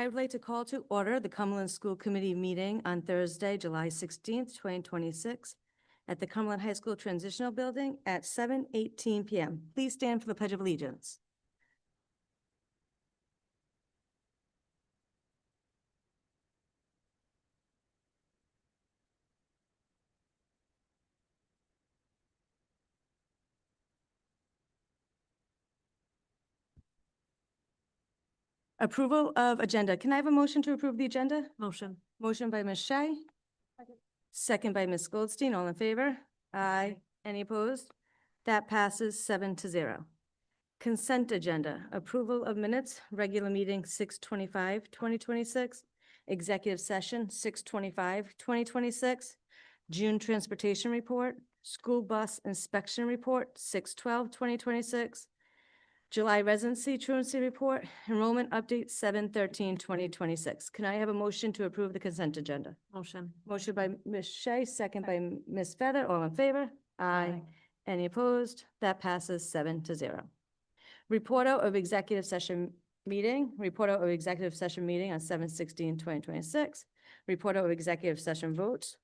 I would like to call to order the Cumberland School Committee meeting on Thursday, July 16th, 2026, at the Cumberland High School Transitional Building at 7:18 p.m. Please stand for the Pledge of Allegiance. Approval of agenda. Can I have a motion to approve the agenda? Motion. Motion by Ms. Shea. Second by Ms. Goldstein. All in favor? Aye. Any opposed? That passes 7-0. Consent agenda. Approval of minutes, regular meeting 6/25/2026, executive session 6/25/2026, June transportation report, school bus inspection report 6/12/2026, July residency truancy report, enrollment update 7/13/2026. Can I have a motion to approve the consent agenda? Motion. Motion by Ms. Shea, second by Ms. Feather. All in favor? Aye. Any opposed? That passes 7-0. Report out of executive session meeting. Report out of executive session meeting on 7/16/2026. Report out of executive session votes.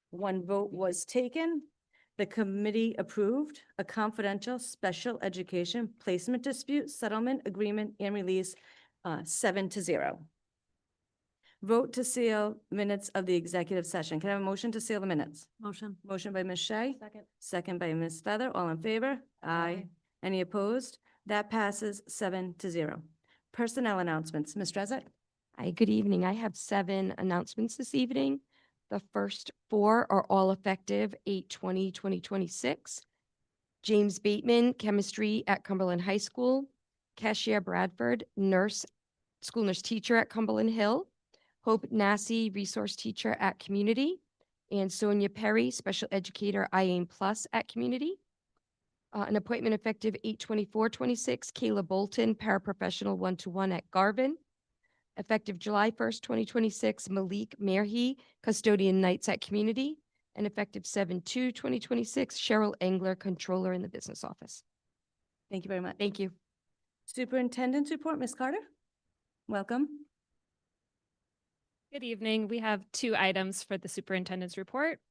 One vote was taken. The committee approved a confidential special education placement dispute settlement agreement and release 7-0. Vote to seal minutes of the executive session. Can I have a motion to seal the minutes? Motion. Motion by Ms. Shea. Second. Second by Ms. Feather. All in favor? Aye. Any opposed? That passes 7-0. Personnel announcements. Ms. Drezek? Hi, good evening. I have 7 announcements this evening. The first 4 are all effective 8/20/2026. James Bateman, chemistry at Cumberland High School. Cashier Bradford, school nurse teacher at Cumberland Hill. Hope Nassi, resource teacher at Community. And Sonia Perry, special educator IAIM Plus at Community. An appointment effective 8/24/26, Kayla Bolton, paraprofessional 1-to-1 at Garvin. Effective July 1st, 2026, Malik Merhi, custodian nights at Community. And effective 7/2/2026, Cheryl Engler, controller in the business office. Thank you very much. Thank you. Superintendent's report. Ms. Carter? Welcome. Good evening. We have 2 items for the superintendent's report.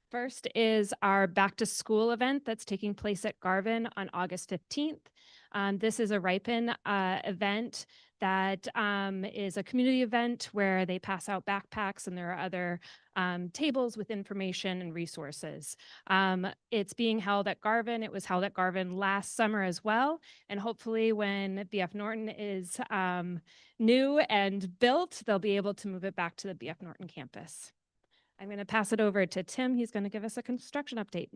First is our back to school event that's taking place at Garvin on August 15th. This is a Ripen event that is a community event where they pass out backpacks and there are other tables with information and resources. It's being held at Garvin. It was held at Garvin last summer as well. And hopefully when BF Norton is new and built, they'll be able to move it back to the BF Norton campus. I'm going to pass it over to Tim. He's going to give us a construction update.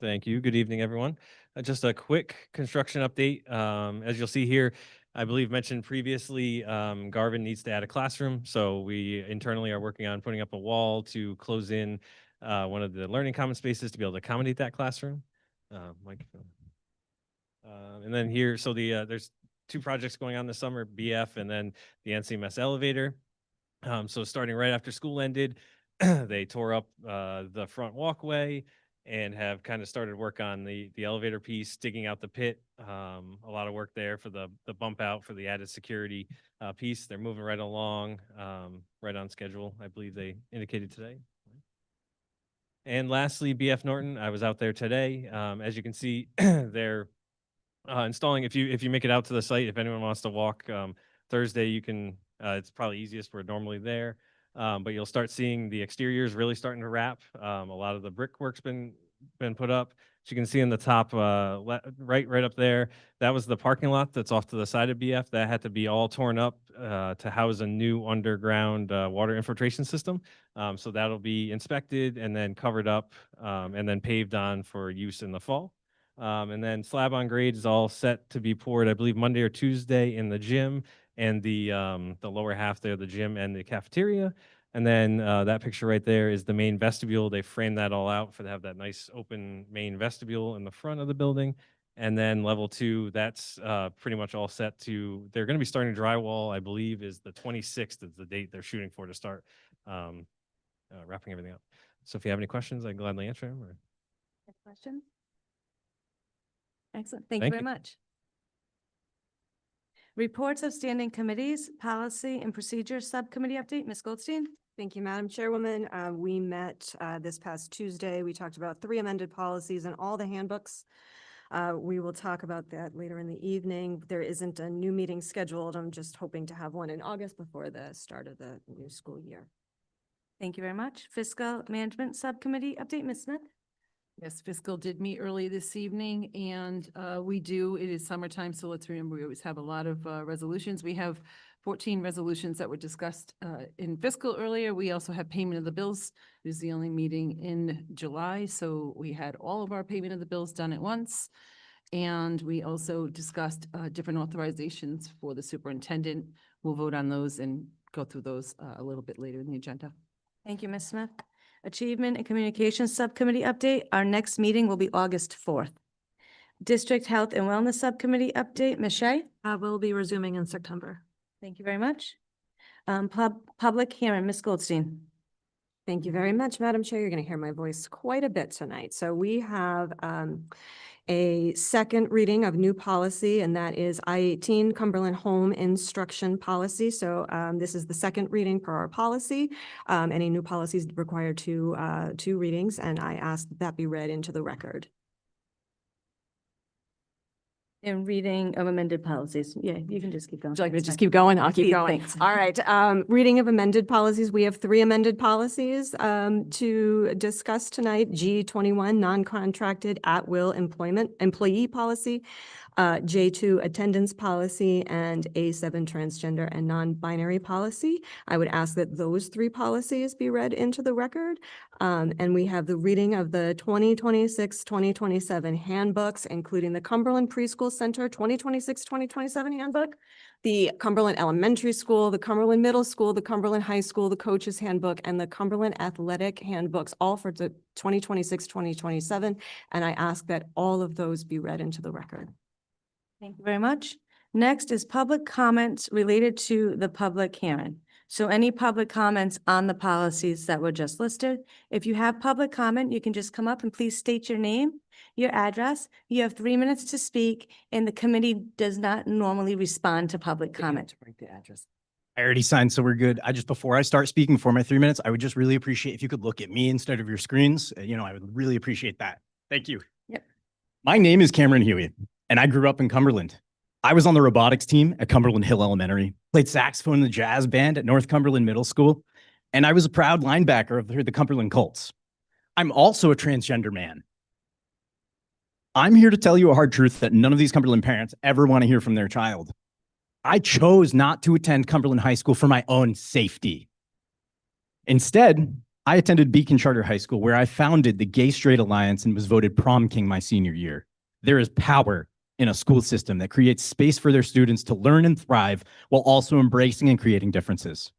Thank you. Good evening, everyone. Just a quick construction update. As you'll see here, I believe mentioned previously, Garvin needs to add a classroom. So we internally are working on putting up a wall to close in one of the learning common spaces to be able to accommodate that classroom. Microphone. And then here, so there's 2 projects going on this summer, BF and then the NCMS elevator. So starting right after school ended, they tore up the front walkway and have kind of started work on the elevator piece, digging out the pit. A lot of work there for the bump out for the added security piece. They're moving right along, right on schedule, I believe they indicated today. And lastly, BF Norton, I was out there today. As you can see, they're installing, if you make it out to the site, if anyone wants to walk Thursday, you can, it's probably easiest. We're normally there, but you'll start seeing the exteriors really starting to wrap. A lot of the brickwork's been put up. As you can see in the top, right up there, that was the parking lot that's off to the side of BF. That had to be all torn up to house a new underground water infiltration system. So that'll be inspected and then covered up and then paved on for use in the fall. And then slab on grade is all set to be poured, I believe, Monday or Tuesday in the gym and the lower half there, the gym and the cafeteria. And then that picture right there is the main vestibule. They framed that all out to have that nice open main vestibule in the front of the building. And then level 2, that's pretty much all set to, they're going to be starting drywall, I believe, is the 26th is the date they're shooting for to start wrapping everything up. So if you have any questions, I'd gladly answer them. Or... Questions? Excellent. Thank you very much. Reports of standing committees, policy and procedure subcommittee update. Ms. Goldstein? Thank you, Madam Chairwoman. We met this past Tuesday. We talked about 3 amended policies and all the handbooks. We will talk about that later in the evening. There isn't a new meeting scheduled. I'm just hoping to have one in August before the start of the new school year. Thank you very much. Fiscal Management Subcommittee update. Ms. Smith? Yes, fiscal did meet early this evening, and it is summertime, so let's remember, we always have a lot of resolutions. We have 14 resolutions that were discussed in fiscal earlier. We also have payment of the bills. It is the only meeting in July, so we had all of our payment of the bills done at once. And we also discussed different authorizations for the superintendent. We'll vote on those and go through those a little bit later in the agenda. Thank you, Ms. Smith. Achievement and Communications Subcommittee update. Our next meeting will be August 4th. District Health and Wellness Subcommittee update. Ms. Shea? We'll be resuming in September. Thank you very much. Public hearing. Ms. Goldstein? Thank you very much, Madam Chair. You're going to hear my voice quite a bit tonight. So we have a second reading of new policy, and that is I-18 Cumberland Home Instruction Policy. So this is the second reading for our policy. Any new policies require two readings, and I ask that be read into the record. In reading of amended policies. Yeah, you can just keep going. Would you like me to That's just fine. keep going? I'll keep Please, going. thanks. All right. Reading of amended policies. We have 3 amended policies to discuss tonight. G21, non-contracted at-will employee policy, J2, attendance policy, and A7, transgender and non-binary policy. I would ask that those 3 policies be read into the record. And we have the reading of the 2026-2027 handbooks, including the Cumberland Preschool Center 2026-2027 handbook, the Cumberland Elementary School, the Cumberland Middle School, the Cumberland High School, the Coaches Handbook, and the Cumberland Athletic Handbooks, all for the 2026-2027. And I ask that all of those be read into the record. Thank you very much. Next is public comments related to the public hearing. So any public comments on the policies that were just listed. If you have public comment, you can just come up and please state your name, your address. You have 3 minutes to speak, and the committee does not normally respond to public comment. The address. I already signed, so we're good. Before I start speaking for my 3 minutes, I would just really appreciate if you could look at me instead of your screens. I would really appreciate that. Thank you. Yep. My name is Cameron Huey, and I grew up in Cumberland. I was on the robotics team at Cumberland Hill Elementary, played saxophone in the jazz band at North Cumberland Middle School, and I was a proud linebacker of the Cumberland Colts. I'm also a transgender man. I'm here to tell you a hard truth that none of these Cumberland parents ever want to hear from their child. I chose not to attend Cumberland High School for my own safety. Instead, I attended Beacon Charter High School, where I founded the Gay Straight Alliance and was voted prom king my senior year. There is power in a school system that creates space for their students to learn and thrive while also embracing and creating differences.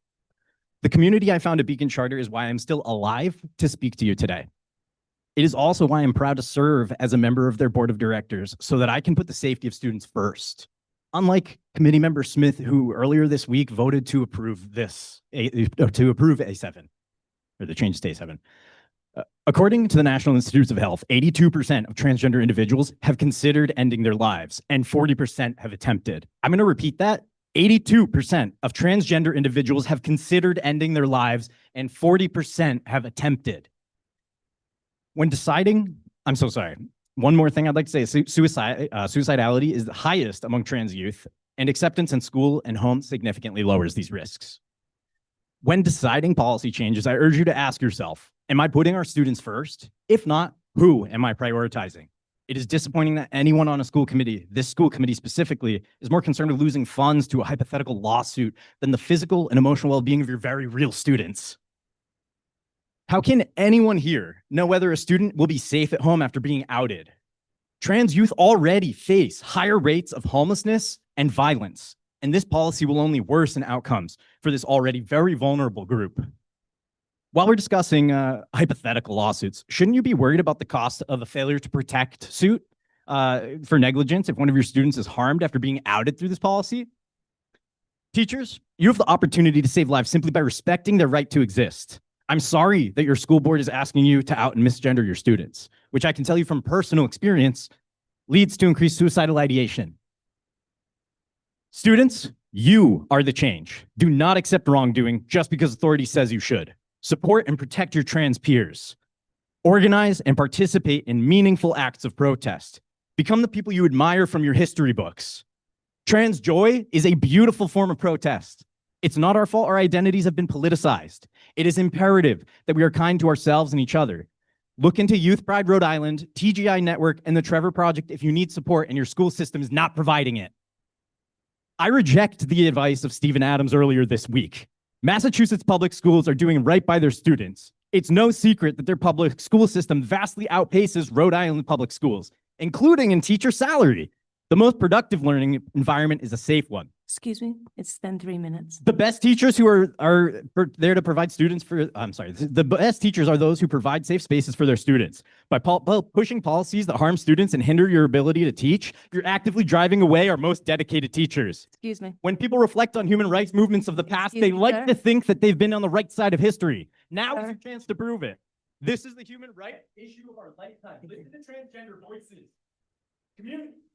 The community I found at Beacon Charter is why I'm still alive to speak to you today. It is also why I'm proud to serve as a member of their board of directors so that I can put the safety of students first. Unlike committee member Smith, who earlier this week voted to approve A7, or the change to A7. According to the National Institutes of Health, 82% of transgender individuals have considered ending their lives, and 40% have attempted. I'm going to repeat that. 82% of transgender individuals have considered ending their lives, and 40% have attempted. When deciding, I'm so sorry. One more thing I'd like to say is suicidality is the highest among trans youth, and acceptance in school and home significantly lowers these risks. When deciding policy changes, I urge you to ask yourself, am I putting our students first? If not, who am I prioritizing? It is disappointing that anyone on a school committee, this school committee specifically, is more concerned with losing funds to a hypothetical lawsuit than the physical and emotional well-being of your very real students. How can anyone here know whether a student will be safe at home after being outed? Trans youth already face higher rates of homelessness and violence, and this policy will only worsen outcomes for this already very vulnerable group. While we're discussing hypothetical lawsuits, shouldn't you be worried about the cost of a failure to protect suit for negligence if one of your students is harmed after being outed through this policy? Teachers, you have the opportunity to save lives simply by respecting their right to exist. I'm sorry that your school board is asking you to out and misgender your students, which I can tell you from personal experience leads to increased suicidal ideation. Students, you are the change. Do not accept wrongdoing just because authority says you should. Support and protect your trans peers. Organize and participate in meaningful acts of protest. Become the people you admire from your history books. Trans joy is a beautiful form of protest. It's not our fault our identities have been politicized. It is imperative that we are kind to ourselves and each other. Look into Youth Pride Rhode Island, TGI Network, and the Trevor Project if you need support and your school system is not providing it. I reject the advice of Stephen Adams earlier this week. Massachusetts public schools are doing right by their students. It's no secret that their public school system vastly outpaces Rhode Island public schools, including in teacher salary. The most productive learning environment is a safe one. Excuse me, it's been 3 minutes. The best teachers who are there to provide students for, the best teachers are those who provide safe spaces for their students. By pushing policies that harm students and hinder your ability to teach, you're actively driving away our most dedicated teachers. Excuse me. When people reflect on human rights movements of the past, Excuse they me, like sir. to think that they've been on the right side of history. Now is Sir. your chance to prove it. This is the human rights issue of our lifetime. Listen to transgender voices.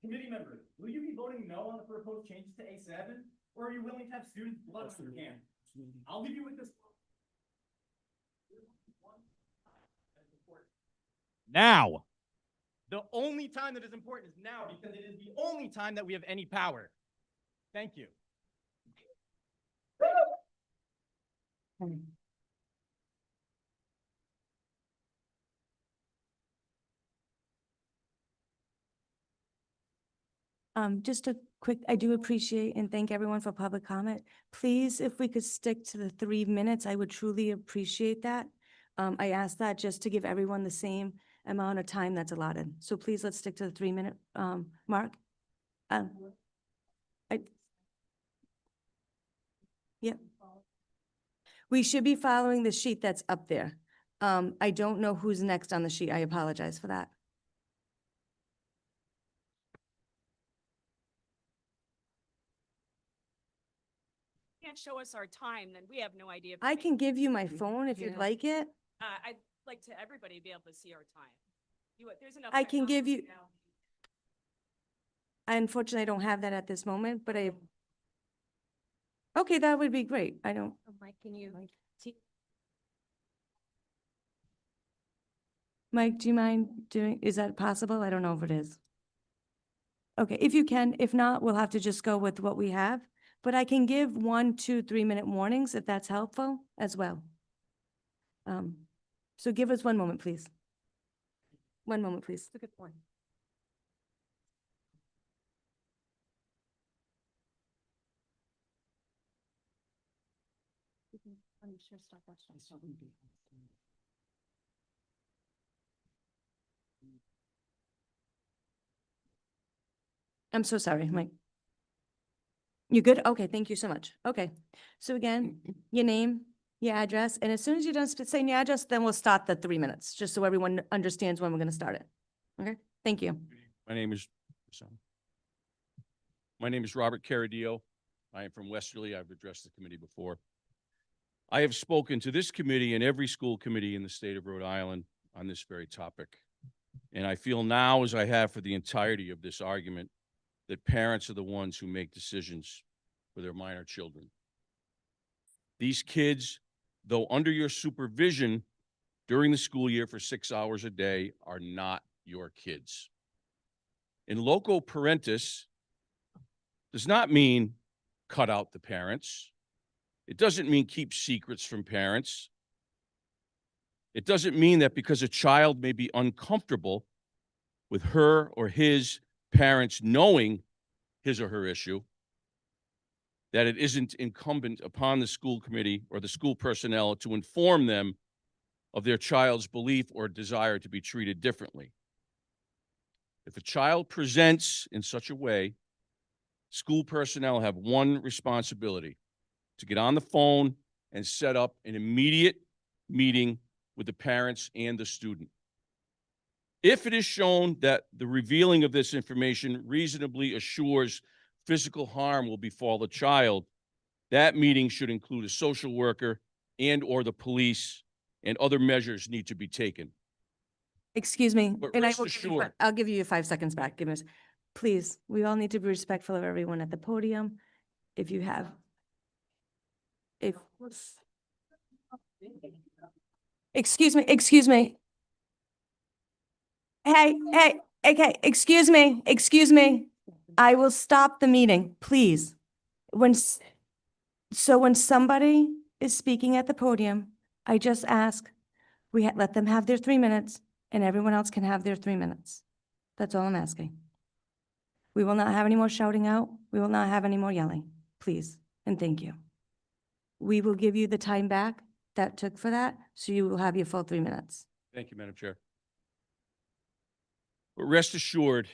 Committee members, will you be voting no on the proposed changes to A7? Or are you willing to have students' blood on their hands? I'll leave you with this. Now, the only time that is important is now because it is the only time that we have any power. Thank you. Just a quick, I do appreciate and thank everyone for public comment. Please, if we could stick to the 3 minutes, I would truly appreciate that. I asked that just to give everyone the same amount of time that's allotted. So please, let's stick to the 3-minute, mark. Yep. We should be following the sheet that's up there. I don't know who's next on the sheet. I apologize for that. Can't show us our time, then we have no idea. if I we- can give you my phone if you'd Yeah. like it. I'd like to everybody be able to see our time. There's enough. I can give technology you- now. I unfortunately don't have that at this moment, but okay, that would be great. I don't, Mike, can you? Mike, do you mind doing, is that possible? I don't know if it is. Okay, if you can, if not, we'll have to just go with what we have. But I can give 1, 2, 3-minute warnings if that's helpful as well. So give us 1 moment, please. 1 moment, please. That's a good point. I'm so sorry, Mike. You good? Okay, thank you so much. Okay. So again, your name, your address, and as soon as you're done saying your address, then we'll start the 3 minutes, just so everyone understands when we're going to start it. Okay? Thank you. My name is Robert Caradillo. I am from Westerly. I've addressed the committee before. I have spoken to this committee and every school committee in the state of Rhode Island on this very topic. And I feel now, as I have for the entirety of this argument, that parents are the ones who make decisions for their minor children. These kids, though under your supervision during the school year for 6 hours a day, are not your kids. In loco parentis does not mean cut out the parents. It doesn't mean keep secrets from parents. It doesn't mean that because a child may be uncomfortable with her or his parents knowing his or her issue, that it isn't incumbent upon the school committee or the school personnel to inform them of their child's belief or desire to be treated differently. If a child presents in such a way, school personnel have one responsibility: to get on the phone and set up an immediate meeting with the parents and the student. If it is shown that the revealing of this information reasonably assures physical harm will befall the child, that meeting should include a social worker and/or the police, and other measures need to be taken. Excuse me, But and rest will give assured- I'll give you your 5 seconds back. Give us, please, we all need to be respectful of everyone at the podium. if you have. If. Excuse me. Hey, okay, excuse me. I will stop the meeting, please. So when somebody is speaking at the podium, I just ask, let them have their 3 minutes and everyone else can have their 3 minutes. That's all I'm asking. We will not have any more shouting out. We will not have any more yelling, please, and thank you. We will give you the time back that took for that, so you will have your full 3 minutes. Thank you, Madam Chair. But rest assured,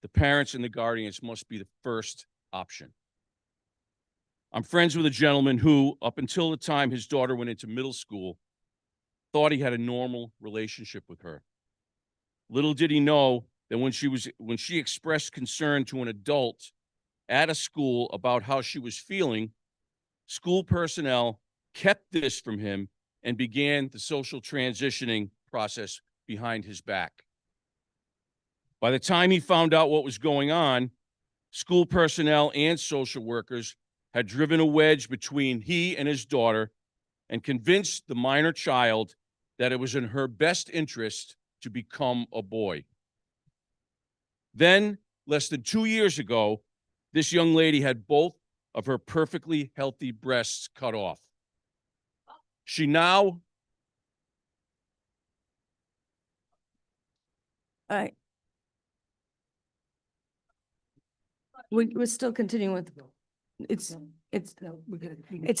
the parents and the guardians must be the first option. I'm friends with a gentleman who, up until the time his daughter went into middle school, thought he had a normal relationship with her. Little did he know that when she expressed concern to an adult at a school about how she was feeling, school personnel kept this from him and began the social transitioning process behind his back. By the time he found out what was going on, school personnel and social workers had driven a wedge between he and his daughter and convinced the minor child that it was in her best interest to become a boy. Then, less than 2 years ago, this young lady had both of her perfectly healthy breasts cut off. She now All right. We're still continuing with, it's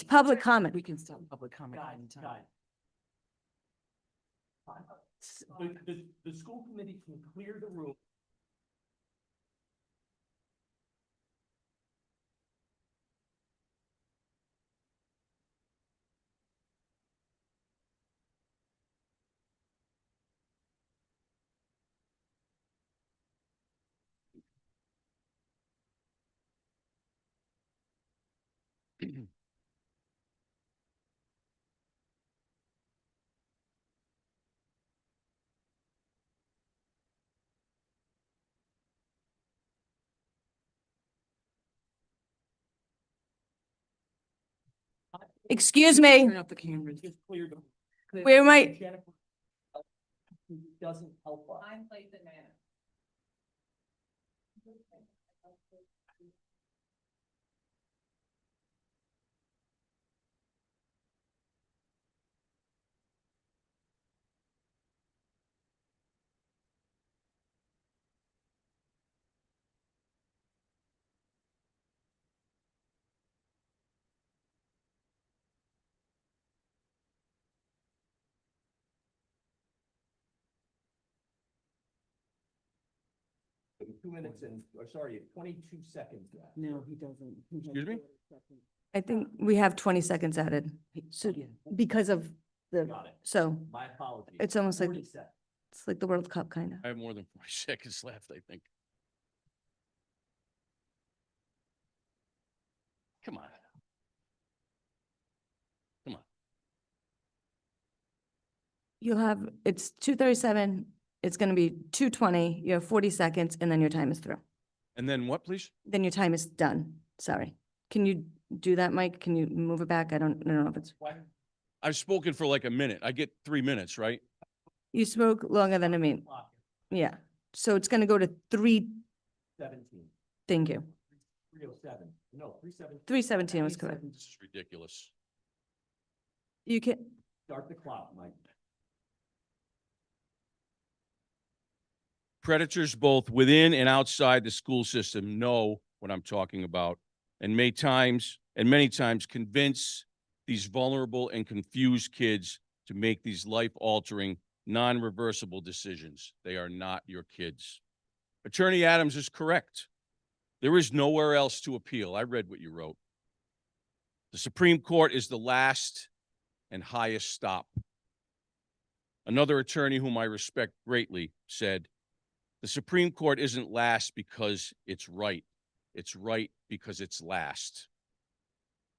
public comment. We can stop public comment anytime. The school committee can clear the room. Excuse me, Turn off the cameras. where might, Doesn't help us. Time, place, and manner. In 2 minutes and, or sorry, 22 seconds left. No, he doesn't. Excuse me? I think we have 20 seconds added, so, because of the, Got it. so, My apologies. It's almost like- 40 seconds. it's like the World Cup, kind of. I have more than 40 seconds left, I think. Come on. Come on. You'll have, it's 2:37, it's gonna be 2:20, you have 40 seconds, and then your time is through. And then what, please? Then your time is done, sorry. Can you do that, Mike? Can you move it back? I don't know if it's, I've spoken for like a minute. I get 3 minutes, right? you spoke longer than a minute, yeah. So it's gonna go to 17. thank you. 307. No, 317. 3:17 was correct. This is ridiculous. You can, Start the clock, Mike. Predators both within and outside the school system know what I'm talking about, and many times convince these vulnerable and confused kids to make these life-altering, non-reversible decisions. They are not your kids. Attorney Adams is correct. There is nowhere else to appeal. I read what you wrote. The Supreme Court is the last and highest stop. Another attorney whom I respect greatly said, the Supreme Court isn't last because it's right. It's right because it's last.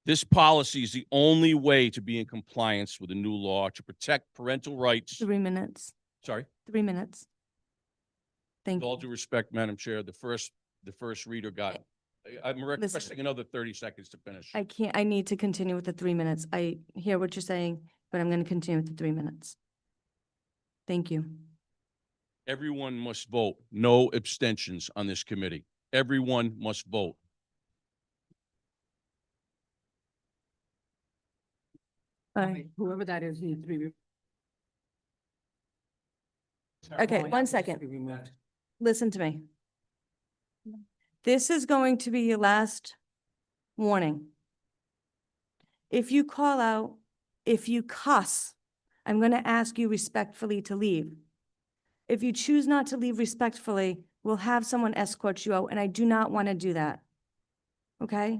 This policy is the only way to be in compliance with the new law to protect parental rights. 3 minutes, Sorry, 3 minutes. Thank with all you. due respect, Madam Chair, the first reader got I'm requesting another 30 seconds to finish. I can't, I need to continue with the 3 minutes. I hear what you're saying, but I'm going to continue with the 3 minutes. Thank you. Everyone must vote. No abstentions on this committee. Everyone must vote. Whoever that is needs to be. Okay, one second. Listen to me. This is going to be your last warning. If you call out, if you cuss, I'm going to ask you respectfully to leave. If you choose not to leave respectfully, we'll have someone escort you out, and I do not want to do that. Okay?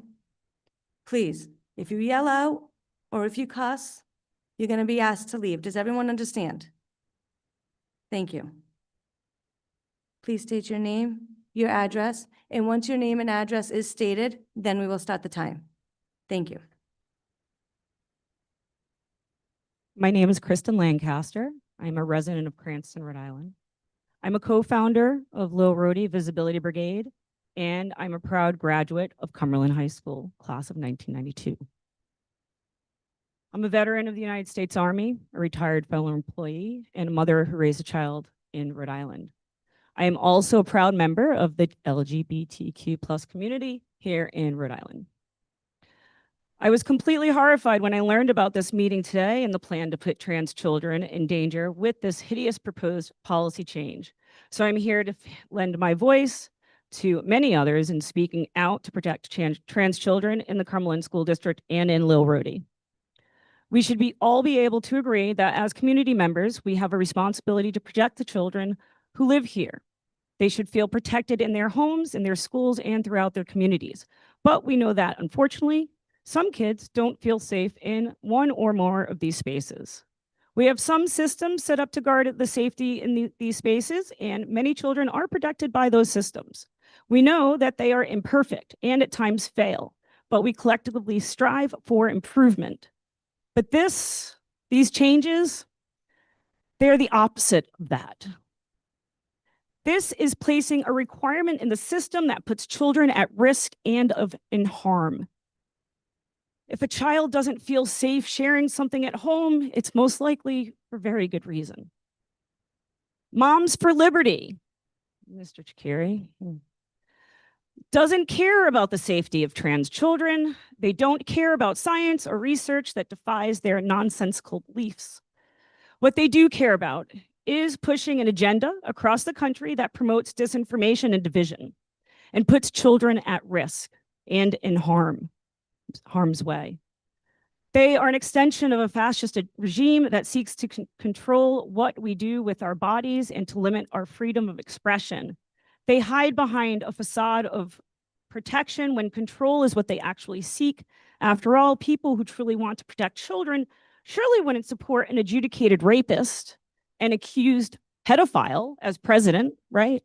Please, if you yell out or if you cuss, you're going to be asked to leave. Does everyone understand? Thank you. Please state your name, your address, and once your name and address is stated, then we will start the time. Thank you. My name is Kristen Lancaster. I'm a resident of Cranston, Rhode Island. I'm a co-founder of Lil Rhodey Visibility Brigade, and I'm a proud graduate of Cumberland High School, class of 1992. I'm a veteran of the United States Army, a retired federal employee, and a mother who raised a child in Rhode Island. I am also a proud member of the LGBTQ+ community here in Rhode Island. I was completely horrified when I learned about this meeting today and the plan to put trans children in danger with this hideous proposed policy change. So I'm here to lend my voice to many others in speaking out to protect trans children in the Cumberland School District and in Lil Rhodey. We should all be able to agree that as community members, we have a responsibility to protect the children who live here. They should feel protected in their homes, in their schools, and throughout their communities. But we know that, unfortunately, some kids don't feel safe in one or more of these spaces. We have some systems set up to guard the safety in these spaces, and many children are protected by those systems. We know that they are imperfect and at times fail, but we collectively strive for improvement. But these changes, they're the opposite of that. This is placing a requirement in the system that puts children at risk and in harm. If a child doesn't feel safe sharing something at home, it's most likely for very good reason. Moms for Liberty, Mr. Chakiri, doesn't care about the safety of trans children. They don't care about science or research that defies their nonsensical beliefs. What they do care about is pushing an agenda across the country that promotes disinformation and division and puts children at risk and in harm's way. They are an extension of a fascist regime that seeks to control what we do with our bodies and to limit our freedom of expression. They hide behind a facade of protection when control is what they actually seek. After all, people who truly want to protect children surely wouldn't support an adjudicated rapist and accused pedophile as president, right?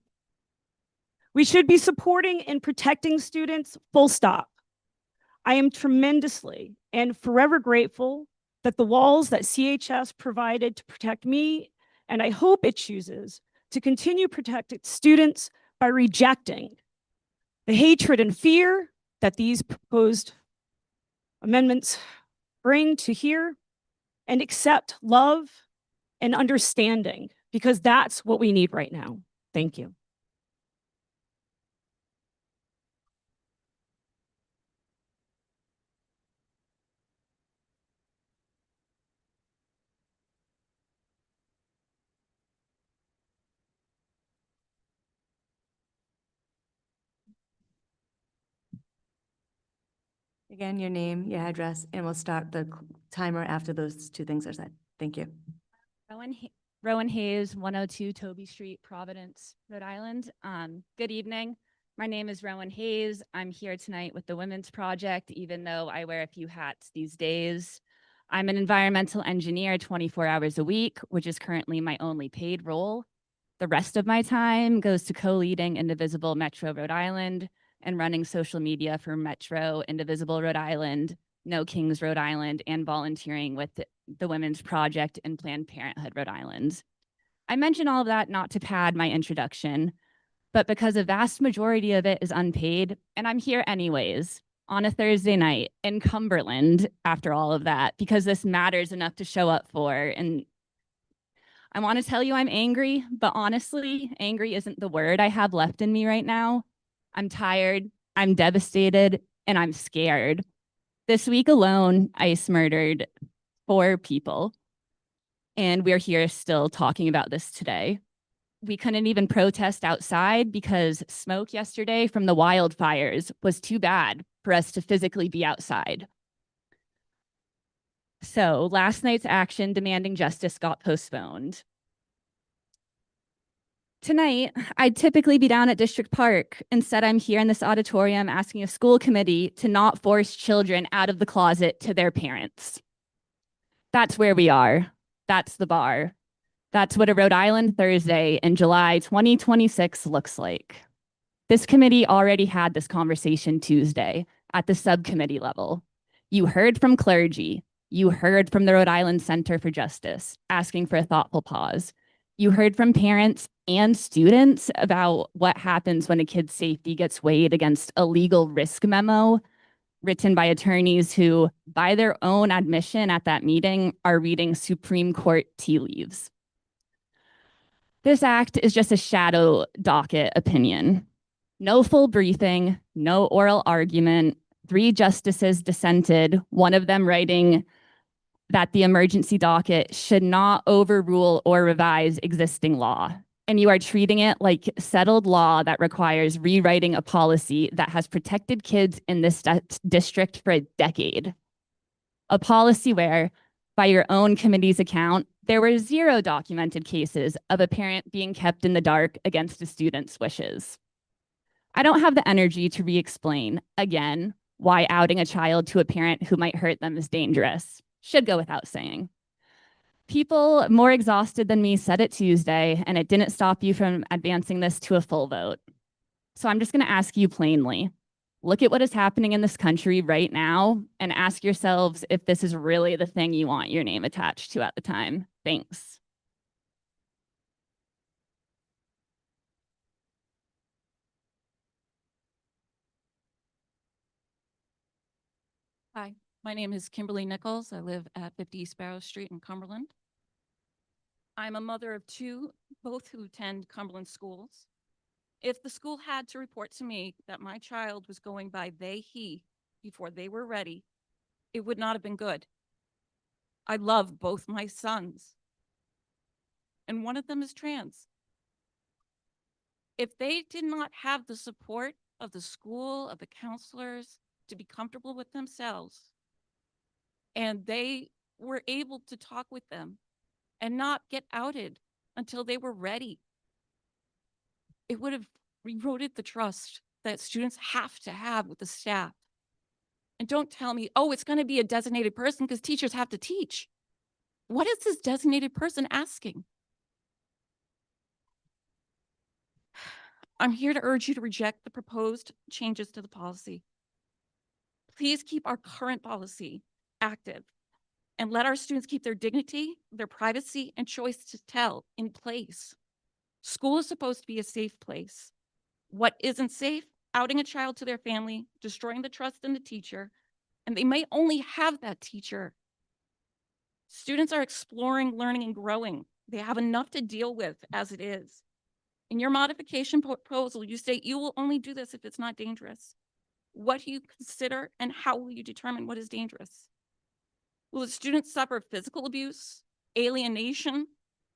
We should be supporting and protecting students, full stop. I am tremendously and forever grateful that the walls that CHS provided to protect me, and I hope it chooses to continue protecting students by rejecting the hatred and fear that these proposed amendments bring to here, and accept love and understanding, because that's what we need right now. Thank you. Again, your name, your address, and we'll start the timer after those two things are said. Thank you. Rowan Hayes, 102 Toby Street, Providence, Rhode Island. Good evening. My name is Rowan Hayes. I'm here tonight with the Women's Project, even though I wear a few hats these days. I'm an environmental engineer 24 hours a week, which is currently my only paid role. The rest of my time goes to co-leading Indivisible Metro Rhode Island and running social media for Metro, Indivisible Rhode Island, No Kings Rhode Island, and volunteering with the Women's Project and Planned Parenthood Rhode Island. I mention all of that not to pad my introduction, but because a vast majority of it is unpaid, and I'm here anyways on a Thursday night in Cumberland after all of that, because this matters enough to show up for. And I want to tell you I'm angry, but honestly, angry isn't the word I have left in me right now. I'm tired, I'm devastated, and I'm scared. This week alone, ICE murdered 4 people, and we're here still talking about this today. We couldn't even protest outside because smoke yesterday from the wildfires was too bad for us to physically be outside. So last night's action demanding justice got postponed. Tonight, I'd typically be down at District Park. Instead, I'm here in this auditorium asking a school committee to not force children out of the closet to their parents. That's where we are. That's the bar. That's what a Rhode Island Thursday in July 2026 looks like. This committee already had this conversation Tuesday at the subcommittee level. You heard from clergy. You heard from the Rhode Island Center for Justice asking for a thoughtful pause. You heard from parents and students about what happens when a kid's safety gets weighed against a legal risk memo written by attorneys who, by their own admission at that meeting, are reading Supreme Court tea leaves. This act is just a shadow docket opinion. No full briefing, no oral argument. 3 justices dissented, one of them writing that the emergency docket should not overrule or revise existing law. And you are treating it like settled law that requires rewriting a policy that has protected kids in this district for a decade. A policy where, by your own committee's account, there were 0 documented cases of a parent being kept in the dark against a student's wishes. I don't have the energy to re-explain, again, why outing a child to a parent who might hurt them is dangerous. Should go without saying. People more exhausted than me said it Tuesday, and it didn't stop you from advancing this to a full vote. So I'm just going to ask you plainly, look at what is happening in this country right now and ask yourselves if this is really the thing you want your name attached to at the time. Thanks. Hi, my name is Kimberly Nichols. I live at 50 East Barrow Street in Cumberland. I'm a mother of 2, both who attend Cumberland schools. If the school had to report to me that my child was going by they, he, before they were ready, it would not have been good. I love both my sons, and one of them is trans. If they did not have the support of the school, of the counselors, to be comfortable with themselves, and they were able to talk with them and not get outed until they were ready, it would have eroded the trust that students have to have with the staff. And don't tell me, oh, it's going to be a designated person because teachers have to teach. What is this designated person asking? I'm here to urge you to reject the proposed changes to the policy. Please keep our current policy active and let our students keep their dignity, their privacy, and choice to tell in place. School is supposed to be a safe place. What isn't safe? Outing a child to their family, destroying the trust in the teacher, and they may only have that teacher. Students are exploring, learning, and growing. They have enough to deal with as it is. In your modification proposal, you state you will only do this if it's not dangerous. What do you consider and how will you determine what is dangerous? Will the students suffer physical abuse, alienation,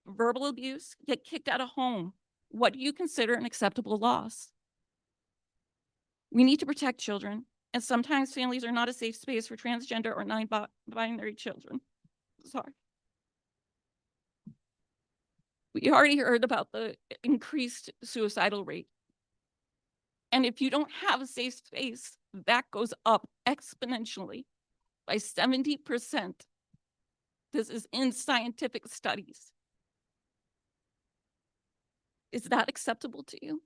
verbal abuse, get kicked out of home? What do you consider an acceptable loss? We need to protect children, and sometimes families are not a safe space for transgender or non-binary children. Sorry. We already heard about the increased suicidal rate. And if you don't have a safe space, that goes up exponentially by 70%. This is in scientific studies. Is that acceptable to you?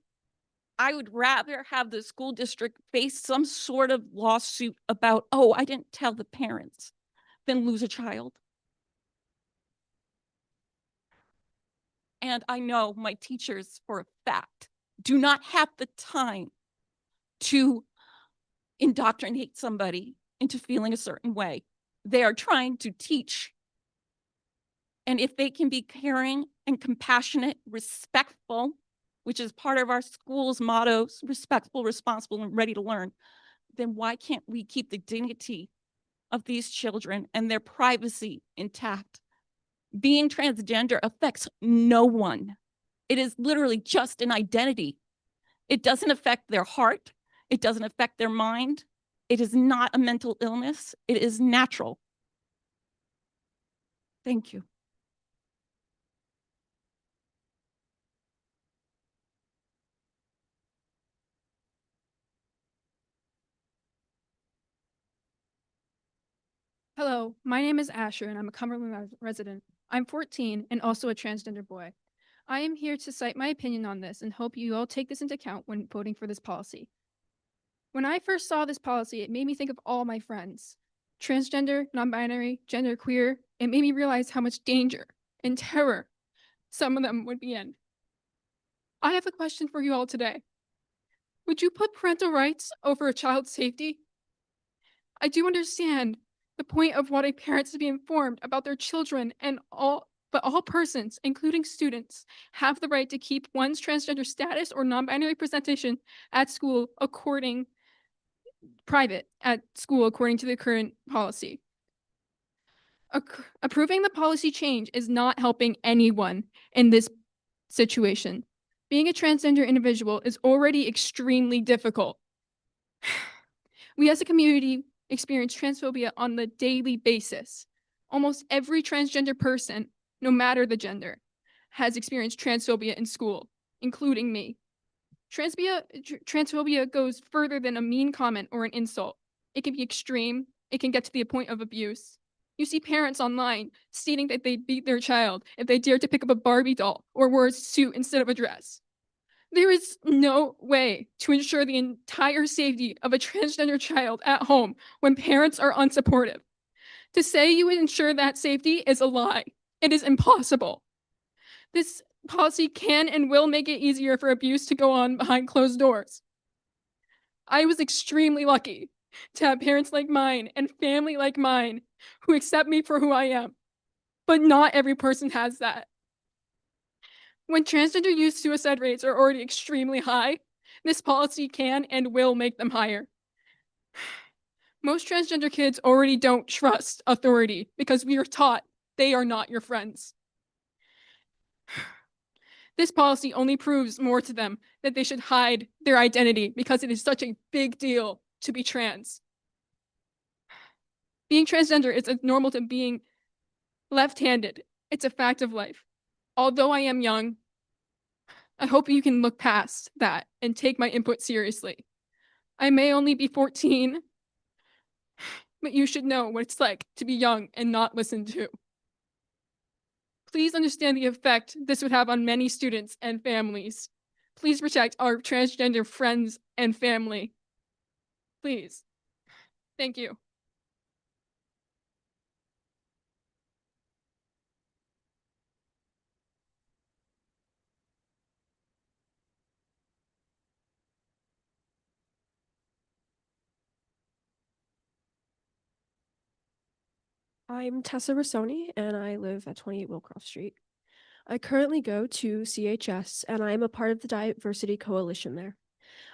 I would rather have the school district face some sort of lawsuit about, oh, I didn't tell the parents, than lose a child. And I know my teachers for a fact do not have the time to indoctrinate somebody into feeling a certain way. They are trying to teach. And if they can be caring and compassionate, respectful, which is part of our school's mottos, respectful, responsible, and ready to learn, then why can't we keep the dignity of these children and their privacy intact? Being transgender affects no one. It is literally just an identity. It doesn't affect their heart. It doesn't affect their mind. It is not a mental illness. It is natural. Thank you. Hello, my name is Asher and I'm a Cumberland resident. I'm 14 and also a transgender boy. I am here to cite my opinion on this and hope you all take this into account when voting for this policy. When I first saw this policy, it made me think of all my friends. Transgender, non-binary, genderqueer. It made me realize how much danger and terror some of them would be in. I have a question for you all today. Would you put parental rights over a child's safety? I do understand the point of wanting parents to be informed about their children but all persons, including students, have the right to keep one's transgender status or non-binary presentation at school according to the current policy. Approving the policy change is not helping anyone in this situation. Being a transgender individual is already extremely difficult. We as a community experience transphobia on the daily basis. Almost every transgender person, no matter the gender, has experienced transphobia in school, including me. Transphobia goes further than a mean comment or an insult. It can be extreme. It can get to the point of abuse. You see parents online stating that they'd beat their child if they dared to pick up a Barbie doll or wore a suit instead of a dress. There is no way to ensure the entire safety of a transgender child at home when parents are unsupportive. To say you would ensure that safety is a lie. It is impossible. This policy can and will make it easier for abuse to go on behind closed doors. I was extremely lucky to have parents like mine and family like mine who accept me for who I am. But not every person has that. When transgender youth suicide rates are already extremely high, this policy can and will make them higher. Most transgender kids already don't trust authority because we are taught they are not your friends. This policy only proves more to them that they should hide their identity because it is such a big deal to be trans. Being transgender is as normal to being left-handed. It's a fact of life. Although I am young, I hope you can look past that and take my input seriously. I may only be 14, but you should know what it's like to be young and not listened to. Please understand the effect this would have on many students and families. Please protect our transgender friends and family. Please. Thank you. I'm Tessa Rossoni, and I live at 28 Willcroft Street. I currently go to CHS, and I am a part of the Diversity Coalition there.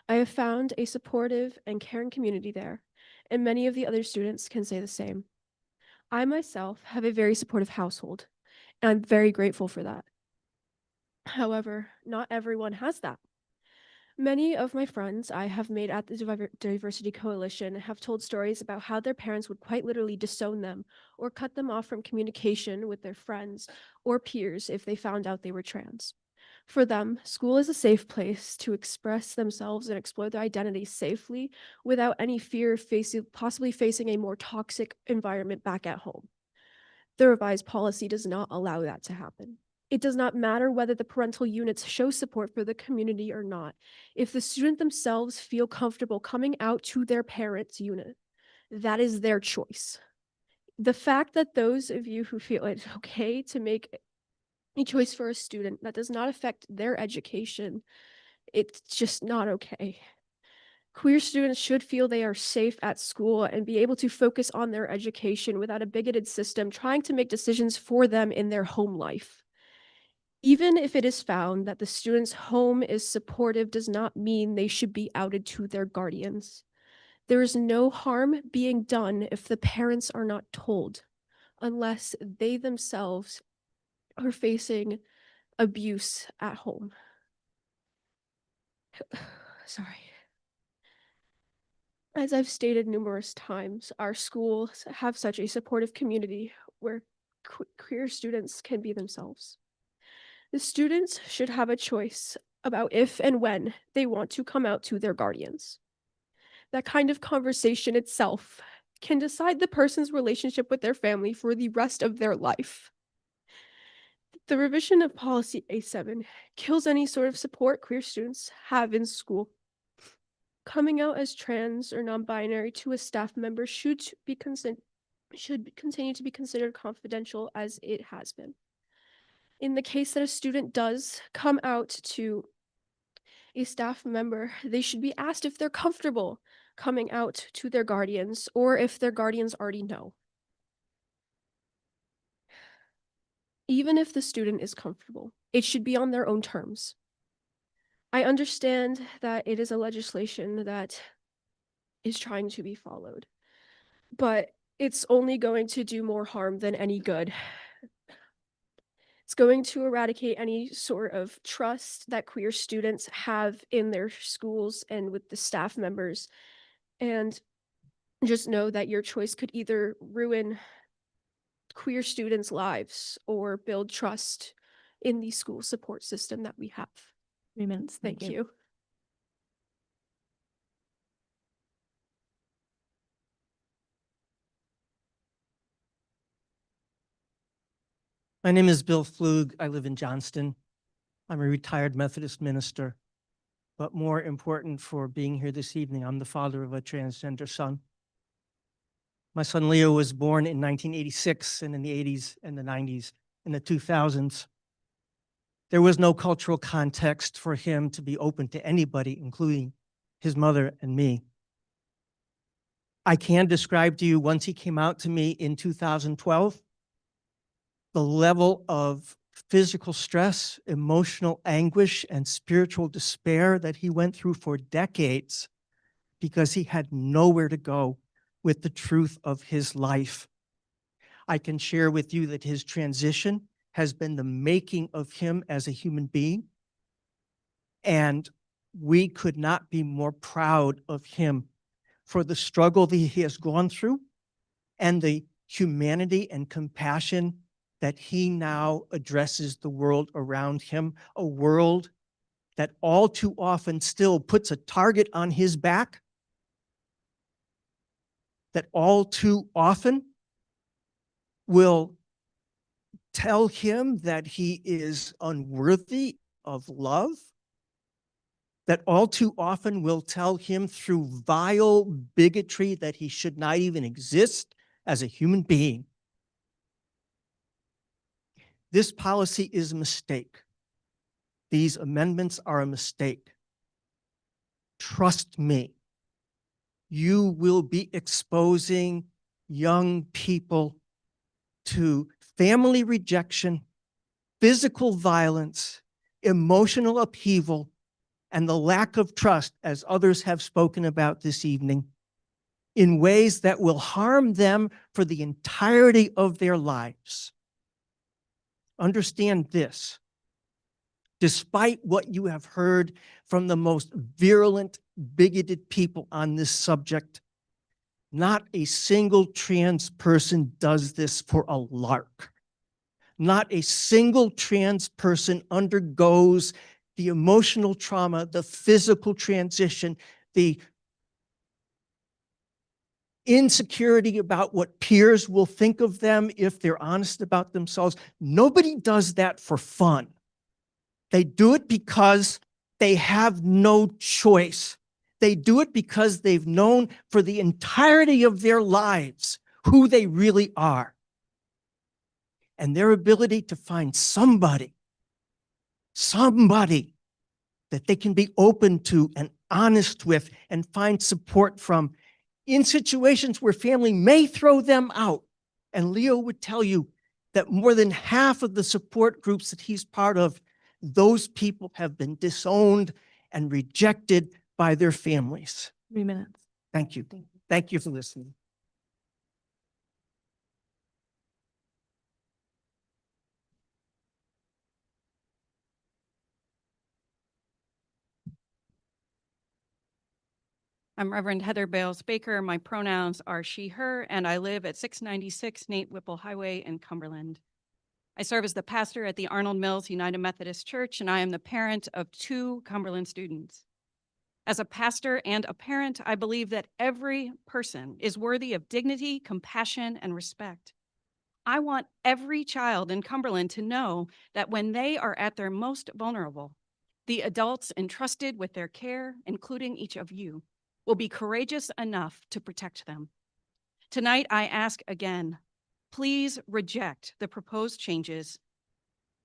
I have found a supportive and caring community there, and many of the other students can say the same. I myself have a very supportive household, and I'm very grateful for that. However, not everyone has that. Many of my friends I have made at the Diversity Coalition have told stories about how their parents would quite literally disown them or cut them off from communication with their friends or peers if they found out they were trans. For them, school is a safe place to express themselves and explore their identity safely without any fear of possibly facing a more toxic environment back at home. The revised policy does not allow that to happen. It does not matter whether the parental units show support for the community or not. If the student themselves feel comfortable coming out to their parents' unit, that is their choice. The fact that those of you who feel it's okay to make a choice for a student that does not affect their education It's just not okay. Queer students should feel they are safe at school and be able to focus on their education without a bigoted system trying to make decisions for them in their home life. Even if it is found that the student's home is supportive does not mean they should be outed to their guardians. There is no harm being done if the parents are not told, unless they themselves are facing abuse at home. Sorry. As I've stated numerous times, our schools have such a supportive community where queer students can be themselves. The students should have a choice about if and when they want to come out to their guardians. That kind of conversation itself can decide the person's relationship with their family for the rest of their life. The revision of Policy A7 kills any sort of support queer students have in school. Coming out as trans or non-binary to a staff member should continue to be considered confidential as it has been. In the case that a student does come out to a staff member, they should be asked if they're comfortable coming out to their guardians or if their guardians already know. Even if the student is comfortable, it should be on their own terms. I understand that it is a legislation that is trying to be followed, but it's only going to do more harm than any good. It's going to eradicate any sort of trust that queer students have in their schools and with the staff members. And just know that your choice could either ruin queer students' lives or build trust in the school support system that we have. 3 minutes. Thank you. My name is Bill Flug. I live in Johnston. I'm a retired Methodist minister, but more important for being here this evening, I'm the father of a transgender son. My son Leo was born in 1986, and in the 80s and the 90s and the 2000s. There was no cultural context for him to be open to anybody, including his mother and me. I can describe to you, once he came out to me in 2012, the level of physical stress, emotional anguish, and spiritual despair that he went through for decades because he had nowhere to go with the truth of his life. I can share with you that his transition has been the making of him as a human being, and we could not be more proud of him for the struggle that he has gone through and the humanity and compassion that he now addresses the world around him, a world that all too often still puts a target on his back, that all too often will tell him that he is unworthy of love, that all too often will tell him through vile bigotry that he should not even exist as a human being. This policy is a mistake. These amendments are a mistake. Trust me, you will be exposing young people to family rejection, physical violence, emotional upheaval, and the lack of trust, as others have spoken about this evening, in ways that will harm them for the entirety of their lives. Understand this. Despite what you have heard from the most virulent, bigoted people on this subject, not a single trans person does this for a lark. Not a single trans person undergoes the emotional trauma, the physical transition, the insecurity about what peers will think of them if they're honest about themselves. Nobody does that for fun. They do it because they have no choice. They do it because they've known for the entirety of their lives who they really are. And their ability to find somebody that they can be open to and honest with and find support from in situations where family may throw them out. And Leo would tell you that more than half of the support groups that he's part of, those people have been disowned and rejected by their families. 3 minutes. Thank you. Thank you for listening. I'm Reverend Heather Bales Baker. My pronouns are she, her, and I live at 696 Nate Whipple Highway in Cumberland. I serve as the pastor at the Arnold Mills United Methodist Church, and I am the parent of 2 Cumberland students. As a pastor and a parent, I believe that every person is worthy of dignity, compassion, and respect. I want every child in Cumberland to know that when they are at their most vulnerable, the adults entrusted with their care, including each of you, will be courageous enough to protect them. Tonight, I ask again, please reject the proposed changes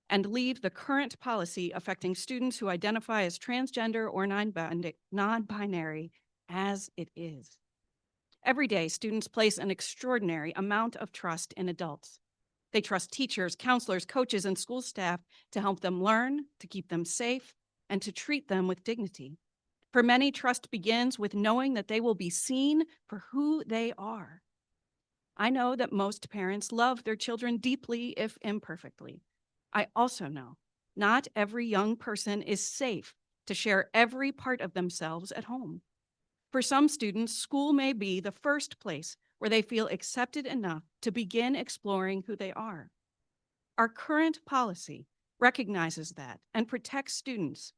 and leave the current policy affecting students who identify as transgender or non-binary as it is. Every day, students place an extraordinary amount of trust in adults. They trust teachers, counselors, coaches, and school staff to help them learn, to keep them safe, and to treat them with dignity. For many, trust begins with knowing that they will be seen for who they are. I know that most parents love their children deeply, if imperfectly. I also know not every young person is safe to share every part of themselves at home. For some students, school may be the first place where they feel accepted enough to begin exploring who they are. Our current policy recognizes that and protects students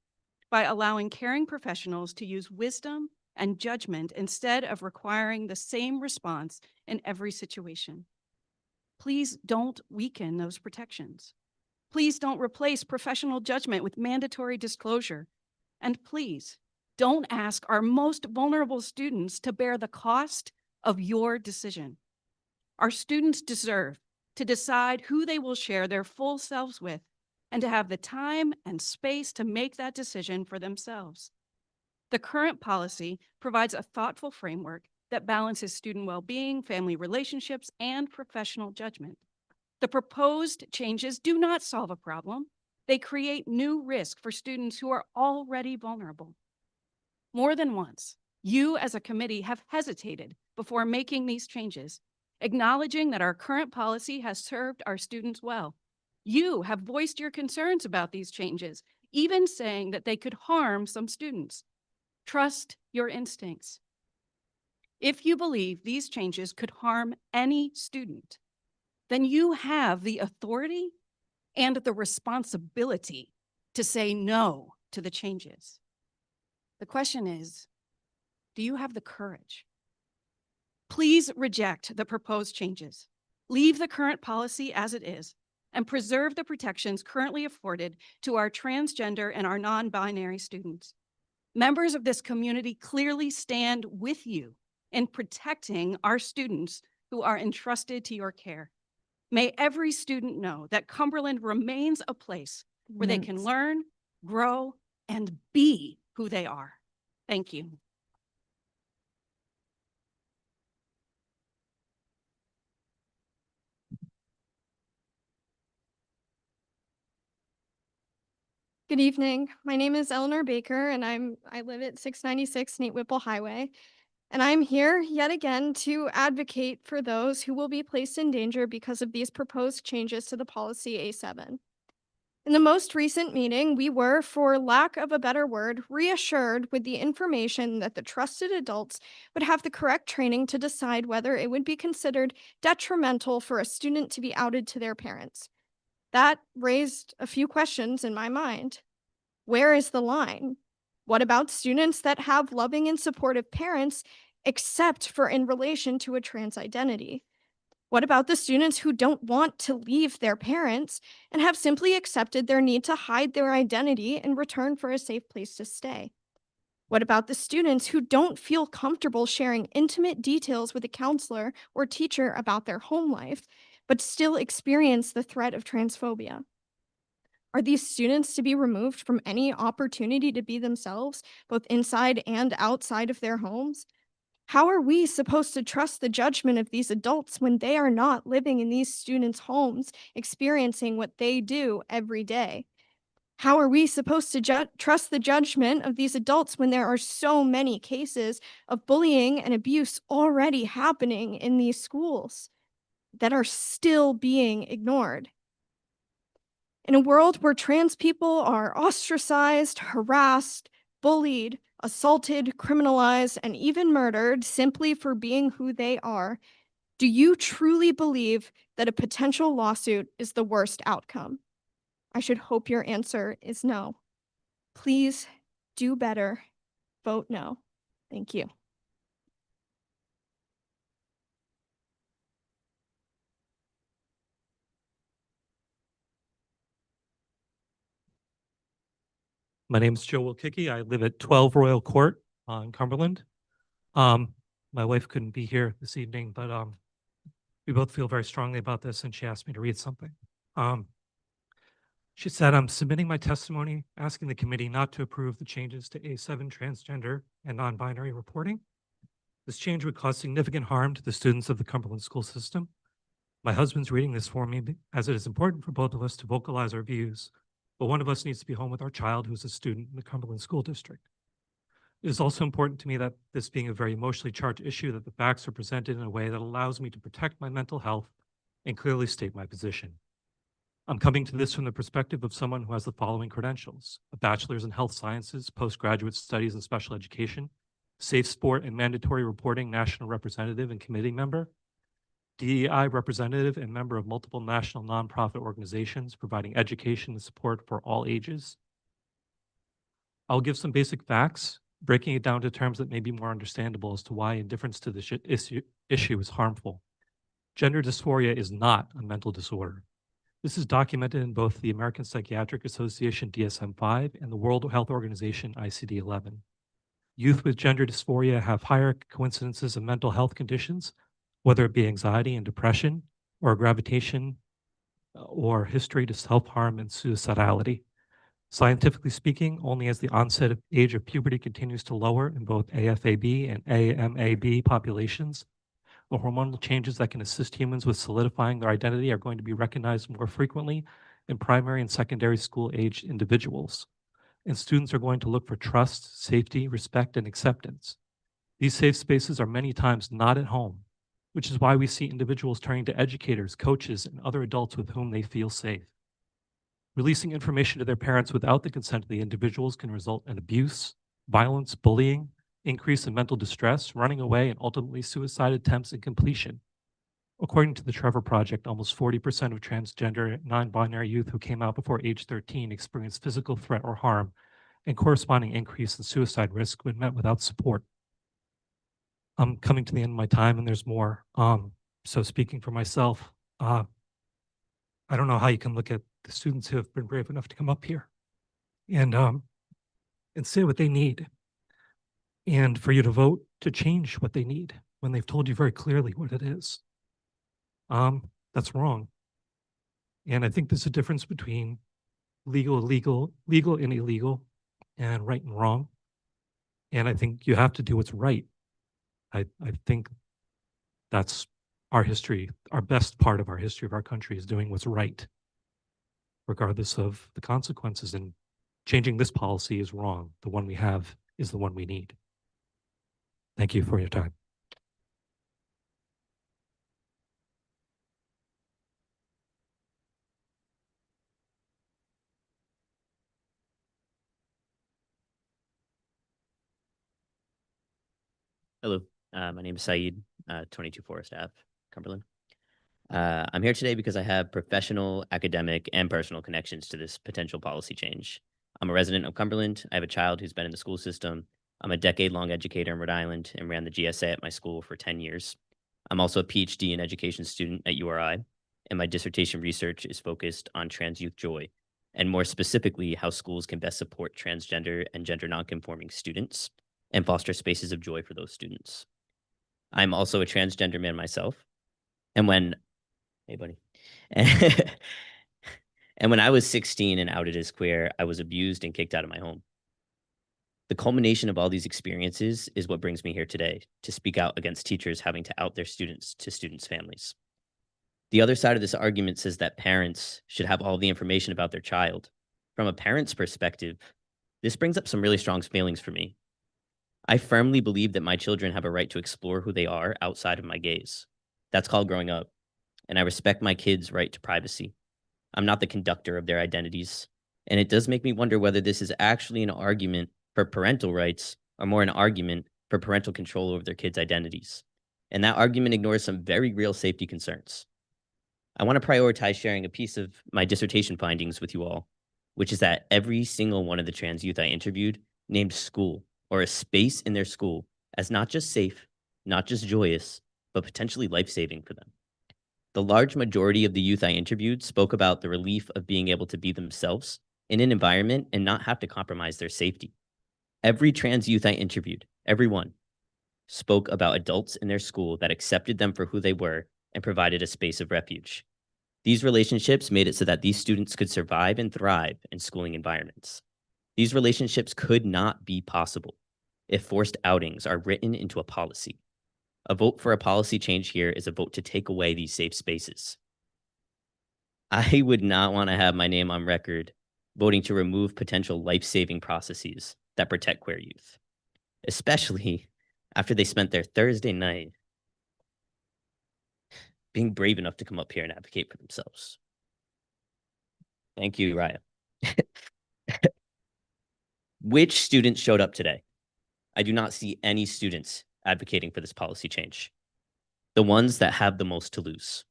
by allowing caring professionals to use wisdom and judgment instead of requiring the same response in every situation. Please don't weaken those protections. Please don't replace professional judgment with mandatory disclosure. And please don't ask our most vulnerable students to bear the cost of your decision. Our students deserve to decide who they will share their full selves with and to have the time and space to make that decision for themselves. The current policy provides a thoughtful framework that balances student well-being, family relationships, and professional judgment. The proposed changes do not solve a problem. They create new risk for students who are already vulnerable. More than once, you as a committee have hesitated before making these changes, acknowledging that our current policy has served our students well. You have voiced your concerns about these changes, even saying that they could harm some students. Trust your instincts. If you believe these changes could harm any student, then you have the authority and the responsibility to say no to the changes. The question is, do you have the courage? Please reject the proposed changes. Leave the current policy as it is and preserve the protections currently afforded to our transgender and our non-binary students. Members of this community clearly stand with you in protecting our students who are entrusted to your care. May every student know that Cumberland remains a place where they can learn, grow, and be who they are. Thank you. Good evening. My name is Eleanor Baker, and I live at 696 Nate Whipple Highway. And I'm here yet again to advocate for those who will be placed in danger because of these proposed changes to the policy A7. In the most recent meeting, we were, for lack of a better word, reassured with the information that the trusted adults would have the correct training to decide whether it would be considered detrimental for a student to be outed to their parents. That raised a few questions in my mind. Where is the line? What about students that have loving and supportive parents, except for in relation to a trans identity? What about the students who don't want to leave their parents and have simply accepted their need to hide their identity in return for a safe place to stay? What about the students who don't feel comfortable sharing intimate details with a counselor or teacher about their home life, but still experience the threat of transphobia? Are these students to be removed from any opportunity to be themselves, both inside and outside of their homes? How are we supposed to trust the judgment of these adults when they are not living in these students' homes, experiencing what they do every day? How are we supposed to trust the judgment of these adults when there are so many cases of bullying and abuse already happening in these schools that are still being ignored? In a world where trans people are ostracized, harassed, bullied, assaulted, criminalized, and even murdered simply for being who they are, do you truly believe that a potential lawsuit is the worst outcome? I should hope your answer is no. Please do better. Vote no. Thank you. My name is Joe Wilkicki. I live at 12 Royal Court in Cumberland. My wife couldn't be here this evening, but we both feel very strongly about this, and she asked me to read something. She said, I'm submitting my testimony asking the committee not to approve the changes to A7 transgender and non-binary reporting. This change would cause significant harm to the students of the Cumberland school system. My husband's reading this for me as it is important for both of us to vocalize our views, but one of us needs to be home with our child who's a student in the Cumberland School District. It is also important to me that this being a very emotionally charged issue, that the facts are presented in a way that allows me to protect my mental health and clearly state my position. I'm coming to this from the perspective of someone who has the following credentials: a bachelor's in health sciences, postgraduate studies in special education, safe sport and mandatory reporting national representative and committee member, DEI representative and member of multiple national nonprofit organizations providing education and support for all ages. I'll give some basic facts, breaking it down to terms that may be more understandable as to why indifference to this issue is harmful. Gender dysphoria is not a mental disorder. This is documented in both the American Psychiatric Association DSM-5 and the World Health Organization ICD-11. Youth with gender dysphoria have higher coincidences of mental health conditions, whether it be anxiety and depression, or gravitation, or history to self-harm and suicidality. Scientifically speaking, only as the onset of age of puberty continues to lower in both AFAB and AMAB populations, the hormonal changes that can assist humans with solidifying their identity are going to be recognized more frequently in primary and secondary school age individuals. And students are going to look for trust, safety, respect, and acceptance. These safe spaces are many times not at home, which is why we see individuals turning to educators, coaches, and other adults with whom they feel safe. Releasing information to their parents without the consent of the individuals can result in abuse, violence, bullying, increase in mental distress, running away, and ultimately suicide attempts and completion. According to the Trevor Project, almost 40% of transgender non-binary youth who came out before age 13 experienced physical threat or harm, and corresponding increase in suicide risk when met without support. I'm coming to the end of my time, and there's more. So speaking for myself, I don't know how you can look at the students who have been brave enough to come up here and say what they need, and for you to vote to change what they need when they've told you very clearly what it is. That's wrong. And I think there's a difference between legal and illegal, and right and wrong. And I think you have to do what's right. I think that's our history. Our best part of our history of our country is doing what's right, regardless of the consequences. And changing this policy is wrong. The one we have is the one we need. Thank you for your time. Hello, my name is Saeed, 22 Forest Ave, Cumberland. I'm here today because I have professional, academic, and personal connections to this potential policy change. I'm a resident of Cumberland. I have a child who's been in the school system. I'm a decade-long educator in Rhode Island and ran the GSA at my school for 10 years. I'm also a PhD in education student at URI, and my dissertation research is focused on trans youth joy, and more specifically, how schools can best support transgender and gender nonconforming students and foster spaces of joy for those students. I'm also a transgender man myself. And when, hey buddy, And when I was 16 and outed as queer, I was abused and kicked out of my home. The culmination of all these experiences is what brings me here today to speak out against teachers having to out their students to students' families. The other side of this argument says that parents should have all the information about their child. From a parent's perspective, this brings up some really strong feelings for me. I firmly believe that my children have a right to explore who they are outside of my gaze. That's called growing up. And I respect my kids' right to privacy. I'm not the conductor of their identities. And it does make me wonder whether this is actually an argument for parental rights or more an argument for parental control over their kids' identities. And that argument ignores some very real safety concerns. I want to prioritize sharing a piece of my dissertation findings with you all, which is that every single one of the trans youth I interviewed named school or a space in their school as not just safe, not just joyous, but potentially life-saving for them. The large majority of the youth I interviewed spoke about the relief of being able to be themselves in an environment and not have to compromise their safety. Every trans youth I interviewed, everyone, spoke about adults in their school that accepted them for who they were and provided a space of refuge. These relationships made it so that these students could survive and thrive in schooling environments. These relationships could not be possible if forced outings are written into a policy. A vote for a policy change here is a vote to take away these safe spaces. I would not want to have my name on record voting to remove potential life-saving processes that protect queer youth, especially after they spent their Thursday night being brave enough to come up here and advocate for themselves. Thank you, Raya. Which students showed up today? I do not see any students advocating for this policy change. The ones that have the most to lose.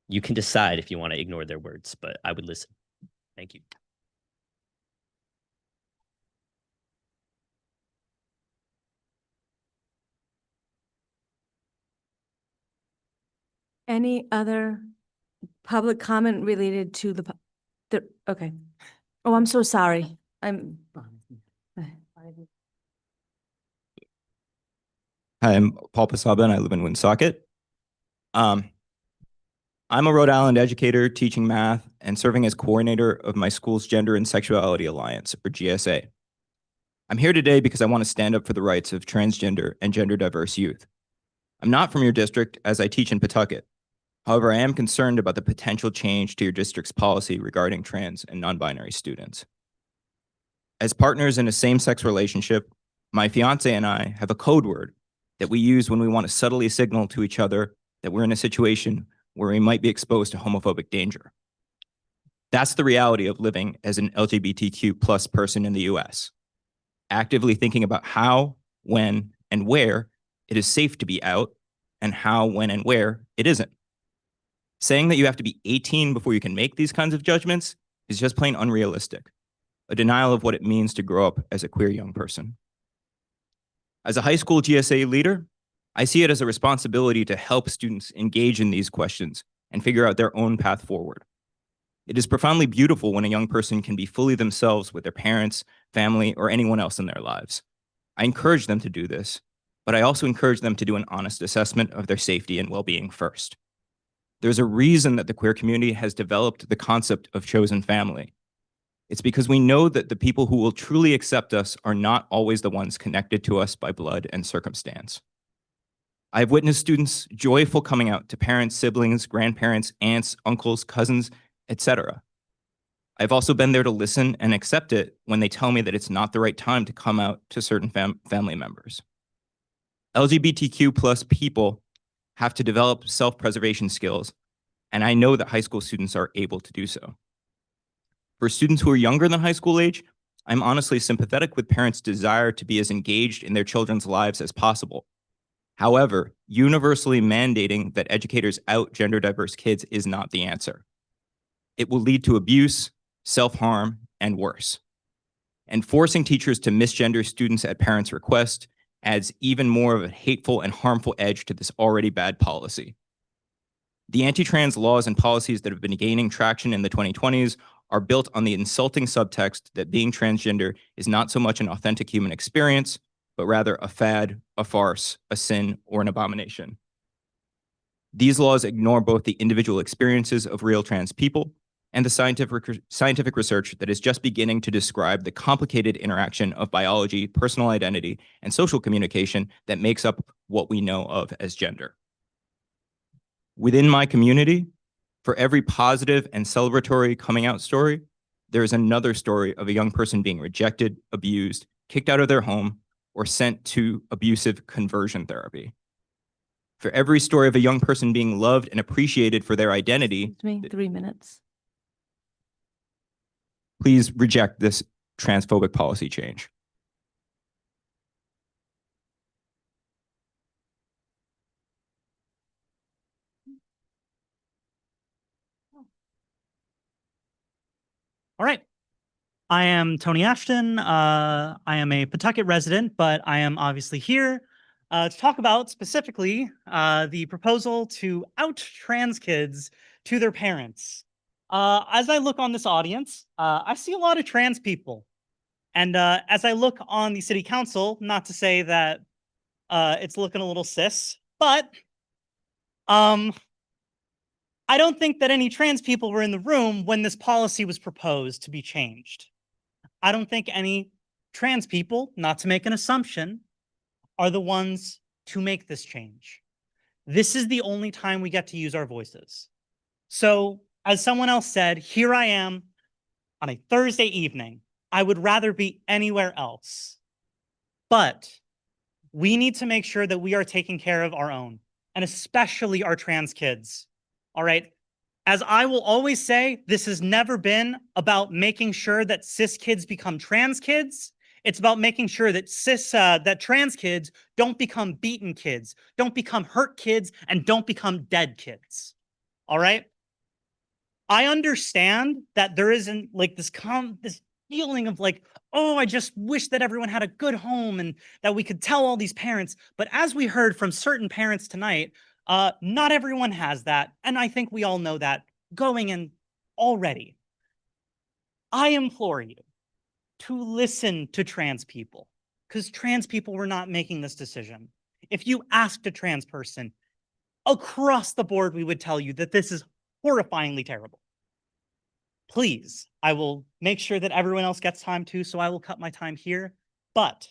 You can decide if you want to ignore their words, but I would listen. Thank you. Any other public comment related to okay. Oh, I'm so sorry. Hi, I'm Paul Pasaba and I live in Woonsocket. I'm a Rhode Island educator teaching math and serving as coordinator of my school's Gender and Sexuality Alliance, or GSA. I'm here today because I want to stand up for the rights of transgender and gender diverse youth. I'm not from your district as I teach in Pawtucket. However, I am concerned about the potential change to your district's policy regarding trans and non-binary students. As partners in a same-sex relationship, my fiance and I have a code word that we use when we want to subtly signal to each other that we're in a situation where we might be exposed to homophobic danger. That's the reality of living as an LGBTQ plus person in the US. Actively thinking about how, when, and where it is safe to be out, and how, when, and where it isn't. Saying that you have to be 18 before you can make these kinds of judgments is just plain unrealistic, a denial of what it means to grow up as a queer young person. As a high school GSA leader, I see it as a responsibility to help students engage in these questions and figure out their own path forward. It is profoundly beautiful when a young person can be fully themselves with their parents, family, or anyone else in their lives. I encourage them to do this, but I also encourage them to do an honest assessment of their safety and well-being first. There's a reason that the queer community has developed the concept of chosen family. It's because we know that the people who will truly accept us are not always the ones connected to us by blood and circumstance. I've witnessed students joyful coming out to parents, siblings, grandparents, aunts, uncles, cousins, etc. I've also been there to listen and accept it when they tell me that it's not the right time to come out to certain family members. LGBTQ plus people have to develop self-preservation skills, and I know that high school students are able to do so. For students who are younger than high school age, I'm honestly sympathetic with parents' desire to be as engaged in their children's lives as possible. However, universally mandating that educators out gender diverse kids is not the answer. It will lead to abuse, self-harm, and worse. And forcing teachers to misgender students at parents' request adds even more of a hateful and harmful edge to this already bad policy. The anti-trans laws and policies that have been gaining traction in the 2020s are built on the insulting subtext that being transgender is not so much an authentic human experience, but rather a fad, a farce, a sin, or an abomination. These laws ignore both the individual experiences of real trans people and the scientific research that is just beginning to describe the complicated interaction of biology, personal identity, and social communication that makes up what we know of as gender. Within my community, for every positive and celebratory coming out story, there is another story of a young person being rejected, abused, kicked out of their home, or sent to abusive conversion therapy. For every story of a young person being loved and appreciated for their identity, Excuse me, 3 minutes. please reject this transphobic policy change. All right. I am Tony Ashton. I am a Pawtucket resident, but I am obviously here to talk about specifically the proposal to out trans kids to their parents. As I look on this audience, I see a lot of trans people. And as I look on the city council, not to say that it's looking a little cis, but I don't think that any trans people were in the room when this policy was proposed to be changed. I don't think any trans people, not to make an assumption, are the ones to make this change. This is the only time we get to use our voices. So, as someone else said, here I am on a Thursday evening. I would rather be anywhere else. But we need to make sure that we are taking care of our own, and especially our trans kids. All right? As I will always say, this has never been about making sure that cis kids become trans kids. It's about making sure that that trans kids don't become beaten kids, don't become hurt kids, and don't become dead kids. All right? I understand that there isn't like this feeling of like, oh, I just wish that everyone had a good home and that we could tell all these parents. But as we heard from certain parents tonight, not everyone has that. And I think we all know that going in already. I implore you to listen to trans people, because trans people were not making this decision. If you asked a trans person across the board, we would tell you that this is horrifyingly terrible. Please, I will make sure that everyone else gets time too, so I will cut my time here. But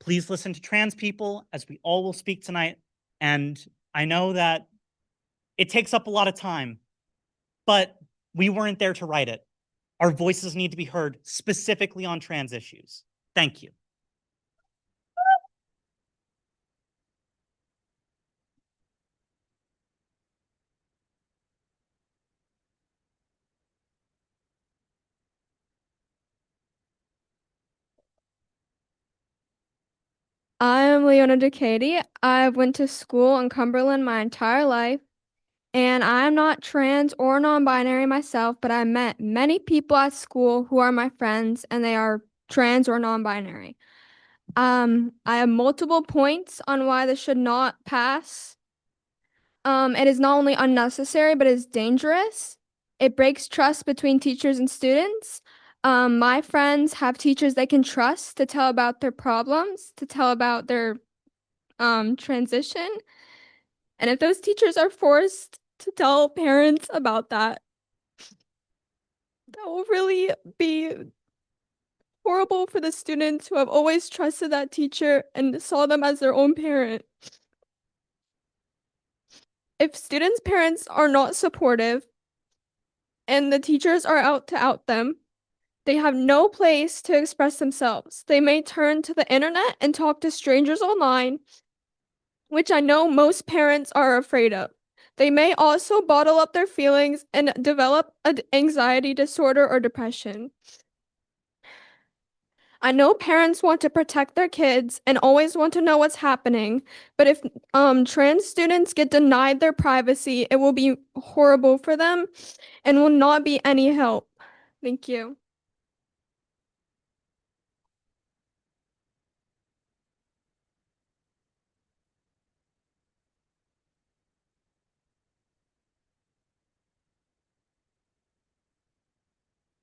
please listen to trans people, as we all will speak tonight. And I know that it takes up a lot of time, but we weren't there to write it. Our voices need to be heard specifically on trans issues. Thank you. I'm Leona Ducati. I've went to school in Cumberland my entire life, and I'm not trans or non-binary myself, but I met many people at school who are my friends, and they are trans or non-binary. I have multiple points on why this should not pass. It is not only unnecessary, but it's dangerous. It breaks trust between teachers and students. My friends have teachers they can trust to tell about their problems, to tell about their transition. And if those teachers are forced to tell parents about that, that will really be horrible for the students who have always trusted that teacher and saw them as their own parent. If students' parents are not supportive and the teachers are out to out them, they have no place to express themselves. They may turn to the internet and talk to strangers online, which I know most parents are afraid of. They may also bottle up their feelings and develop an anxiety disorder or depression. I know parents want to protect their kids and always want to know what's happening, but if trans students get denied their privacy, it will be horrible for them and will not be any help. Thank you.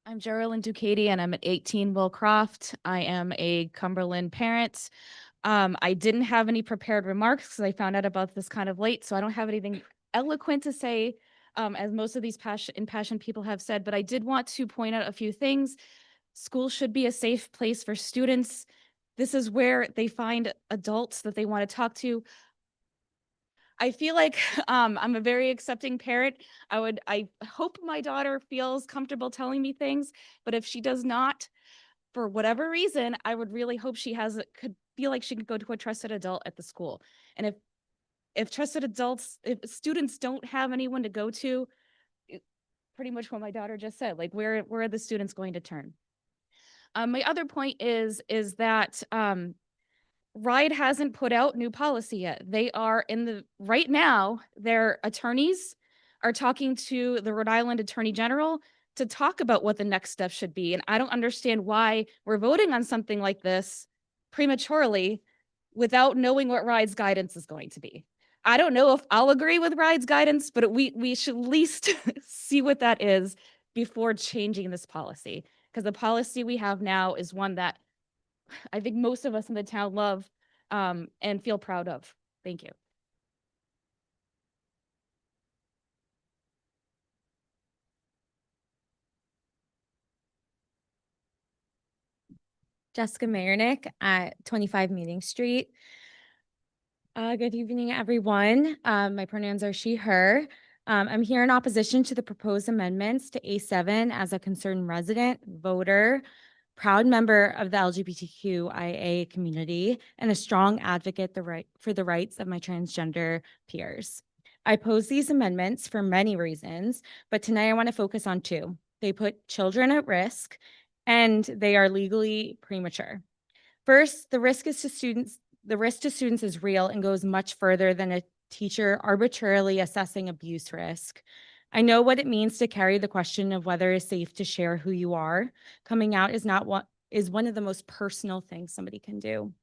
I'm Geraldine Ducati and I'm at 18 Willcroft. I am a Cumberland parent. I didn't have any prepared remarks because I found out about this kind of late, so I don't have anything eloquent to say as most of these impassioned people have said, but I did want to point out a few things. School should be a safe place for students. This is where they find adults that they want to talk to. I feel like I'm a very accepting parent. I hope my daughter feels comfortable telling me things, but if she does not, for whatever reason, I would really hope she could feel like she could go to a trusted adult at the school. And if students don't have anyone to go to, pretty much what my daughter just said, like where are the students going to turn? My other point is that RIDE hasn't put out new policy yet. They are right now, their attorneys are talking to the Rhode Island Attorney General to talk about what the next step should be. And I don't understand why we're voting on something like this prematurely without knowing what RIDE's guidance is going to be. I don't know if I'll agree with RIDE's guidance, but we should at least see what that is before changing this policy. Because the policy we have now is one that I think most of us in the town love and feel proud of. Thank you. Jessica Mayernick at 25 Meeting Street. Good evening, everyone. My pronouns are she, her. I'm here in opposition to the proposed amendments to A7 as a concerned resident, voter, proud member of the LGBTQIA community, and a strong advocate for the rights of my transgender peers. I oppose these amendments for many reasons, but tonight I want to focus on two. They put children at risk, and they are legally premature. First, the risk to students is real and goes much further than a teacher arbitrarily assessing abuse risk. I know what it means to carry the question of whether it's safe to share who you are. Coming out is one of the most personal things somebody can do,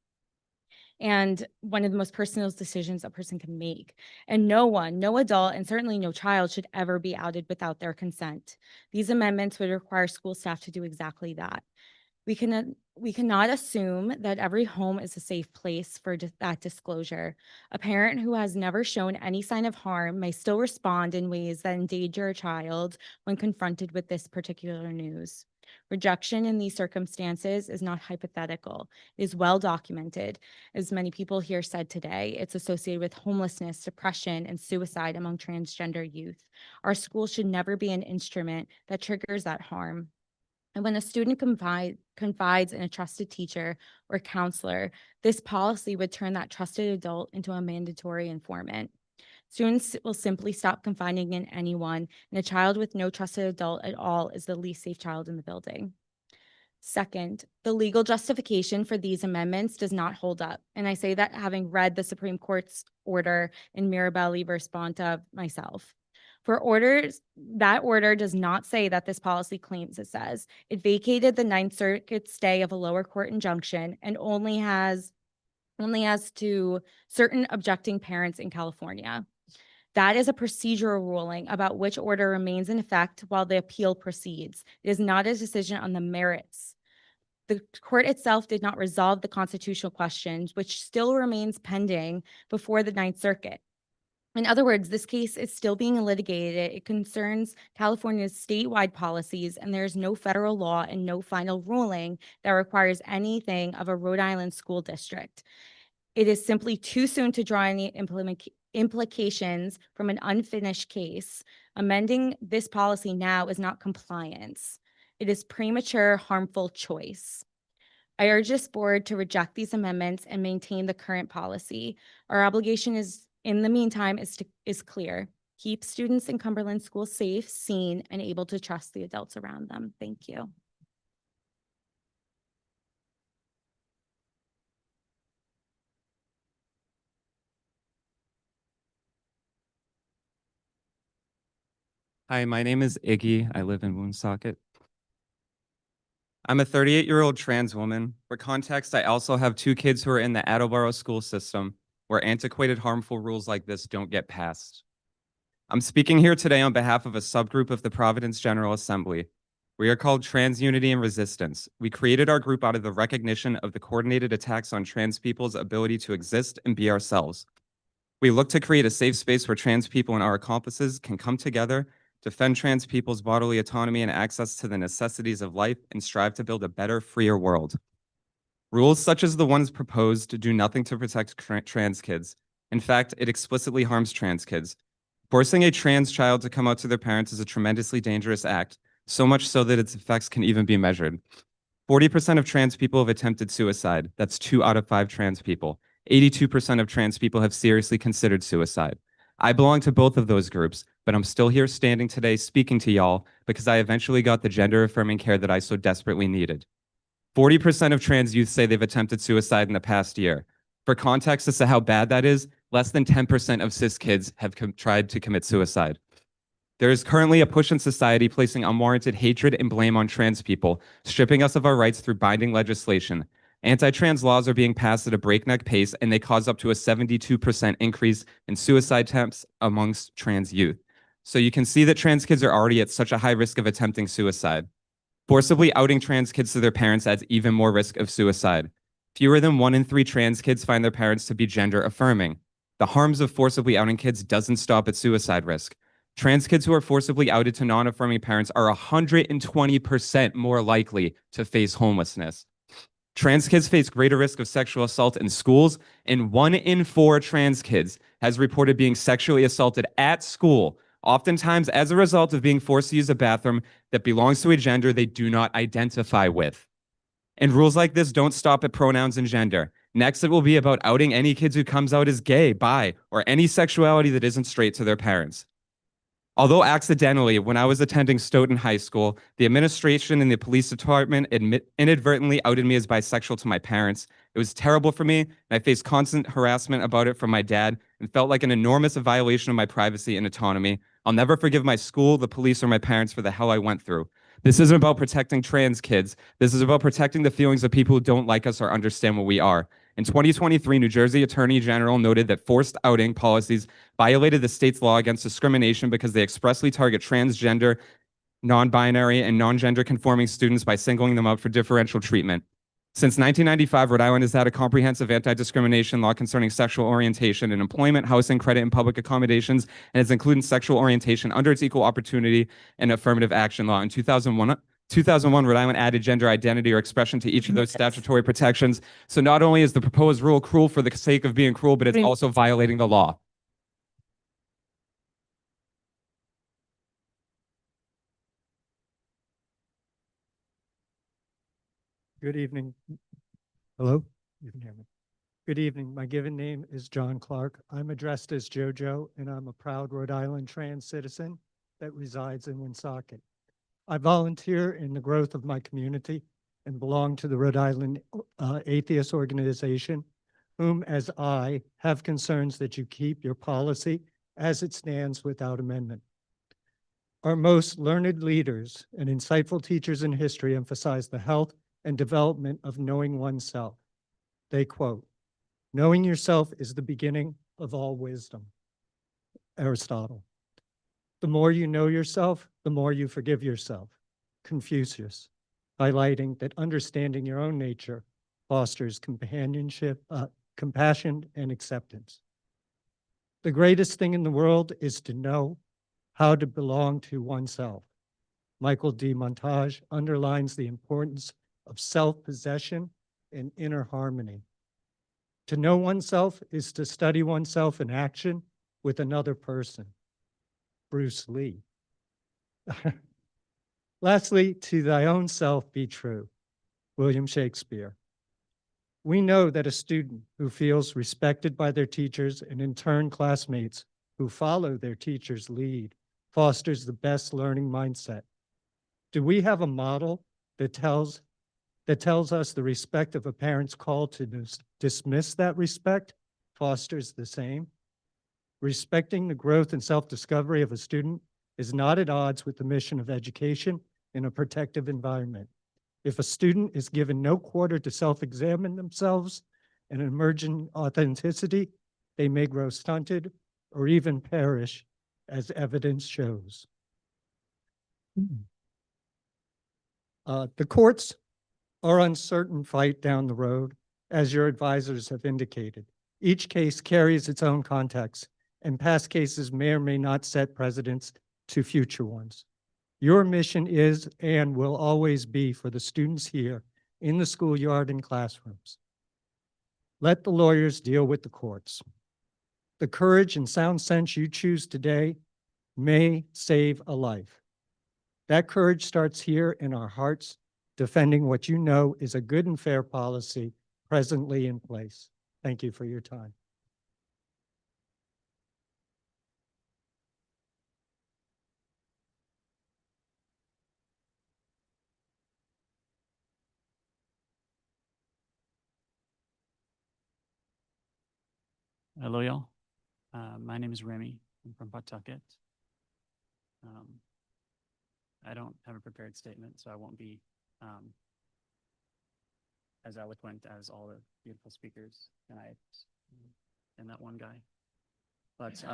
and one of the most personal decisions a person can make. And no adult, and certainly no child, should ever be outed without their consent. These amendments would require school staff to do exactly that. We cannot assume that every home is a safe place for that disclosure. A parent who has never shown any sign of harm may still respond in ways that endanger a child when confronted with this particular news. Rejection in these circumstances is not hypothetical. It is well documented. As many people here said today, it's associated with homelessness, depression, and suicide among transgender youth. Our school should never be an instrument that triggers that harm. And when a student confides in a trusted teacher or counselor, this policy would turn that trusted adult into a mandatory informant. Students will simply stop confiding in anyone, and a child with no trusted adult at all is the least safe child in the building. Second, the legal justification for these amendments does not hold up. And I say that having read the Supreme Court's order in Mirabelli versus Bonta myself. That order does not say that this policy claims it says. It vacated the Ninth Circuit stay of a lower court injunction and only has to certain objecting parents in California. That is a procedural ruling about which order remains in effect while the appeal proceeds. It is not a decision on the merits. The court itself did not resolve the constitutional questions, which still remains pending before the Ninth Circuit. In other words, this case is still being litigated. It concerns California's statewide policies, and there's no federal law and no final ruling that requires anything of a Rhode Island school district. It is simply too soon to draw any implications from an unfinished case. Amending this policy now is not compliance. It is premature, harmful choice. I urge this board to reject these amendments and maintain the current policy. Our obligation in the meantime is clear. Keep students in Cumberland schools safe, seen, and able to trust the adults around them. Thank you. Hi, my name is Iggy. I live in Woonsocket. I'm a 38-year-old trans woman. For context, I also have 2 kids who are in the Attleboro school system, where antiquated, harmful rules like this don't get passed. I'm speaking here today on behalf of a subgroup of the Providence General Assembly. We are called Trans Unity and Resistance. We created our group out of the recognition of the coordinated attacks on trans people's ability to exist and be ourselves. We look to create a safe space where trans people and our accomplices can come together, defend trans people's bodily autonomy and access to the necessities of life, and strive to build a better, freer world. Rules such as the ones proposed do nothing to protect trans kids. In fact, it explicitly harms trans kids. Forcing a trans child to come out to their parents is a tremendously dangerous act, so much so that its effects can even be measured. 40% of trans people have attempted suicide. That's 2 out of 5 trans people. 82% of trans people have seriously considered suicide. I belong to both of those groups, but I'm still here standing today speaking to y'all because I eventually got the gender-affirming care that I so desperately needed. 40% of trans youth say they've attempted suicide in the past year. For context as to how bad that is, less than 10% of cis kids have tried to commit suicide. There is currently a push in society placing unwarranted hatred and blame on trans people, stripping us of our rights through binding legislation. Anti-trans laws are being passed at a breakneck pace, and they cause up to a 72% increase in suicide attempts amongst trans youth. So you can see that trans kids are already at such a high risk of attempting suicide. Forcibly outing trans kids to their parents adds even more risk of suicide. Fewer than 1 in 3 trans kids find their parents to be gender affirming. The harms of forcibly outing kids doesn't stop at suicide risk. Trans kids who are forcibly outed to non-affirming parents are 120% more likely to face homelessness. Trans kids face greater risk of sexual assault in schools, and 1 in 4 trans kids has reported being sexually assaulted at school, oftentimes as a result of being forced to use a bathroom that belongs to a gender they do not identify with. And rules like this don't stop at pronouns and gender. Next, it will be about outing any kids who comes out as gay, bi, or any sexuality that isn't straight to their parents. Although accidentally, when I was attending Stoughton High School, the administration and the police department inadvertently outed me as bisexual to my parents. It was terrible for me, and I faced constant harassment about it from my dad and felt like an enormous violation of my privacy and autonomy. I'll never forgive my school, the police, or my parents for the hell I went through. This isn't about protecting trans kids. This is about protecting the feelings of people who don't like us or understand what we are. In 2023, New Jersey Attorney General noted that forced outing policies violated the state's law against discrimination because they expressly target transgender, non-binary, and non-gender conforming students by singling them out for differential treatment. Since 1995, Rhode Island has had a comprehensive anti-discrimination law concerning sexual orientation in employment, housing, credit, and public accommodations, and has included sexual orientation under its equal opportunity and affirmative action law. In 2001, Rhode Island added gender identity or expression to each of those statutory protections. So not only is the proposed rule cruel for the sake of being cruel, but it's also violating the law. Good evening. Hello? You can hear me. Good evening. My given name is John Clark. I'm addressed as JoJo, and I'm a proud Rhode Island trans citizen that resides in Woonsocket. I volunteer in the growth of my community and belong to the Rhode Island Atheist Organization, whom, as I, have concerns that you keep your policy as it stands without amendment. Our most learned leaders and insightful teachers in history emphasize the health and development of knowing oneself. They quote, "Knowing yourself is the beginning of all wisdom." Aristotle. The more you know yourself, the more you forgive yourself. Confucius, highlighting that understanding your own nature fosters companionship, compassion, and acceptance. The greatest thing in the world is to know how to belong to oneself. Michael D. Montage underlines the importance of self-possession and inner harmony. To know oneself is to study oneself in action with another person. Bruce Lee. Lastly, to thy own self be true. William Shakespeare. We know that a student who feels respected by their teachers and in turn classmates who follow their teacher's lead fosters the best learning mindset. Do we have a model that tells us the respect of a parent's call to dismiss that respect fosters the same? Respecting the growth and self-discovery of a student is not at odds with the mission of education in a protective environment. If a student is given no quarter to self-examine themselves and emergent authenticity, they may grow stunted or even perish, as evidence shows. The courts are uncertain fight down the road, as your advisors have indicated. Each case carries its own context, and past cases may or may not set precedents to future ones. Your mission is and will always be for the students here in the schoolyard and classrooms. Let the lawyers deal with the courts. The courage and sound sense you choose today may save a life. That courage starts here in our hearts, defending what you know is a good and fair policy presently in place. Thank you for your time. Hello, y'all. My name is Remy. I'm from Pawtucket. I don't have a prepared statement, so I won't be as eloquent as all the beautiful speakers tonight and that one guy. But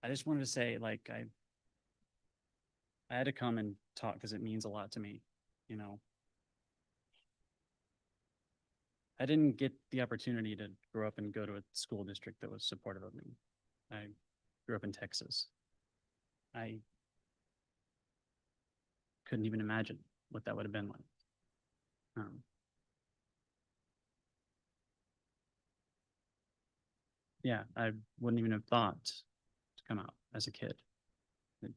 I just wanted to say, like, I had to come and talk because it means a lot to me, you know. I didn't get the opportunity to grow up and go to a school district that was supportive of me. I grew up in Texas. I couldn't even imagine what that would have been like. Yeah, I wouldn't even have thought to come out as a kid. It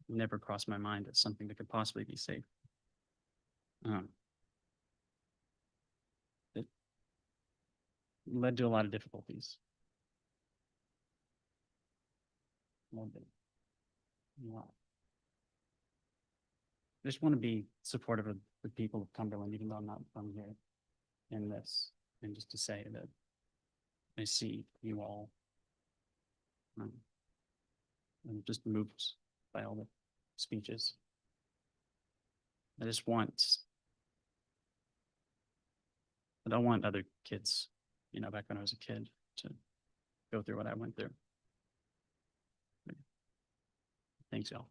never crossed my mind as something that could possibly be safe. It led to a lot of difficulties. Loved it. A lot. I just want to be supportive of the people of Cumberland, even though I'm not from here in this, and just to say that I see you all. I'm just moved by all the speeches. I don't want other kids, you know, back when I was a kid to go through what I went through. Thanks, y'all.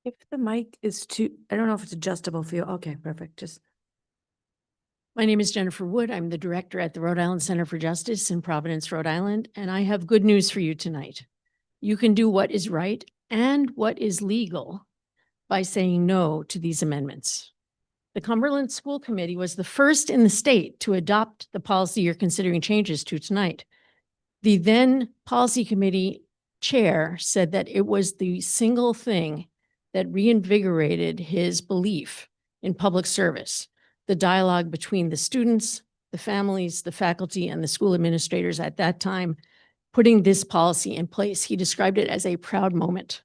If the mic is too, I don't know if it's adjustable for you. Okay, perfect. Just. My name is Jennifer Wood. I'm the director at the Rhode Island Center for Justice in Providence, Rhode Island, and I have good news for you tonight. You can do what is right and what is legal by saying no to these amendments. The Cumberland School Committee was the first in the state to adopt the policy you're considering changes to tonight. The then policy committee chair said that it was the single thing that reinvigorated his belief in public service, the dialogue between the students, the families, the faculty, and the school administrators at that time, putting this policy in place. He described it as a proud moment.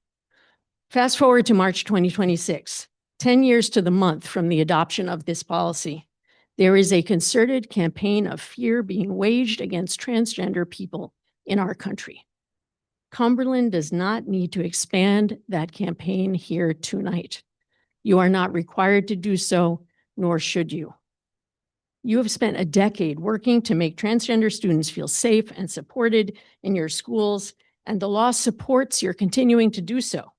Fast forward to March 2026, 10 years to the month from the adoption of this policy. There is a concerted campaign of fear being waged against transgender people in our country. Cumberland does not need to expand that campaign here tonight. You are not required to do so, nor should you. You have spent a decade working to make transgender students feel safe and supported in your schools, and the law supports your continuing to do so.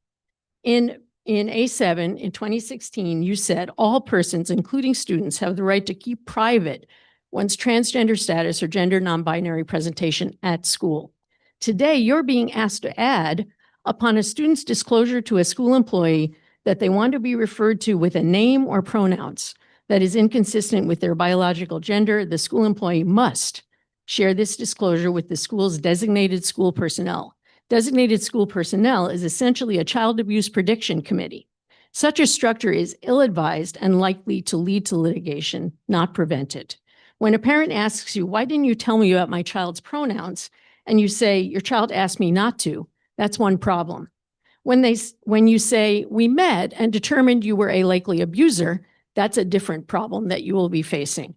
In A7 in 2016, you said all persons, including students, have the right to keep private one's transgender status or gender non-binary presentation at school. Today, you're being asked to add, upon a student's disclosure to a school employee that they want to be referred to with a name or pronouns that is inconsistent with their biological gender, the school employee must share this disclosure with the school's designated school personnel. Designated school personnel is essentially a child abuse prediction committee. Such a structure is ill-advised and likely to lead to litigation, not prevent it. When a parent asks you, why didn't you tell me about my child's pronouns? And you say, your child asked me not to, that's one problem. When you say, we met and determined you were a likely abuser, that's a different problem that you will be facing.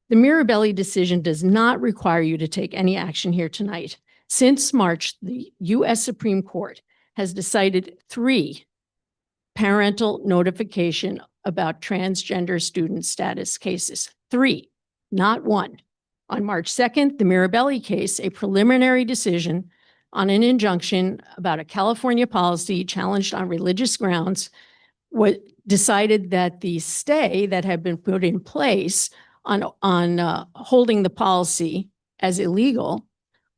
The Mirabelli decision does not require you to take any action here tonight. Since March, the U.S. Supreme Court has decided 3 parental notification about transgender student status cases. 3, not 1. On March 2nd, the Mirabelli case, a preliminary decision on an injunction about a California policy challenged on religious grounds, decided that the stay that had been put in place on holding the policy as illegal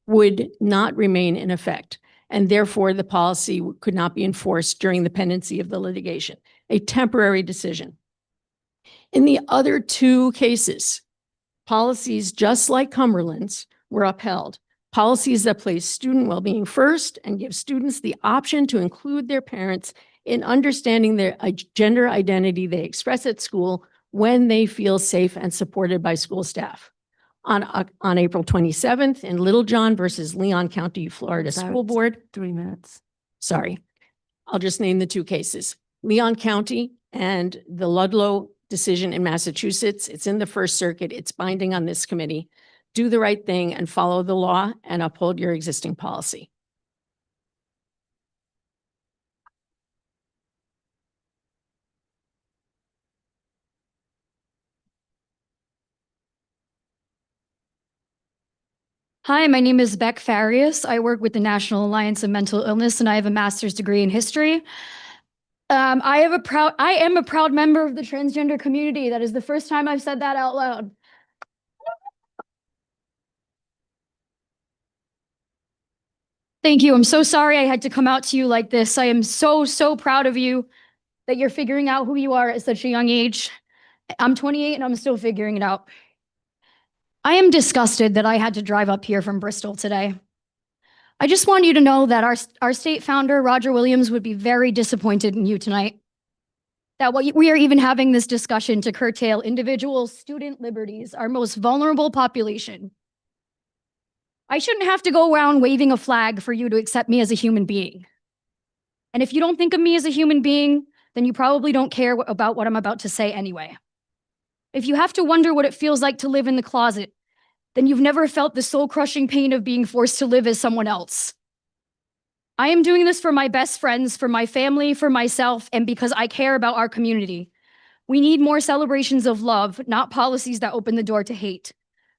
would not remain in effect, and therefore the policy could not be enforced during the pendency of the litigation, a temporary decision. In the other two cases, policies just like Cumberland's were upheld. Policies that place student well-being first and give students the option to include their parents in understanding their gender identity they express at school when they feel safe and supported by school staff. On April 27th, in Littlejohn versus Leon County, Florida School Board. 3 minutes. Sorry, I'll just name the two cases. Leon County and the Ludlow decision in Massachusetts. It's in the First Circuit. It's binding on this committee. Do the right thing and follow the law and uphold your existing policy. Hi, my name is Beck Farias. I work with the National Alliance of Mental Illness, and I have a master's degree in history. I am a proud member of the transgender community. That is the first time I've said that out loud. Thank you. I'm so sorry I had to come out to you like this. I am so, so proud of you that you're figuring out who you are at such a young age. I'm 28 and I'm still figuring it out. I am disgusted that I had to drive up here from Bristol today. I just want you to know that our state founder, Roger Williams, would be very disappointed in you tonight. That we are even having this discussion to curtail individual student liberties, our most vulnerable population. I shouldn't have to go around waving a flag for you to accept me as a human being. And if you don't think of me as a human being, then you probably don't care about what I'm about to say anyway. If you have to wonder what it feels like to live in the closet, then you've never felt the soul-crushing pain of being forced to live as someone else. I am doing this for my best friends, for my family, for myself, and because I care about our community. We need more celebrations of love, not policies that open the door to hate.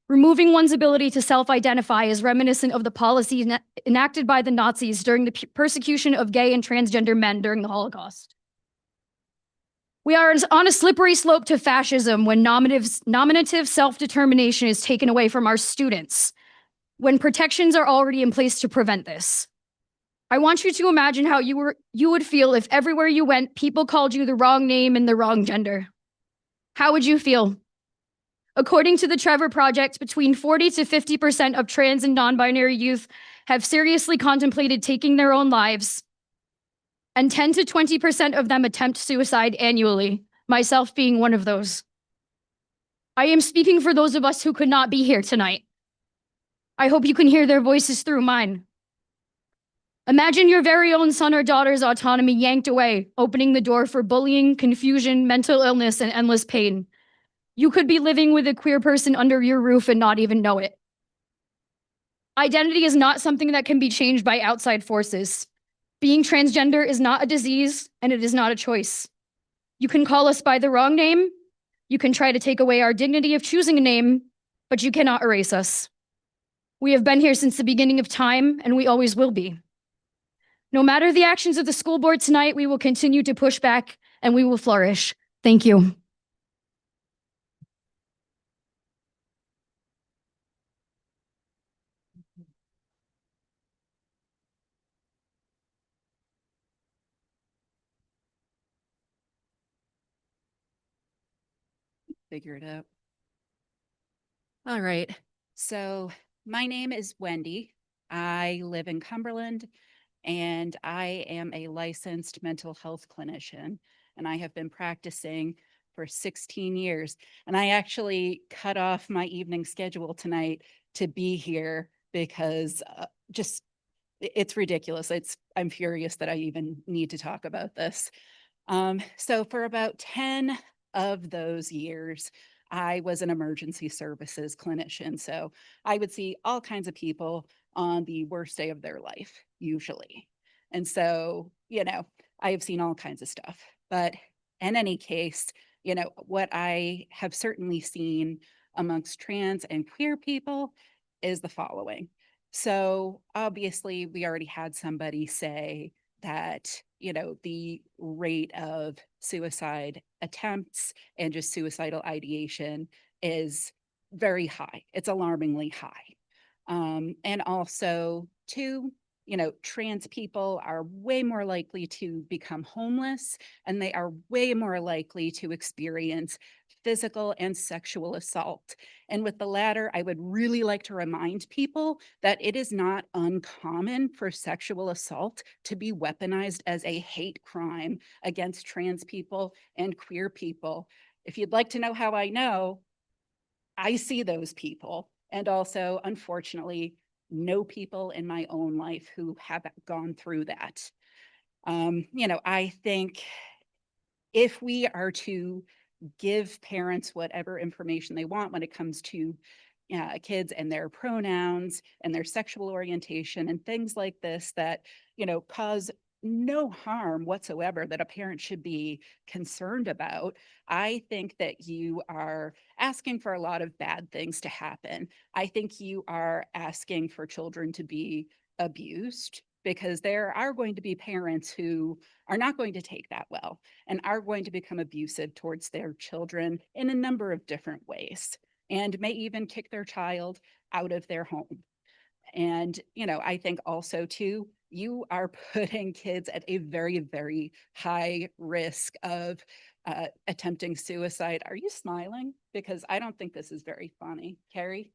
Removing one's ability to self-identify is reminiscent of the policy enacted by the Nazis during the persecution of gay and transgender men during the Holocaust. We are on a slippery slope to fascism when nominative self-determination is taken away from our students, when protections are already in place to prevent this. I want you to imagine how you would feel if everywhere you went, people called you the wrong name and the wrong gender. How would you feel? According to the Trevor Project, between 40 to 50% of trans and non-binary youth have seriously contemplated taking their own lives, and 10 to 20% of them attempt suicide annually, myself being one of those. I am speaking for those of us who could not be here tonight. I hope you can hear their voices through mine. Imagine your very own son or daughter's autonomy yanked away, opening the door for bullying, confusion, mental illness, and endless pain. You could be living with a queer person under your roof and not even know it. Identity is not something that can be changed by outside forces. Being transgender is not a disease, and it is not a choice. You can call us by the wrong name. You can try to take away our dignity of choosing a name, but you cannot erase us. We have been here since the beginning of time, and we always will be. No matter the actions of the school board tonight, we will continue to push back, and we will flourish. Thank you. Figure it out. All right. So my name is Wendy. I live in Cumberland, and I am a licensed mental health clinician, and I have been practicing for 16 years. And I actually cut off my evening schedule tonight to be here because it's ridiculous. I'm furious that I even need to talk about this. So for about 10 of those years, I was an emergency services clinician. So I would see all kinds of people on the worst day of their life, usually. And so, I have seen all kinds of stuff. But in any case, what I have certainly seen amongst trans and queer people is the following. So obviously, we already had somebody say that, the rate of suicide attempts and just suicidal ideation is very high. It's alarmingly high. And also, two, trans people are way more likely to become homeless, and they are way more likely to experience physical and sexual assault. And with the latter, I would really like to remind people that it is not uncommon for sexual assault to be weaponized as a hate crime against trans people and queer people. If you'd like to know how I know, I see those people, and also, unfortunately, know people in my own life who have gone through that. I think if we are to give parents whatever information they want when it comes to kids and their pronouns and their sexual orientation and things like this that, cause no harm whatsoever that a parent should be concerned about, I think that you are asking for a lot of bad things to happen. I think you are asking for children to be abused, because there are going to be parents who are not going to take that well and are going to become abusive towards their children in a number of different ways, and may even kick their child out of their home. And, I think also too, you are putting kids at a very, very high risk of attempting suicide. Are you smiling? Because I don't think this is very funny. Carrie?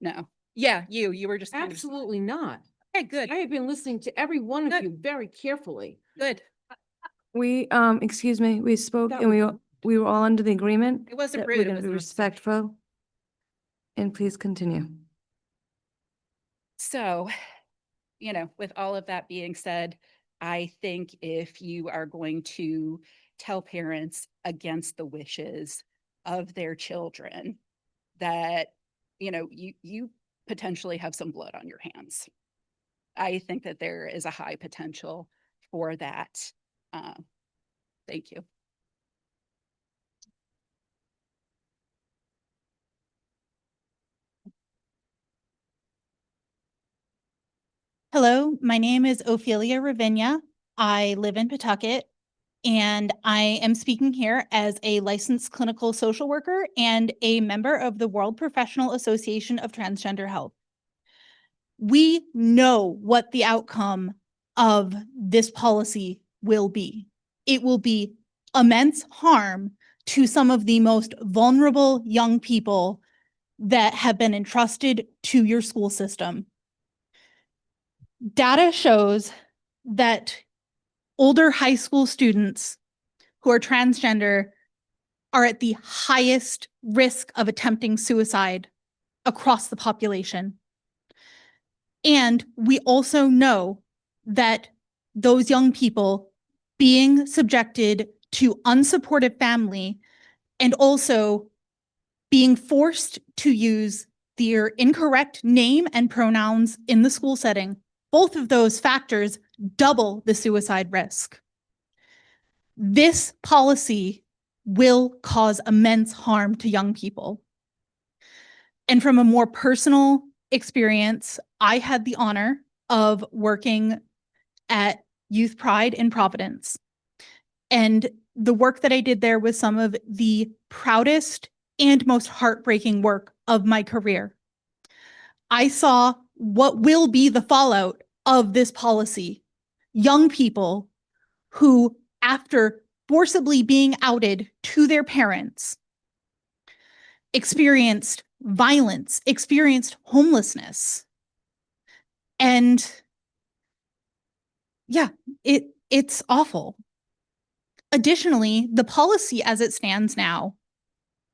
No. Yeah, you were just kind of- Absolutely not. Okay, good. I have been listening to every one of Good. you very carefully. Good. We, excuse me, we spoke That and was we were all under the agreement. It wasn't that rude, We're it gonna was be an respectful. And please continue. So, with all of that being said, I think if you are going to tell parents against the wishes of their children that, you potentially have some blood on your hands. I think that there is a high potential for that. Thank you. Hello, my name is Ophelia Ravinia. I live in Pawtucket, and I am speaking here as a licensed clinical social worker and a member of the World Professional Association of Transgender Health. We know what the outcome of this policy will be. It will be immense harm to some of the most vulnerable young people that have been entrusted to your school system. Data shows that older high school students who are transgender are at the highest risk of attempting suicide across the population. And we also know that those young people being subjected to unsupportive family and also being forced to use their incorrect name and pronouns in the school setting, both of those factors double the suicide risk. This policy will cause immense harm to young people. And from a more personal experience, I had the honor of working at Youth Pride in Providence. And the work that I did there was some of the proudest and most heartbreaking work of my career. I saw what will be the fallout of this policy. Young people who, after forcibly being outed to their parents, experienced violence, experienced homelessness. And yeah, it's awful. Additionally, the policy as it stands now,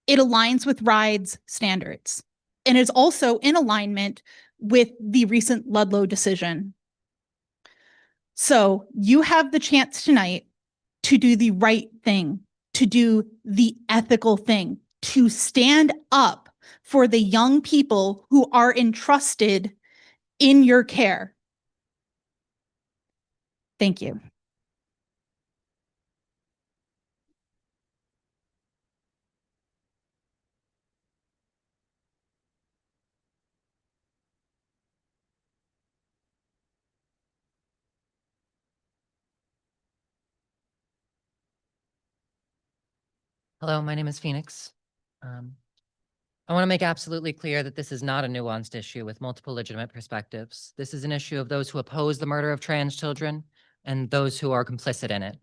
it aligns with RIDE's standards and is also in alignment with the recent Ludlow decision. So you have the chance tonight to do the right thing, to do the ethical thing, to stand up for the young people who are entrusted in your care. Thank you. Hello, my name is Phoenix. I want to make absolutely clear that this is not a nuanced issue with multiple legitimate perspectives. This is an issue of those who oppose the murder of trans children and those who are complicit in it.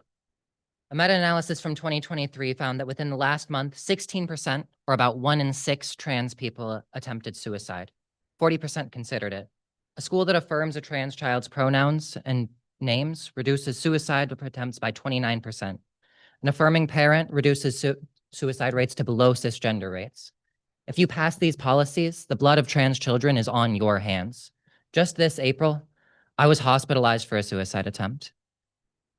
A meta-analysis from 2023 found that within the last month, 16%, or about 1 in 6 trans people attempted suicide. 40% considered it. A school that affirms a trans child's pronouns and names reduces suicide attempts by 29%. An affirming parent reduces suicide rates to below cisgender rates. If you pass these policies, the blood of trans children is on your hands. Just this April, I was hospitalized for a suicide attempt.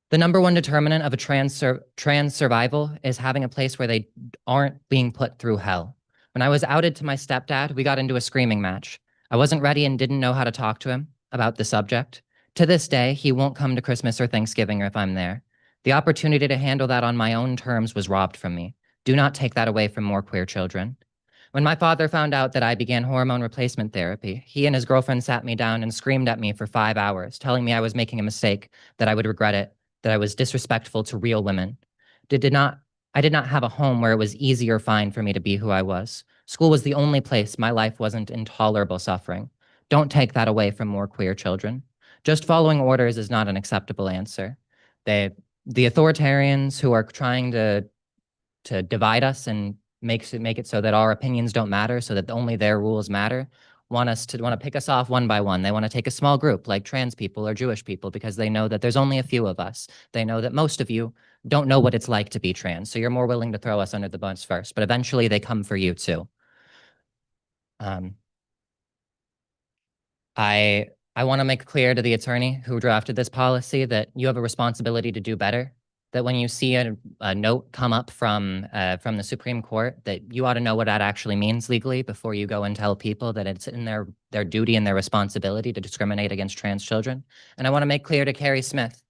The number one determinant of a trans survival is having a place where they aren't being put through hell. When I was outed to my stepdad, we got into a screaming match. I wasn't ready and didn't know how to talk to him about the subject. To this day, he won't come to Christmas or Thanksgiving if I'm there. The opportunity to handle that on my own terms was robbed from me. Do not take that away from more queer children. When my father found out that I began hormone replacement therapy, he and his girlfriend sat me down and screamed at me for 5 hours, telling me I was making a mistake, that I would regret it, that I was disrespectful to real women. I did not have a home where it was easy or fine for me to be who I was. School was the only place my life wasn't intolerable suffering. Don't take that away from more queer children. Just following orders is not an acceptable answer. The authoritarians who are trying to divide us and make it so that our opinions don't matter, so that only their rules matter, want to pick us off one by one. They want to take a small group like trans people or Jewish people because they know that there's only a few of us. They know that most of you don't know what it's like to be trans, so you're more willing to throw us under the bus first, but eventually they come for you too. I want to make clear to the attorney who drafted this policy that you have a responsibility to do better, that when you see a note come up from the Supreme Court, that you ought to know what that actually means legally before you go and tell people that it's in their duty and their responsibility to discriminate against trans children. And I want to make clear to Carrie Smith,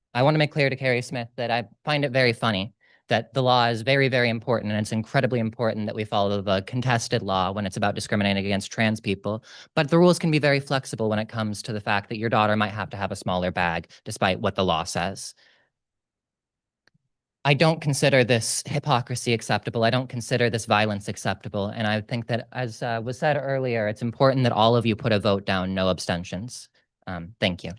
that I find it very funny that the law is very, very important, and it's incredibly important that we follow the contested law when it's about discriminating against trans people. But the rules can be very flexible when it comes to the fact that your daughter might have to have a smaller bag, despite what the law says. I don't consider this hypocrisy acceptable. I don't consider this violence acceptable. And I think that, as was said earlier, it's important that all of you put a vote down, no abstentions. Thank you.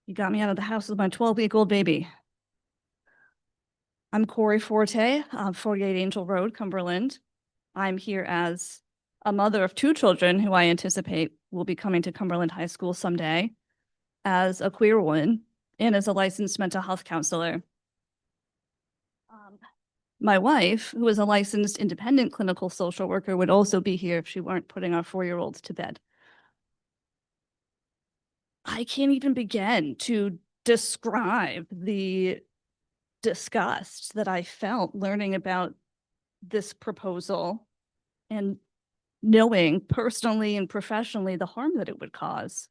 You got me out of the house with my 12-week-old baby. I'm Corey Forte, 48 Angel Road, Cumberland. I'm here as a mother of 2 children who I anticipate will be coming to Cumberland High School someday, as a queer woman, and as a licensed mental health counselor. My wife, who is a licensed independent clinical social worker, would also be here if she weren't putting our 4-year-olds to bed. I can't even begin to describe the disgust that I felt learning about this proposal and knowing personally and professionally the harm that it would cause.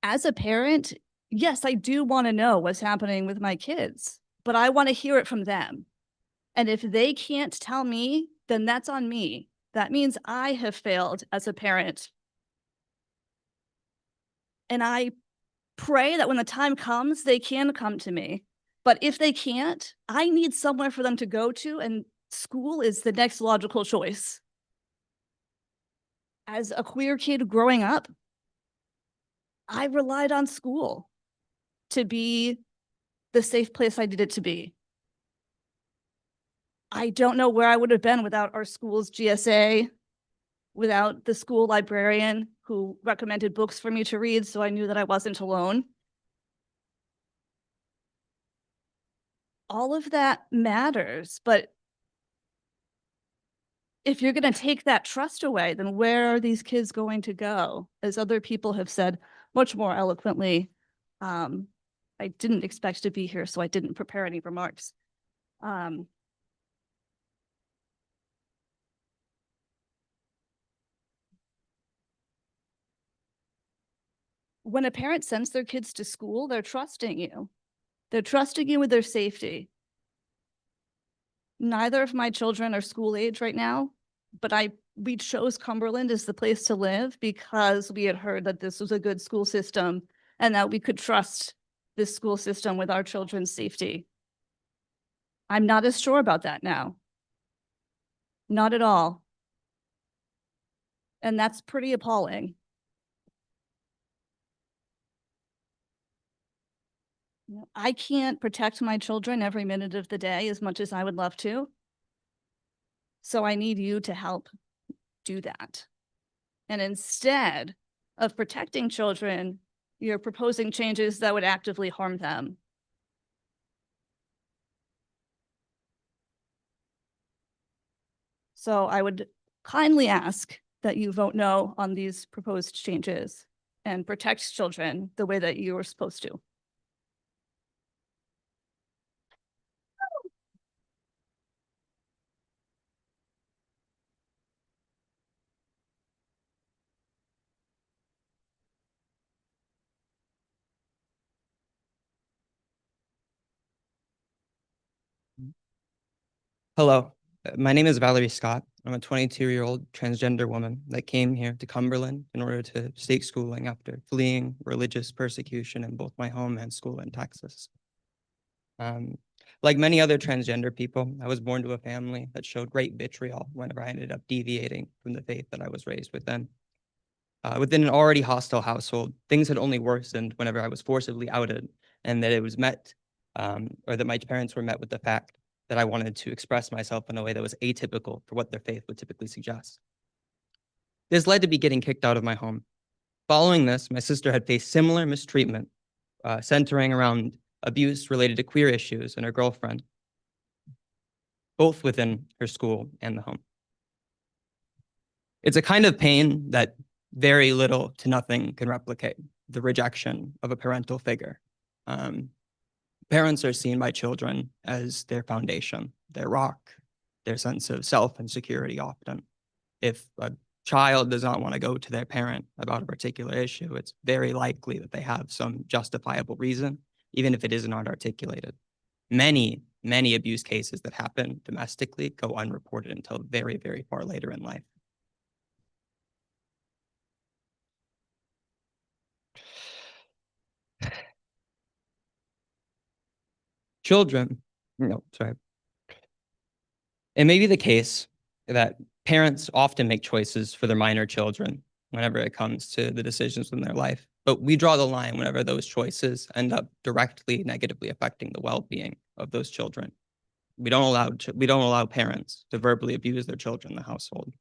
As a parent, yes, I do want to know what's happening with my kids, but I want to hear it from them. And if they can't tell me, then that's on me. That means I have failed as a parent. And I pray that when the time comes, they can come to me. But if they can't, I need somewhere for them to go to, and school is the next logical choice. As a queer kid growing up, I relied on school to be the safe place I needed to be. I don't know where I would have been without our school's GSA, without the school librarian who recommended books for me to read, so I knew that I wasn't alone. All of that matters, but if you're going to take that trust away, then where are these kids going to go? As other people have said much more eloquently, I didn't expect to be here, so I didn't prepare any remarks. When a parent sends their kids to school, they're trusting you. They're trusting you with their safety. neither of my children are school age right now, but we chose Cumberland as the place to live because we had heard that this was a good school system and that we could trust this school system with our children's safety. I'm not as sure about that now. Not at all. And that's pretty appalling. I can't protect my children every minute of the day as much as I would love to. So I need you to help do that. And instead of protecting children, you're proposing changes that would actively harm them. So I would kindly ask that you vote no on these proposed changes and protect children the way that you were supposed to. Hello, my name is Valerie Scott. I'm a 22-year-old transgender woman that came here to Cumberland in order to seek schooling after fleeing religious persecution in both my home and school in Texas. Like many other transgender people, I was born to a family that showed great vitriol whenever I ended up deviating from the faith that I was raised within. Within an already hostile household, things had only worsened whenever I was forcibly outed and that it was met, or that my parents were met with the fact that I wanted to express myself in a way that was atypical for what their faith would typically suggest. This led to me getting kicked out of my home. Following this, my sister had faced similar mistreatment, centering around abuse related to queer issues and her girlfriend, both within her school and the home. It's a kind of pain that very little to nothing can replicate, the rejection of a parental figure. Parents are seen by children as their foundation, their rock, their sense of self and security often. If a child does not want to go to their parent about a particular issue, it's very likely that they have some justifiable reason, even if it isn't articulated. Many abuse cases that happen domestically go unreported until very, very far later in life. Children, it may be the case that parents often make choices for their minor children whenever it comes to the decisions in their life, but we draw the line whenever those choices end up directly negatively affecting the well-being of those children. We don't allow parents to verbally abuse their children in the household.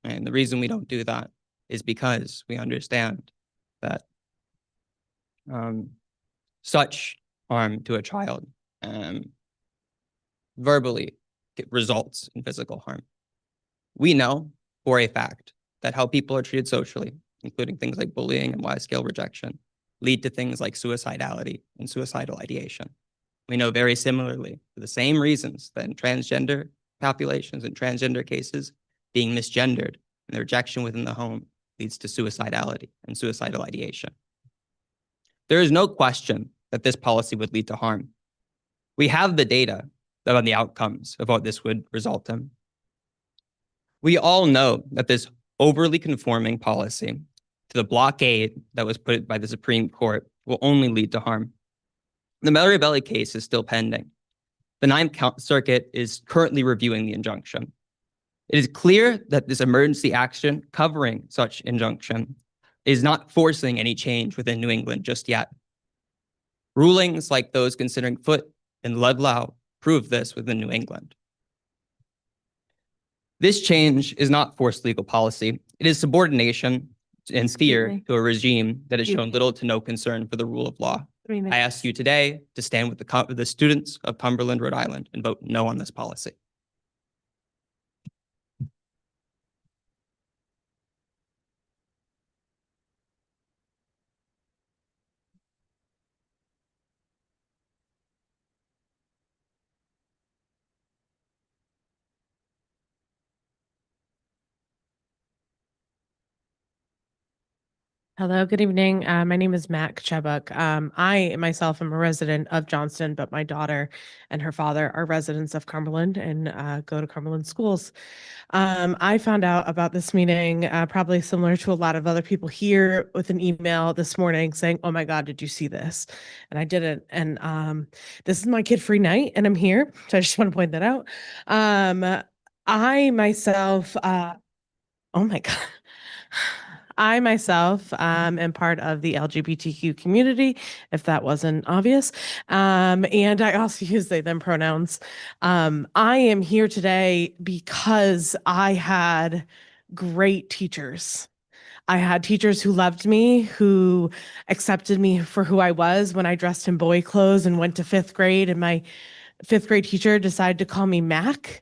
And the reason we don't do that is because we understand that such harm to a child verbally results in physical harm. We know for a fact that how people are treated socially, including things like bullying and wide-scale rejection, lead to things like suicidality and suicidal ideation. We know very similarly, for the same reasons that in transgender populations and transgender cases, being misgendered and the rejection within the home leads to suicidality and suicidal ideation. There is no question that this policy would lead to harm. We have the data on the outcomes of what this would result in. We all know that this overly conforming policy to the blockade that was put by the Supreme Court will only lead to harm. The Mary Belly case is still pending. The Ninth Circuit is currently reviewing the injunction. It is clear that this emergency action covering such injunction is not forcing any change within New England just yet. Rulings like those considering Foote and Ludlow prove this within New England. This change is not forced legal policy. It is subordination and fear to a regime that has shown little to no concern for the rule of law. I ask you today to stand with the students of Cumberland, Rhode Island, and vote no on this policy. Hello, good evening. My name is Matt Kachebuk. I myself am a resident of Johnston, but my daughter and her father are residents of Cumberland and go to Cumberland schools. I found out about this meeting, probably similar to a lot of other people here, with an email this morning saying, "Oh my God, did you see this?" And I didn't. And this is my kid-free night, and I'm here. So I just want to point that out. I myself, oh my God. I myself am part of the LGBTQ community, if that wasn't obvious. And I also use they, them pronouns. I am here today because I had great teachers. I had teachers who loved me, who accepted me for who I was when I dressed in boy clothes and went to fifth grade, and my fifth grade teacher decided to call me Mac.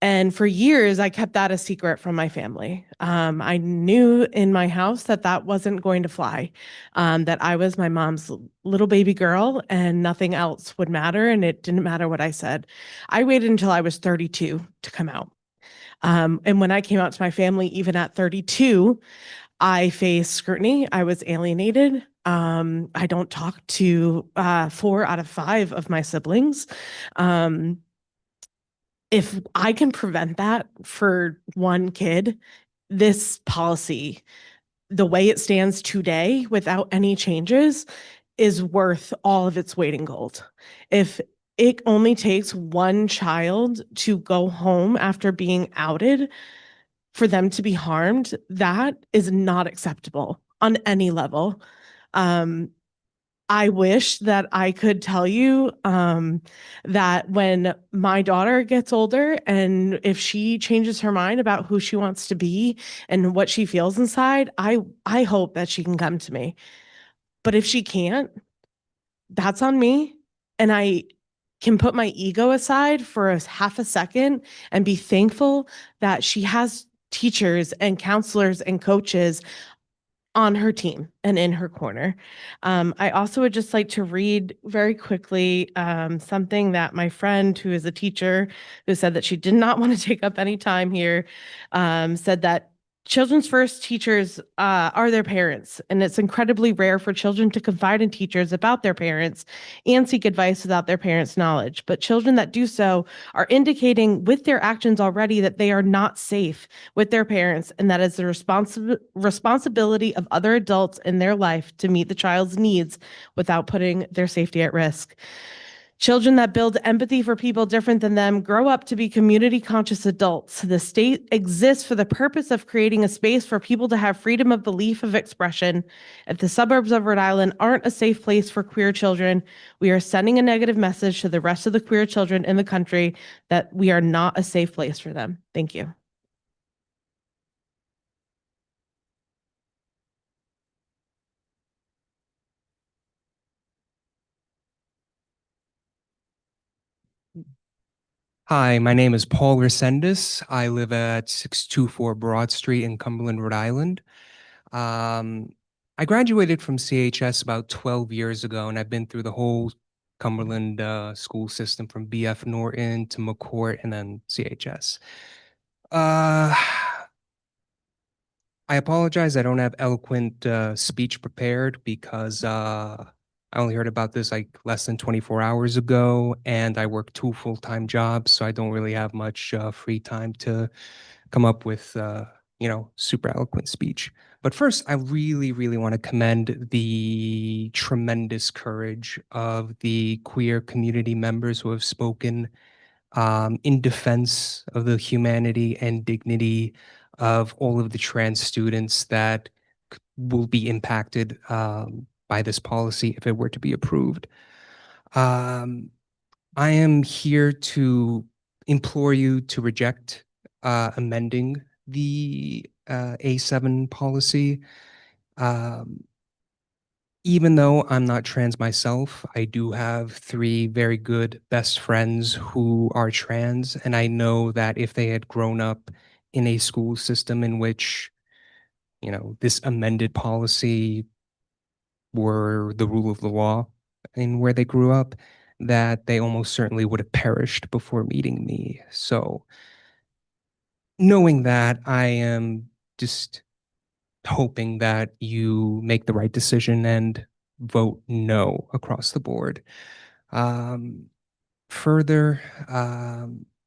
And for years, I kept that a secret from my family. I knew in my house that that wasn't going to fly, that I was my mom's little baby girl and nothing else would matter. And it didn't matter what I said. I waited until I was 32 to come out. And when I came out to my family, even at 32, I faced scrutiny. I was alienated. I don't talk to 4 out of 5 of my siblings. If I can prevent that for one kid, this policy, the way it stands today without any changes, is worth all of its weight in gold. If it only takes one child to go home after being outed for them to be harmed, that is not acceptable on any level. I wish that I could tell you that when my daughter gets older and if she changes her mind about who she wants to be and what she feels inside, I hope that she can come to me. But if she can't, that's on me. And I can put my ego aside for a half a second and be thankful that she has teachers and counselors and coaches on her team and in her corner. I also would just like to read very quickly something that my friend, who is a teacher, who said that she did not want to take up any time here, said that children's first teachers are their parents, and it's incredibly rare for children to confide in teachers about their parents and seek advice without their parents' knowledge. But children that do so are indicating with their actions already that they are not safe with their parents, and that is the responsibility of other adults in their life to meet the child's needs without putting their safety at risk. Children that build empathy for people different than them grow up to be community conscious adults. The state exists for the purpose of creating a space for people to have freedom of belief of expression. If the suburbs of Rhode Island aren't a safe place for queer children, we are sending a negative message to the rest of the queer children in the country that we are not a safe place for them. Thank you. Hi, my name is Paul Resendez. I live at 624 Broad Street in Cumberland, Rhode Island. I graduated from CHS about 12 years ago, and I've been through the whole Cumberland school system from BF Norton to McCourt and then CHS. I apologize, I don't have eloquent speech prepared because I only heard about this like less than 24 hours ago, and I work 2 full-time jobs, so I don't really have much free time to come up with, super eloquent speech. But first, I really, really want to commend the tremendous courage of the queer community members who have spoken in defense of the humanity and dignity of all of the trans students that will be impacted by this policy if it were to be approved. I am here to implore you to reject amending the A7 policy. Even though I'm not trans myself, I do have 3 very good best friends who are trans, and I know that if they had grown up in a school system in which, this amended policy were the rule of the law in where they grew up, that they almost certainly would have perished before meeting me. So knowing that, I am just hoping that you make the right decision and vote no across the board. Further,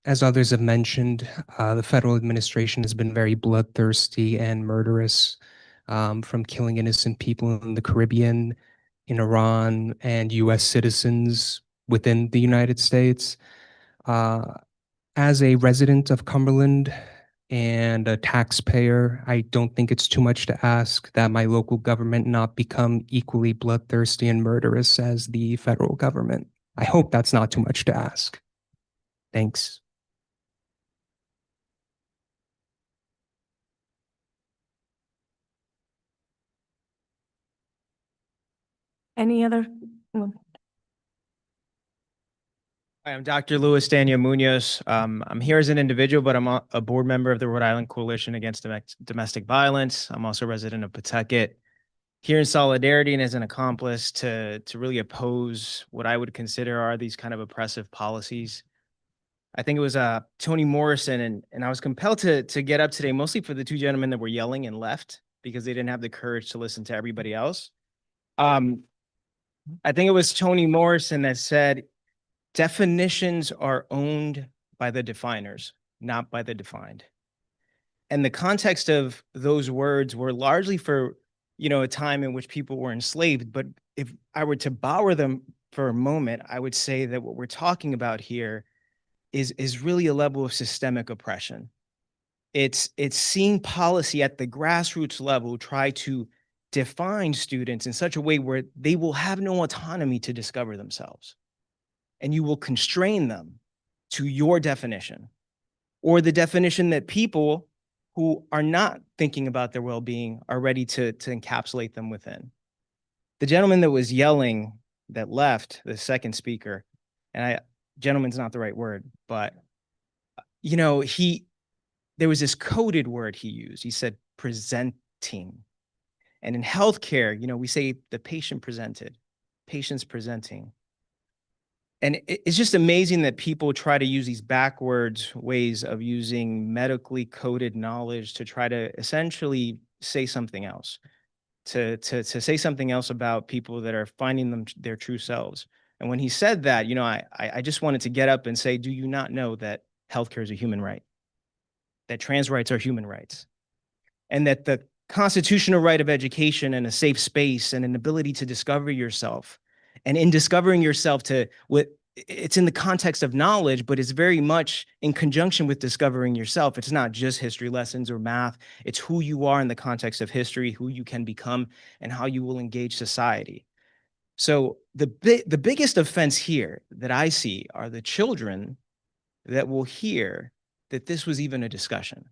as others have mentioned, the federal administration has been very bloodthirsty and murderous, from killing innocent people in the Caribbean, in Iran, and US citizens within the United States. As a resident of Cumberland and a taxpayer, I don't think it's too much to ask that my local government not become equally bloodthirsty and murderous as the federal government. I hope that's not too much to ask. Thanks. Any other? Hi, I'm Dr. Luis Daniel Munoz. I'm here as an individual, but I'm a board member of the Rhode Island Coalition Against Domestic Violence. I'm also a resident of Pawtucket. Here in solidarity and as an accomplice to really oppose what I would consider are these kind of oppressive policies. I think it was Toni Morrison, and I was compelled to get up today mostly for the two gentlemen that were yelling and left because they didn't have the courage to listen to everybody else. I think it was Toni Morrison that said, definitions are owned by the definers, not by the defined. And the context of those words were largely for, a time in which people were enslaved. But if I were to borrow them for a moment, I would say that what we're talking about here is really a level of systemic oppression. It's seeing policy at the grassroots level try to define students in such a way where they will have no autonomy to discover themselves. And you will constrain them to your definition or the definition that people who are not thinking about their well-being are ready to encapsulate them within. The gentleman that was yelling that left, the second speaker, and gentleman's not the right word, but there was this coded word he used. He said presenting. And in healthcare, we say the patient presented, patients presenting. And it's just amazing that people try to use these backwards ways of using medically coded knowledge to try to essentially say something else, to say something else about people that are finding their true selves. And when he said that, I just wanted to get up and say, do you not know that healthcare is a human right? That trans rights are human rights? And that the constitutional right of education and a safe space and an ability to discover yourself, and in discovering yourself it's in the context of knowledge, but it's very much in conjunction with discovering yourself. It's not just history lessons or math. It's who you are in the context of history, who you can become, and how you will engage society. So the biggest offense here that I see are the children that will hear that this was even a discussion.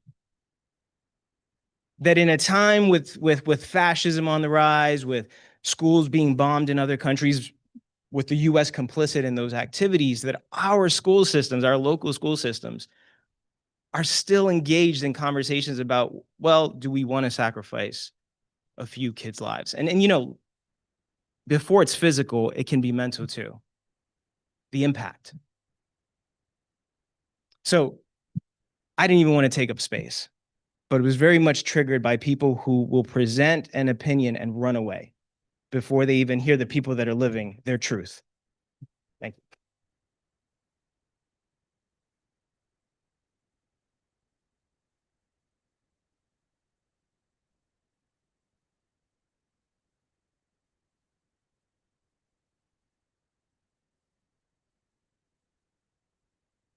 That in a time with fascism on the rise, with schools being bombed in other countries, with the US complicit in those activities, that our school systems, our local school systems, are still engaged in conversations about, well, do we want to sacrifice a few kids' lives? And before it's physical, it can be mental too. The impact. So I didn't even want to take up space, but it was very much triggered by people who will present an opinion and run away before they even hear the people that are living their truth. Thank you.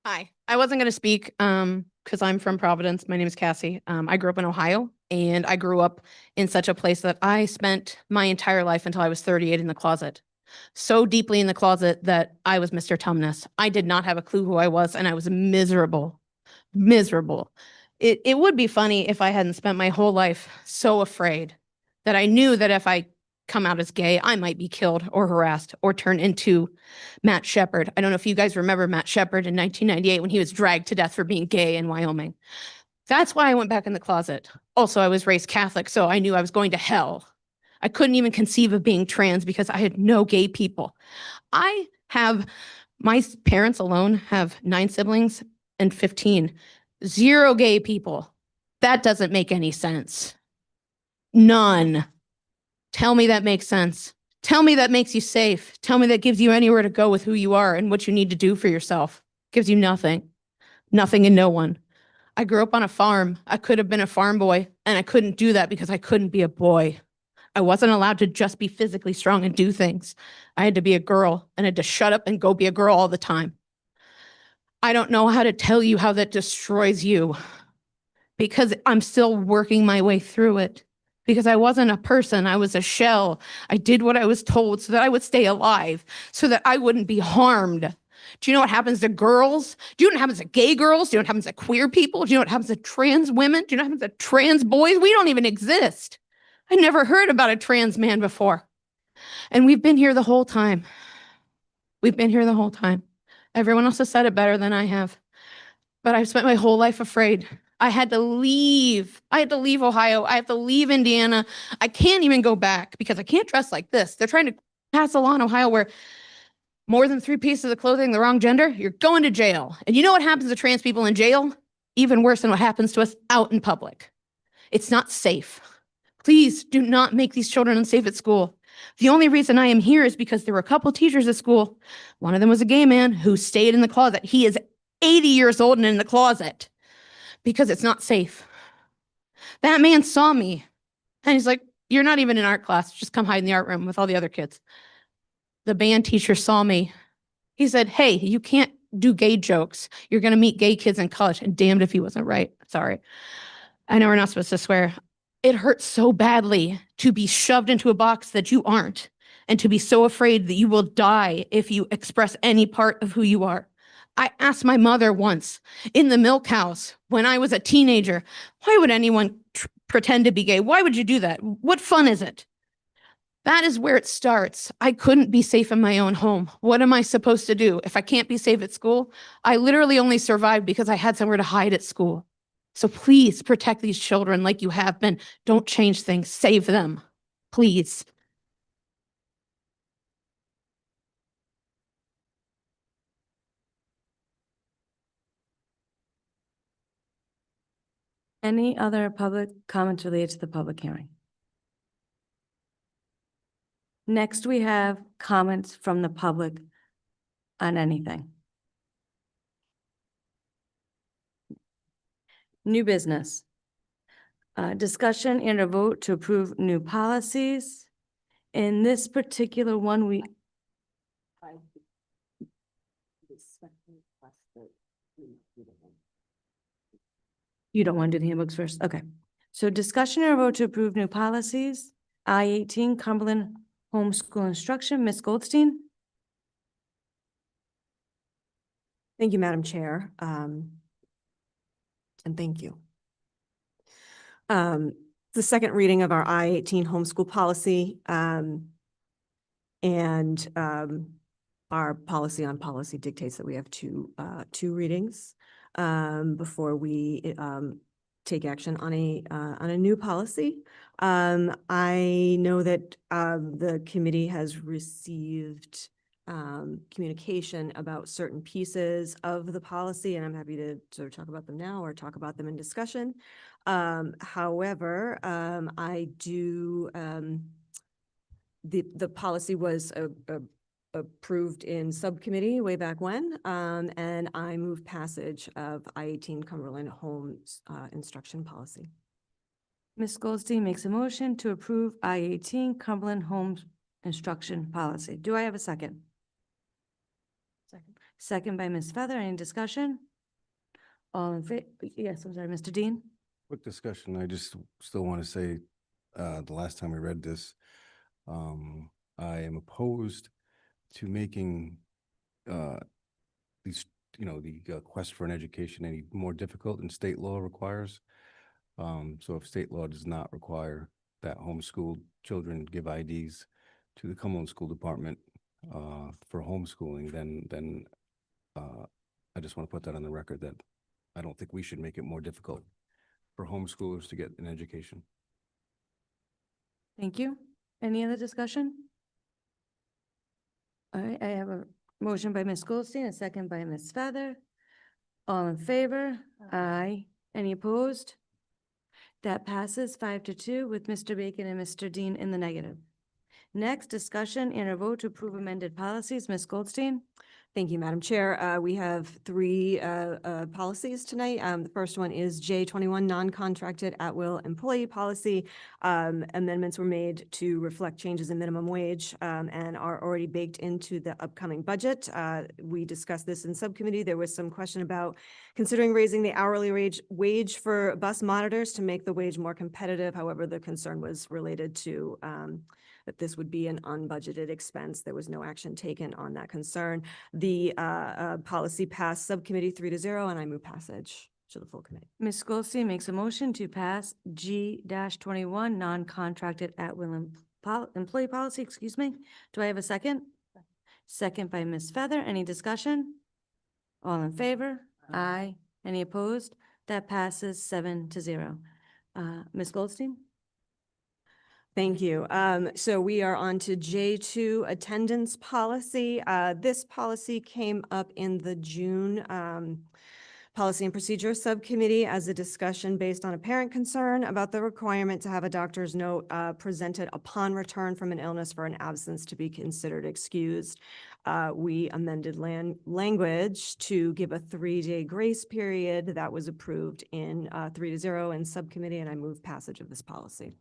Hi, I wasn't going to speak because I'm from Providence. My name is Cassie. I grew up in Ohio, and I grew up in such a place that I spent my entire life until I was 38 in the closet. So deeply in the closet that I was Mr. Tumnus. I did not have a clue who I was, and I was miserable, miserable. It would be funny if I hadn't spent my whole life so afraid that I knew that if I come out as gay, I might be killed or harassed or turn into Matt Shepard. I don't know if you guys remember Matt Shepard in 1998 when he was dragged to death for being gay in Wyoming. That's why I went back in the closet. Also, I was raised Catholic, so I knew I was going to hell. I couldn't even conceive of being trans because I had no gay people. My parents alone have 9 siblings and 15. 0 gay people. That doesn't make any sense. None. Tell me that makes sense. Tell me that makes you safe. Tell me that gives you anywhere to go with who you are and what you need to do for yourself. Gives you nothing. Nothing and no one. I grew up on a farm. I could have been a farm boy, and I couldn't do that because I couldn't be a boy. I wasn't allowed to just be physically strong and do things. I had to be a girl and had to shut up and go be a girl all the time. I don't know how to tell you how that destroys you because I'm still working my way through it. Because I wasn't a person, I was a shell. I did what I was told so that I would stay alive, so that I wouldn't be harmed. Do you know what happens to girls? Do you know what happens to gay girls? Do you know what happens to queer people? Do you know what happens to trans women? Do you know what happens to trans boys? We don't even exist. I never heard about a trans man before. And we've been here the whole time. We've been here the whole time. Everyone else has said it better than I have. But I've spent my whole life afraid. I had to leave. I had to leave Ohio. I have to leave Indiana. I can't even go back because I can't dress like this. They're trying to pass a law in Ohio where more than 3 pieces of clothing the wrong gender, you're going to jail. And you know what happens to trans people in jail? Even worse than what happens to us out in public. It's not safe. Please do not make these children unsafe at school. The only reason I am here is because there were a couple teachers at school. One of them was a gay man who stayed in the closet. He is 80 years old and in the closet because it's not safe. That man saw me and he's like, "You're not even in art class. Just come hide in the art room with all the other kids." The band teacher saw me. He said, "Hey, you can't do gay jokes. You're going to meet gay kids in college." And damned if he wasn't right. Sorry. I know we're not supposed to swear. It hurts so badly to be shoved into a box that you aren't, and to be so afraid that you will die if you express any part of who you are. I asked my mother once in the milk house when I was a teenager, why would anyone pretend to be gay? Why would you do that? What fun is it? That is where it starts. I couldn't be safe in my own home. What am I supposed to do? If I can't be safe at school, I literally only survived because I had somewhere to hide at school. So please protect these children like you have been. Don't change things. Save them. Please. Any other public comments related to the public hearing? Next, we have comments from the public on anything. New business. Discussion and a vote to approve new policies. In this particular one, we. You don't want to do the handbooks first? Okay. So discussion and a vote to approve new policies. I-18 Cumberland Homeschool Instruction, Ms. Goldstein. Thank you, Madam Chair. And thank you. The second reading of our I-18 homeschool policy and our policy on policy dictates that we have two readings before we take action on a new policy. I know that the committee has received communication about certain pieces of the policy, and I'm happy to sort of talk about them now or talk about them in discussion. However, I do, the policy was approved in subcommittee way back when, and I move passage of I-18 Cumberland Home Instruction Policy. Ms. Goldstein makes a motion to approve I-18 Cumberland Home Instruction Policy. Do I have a second? Second by Ms. Feather. Any discussion? All in favor? Yes, I'm sorry, Mr. Dean? Quick discussion. I just still want to say, the last time we read this, I am opposed to making these, the quest for an education any more difficult than state law requires. So if state law does not require that homeschooled children give IDs to the Cumberland School Department for homeschooling, then I just want to put that on the record that I don't think we should make it more difficult for homeschoolers to get an education. Thank you. Any other discussion? All right, I have a motion by Ms. Goldstein, a second by Ms. Feather. All in favor? Aye. Any opposed? That passes 5-2 with Mr. Bacon and Mr. Dean in the negative. Next, discussion and a vote to approve amended policies. Ms. Goldstein? Thank you, Madam Chair. We have three policies tonight. The first one is J21, non-contracted at-will employee policy. Amendments were made to reflect changes in minimum wage and are already baked into the upcoming budget. We discussed this in subcommittee. There was some question about considering raising the hourly wage for bus monitors to make the wage more competitive. However, the concern was related to that this would be an unbudgeted expense. There was no action taken on that concern. The policy passed subcommittee 3-0, and I move passage to the full committee. Ms. Goldstein makes a motion to pass G-21, non-contracted at-will employee policy, excuse me. Do I have a second? Second by Ms. Feather. Any discussion? All in favor? Aye. Any opposed? That passes 7-0. Ms. Goldstein? Thank you. So we are on to J2 attendance policy. This policy came up in the June Policy and Procedure Subcommittee as a discussion based on a parent concern about the requirement to have a doctor's note presented upon return from an illness for an absence to be considered excused. We amended language to give a 3-day grace period that was approved in 3-0 in subcommittee, and I move passage of this policy.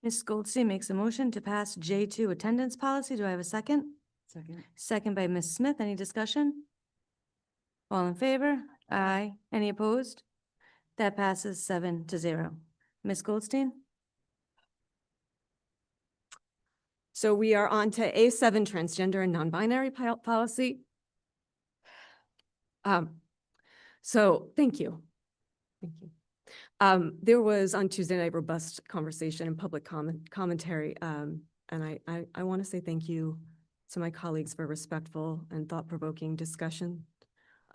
Ms. Goldstein makes a motion to pass J2 attendance policy. Do I have a second? Second. Second by Ms. Smith. Any discussion? All in favor? Aye. Any opposed? That passes 7-0. Ms. Goldstein? So we are on to A7, transgender and non-binary policy. So thank you. Thank you. There was on Tuesday night robust conversation and public commentary. And I want to say thank you to my colleagues for respectful and thought-provoking discussion.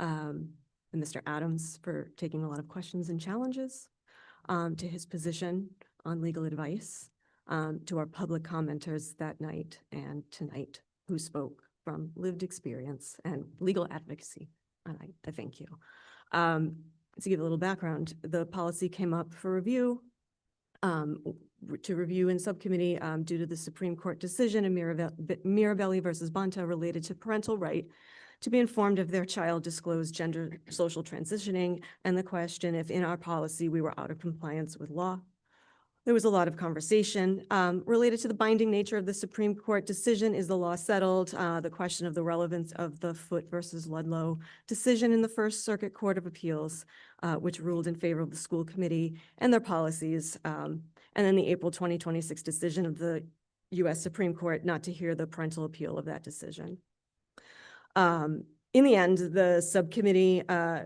And Mr. Adams for taking a lot of questions and challenges, to his position on legal advice, to our public commenters that night and tonight who spoke from lived experience and legal advocacy. And I thank you. To give a little background, the policy came up for review, to review in subcommittee due to the Supreme Court decision in Mirabelli versus Bonta related to parental right to be informed of their child disclosed gender social transitioning, and the question if in our policy we were out of compliance with law. There was a lot of conversation related to the binding nature of the Supreme Court decision. Is the law settled? The question of the relevance of the Foote versus Ludlow decision in the First Circuit Court of Appeals, which ruled in favor of the school committee and their policies. And then the April 2026 decision of the U.S. Supreme Court not to hear the parental appeal of that decision. In the end, the subcommittee,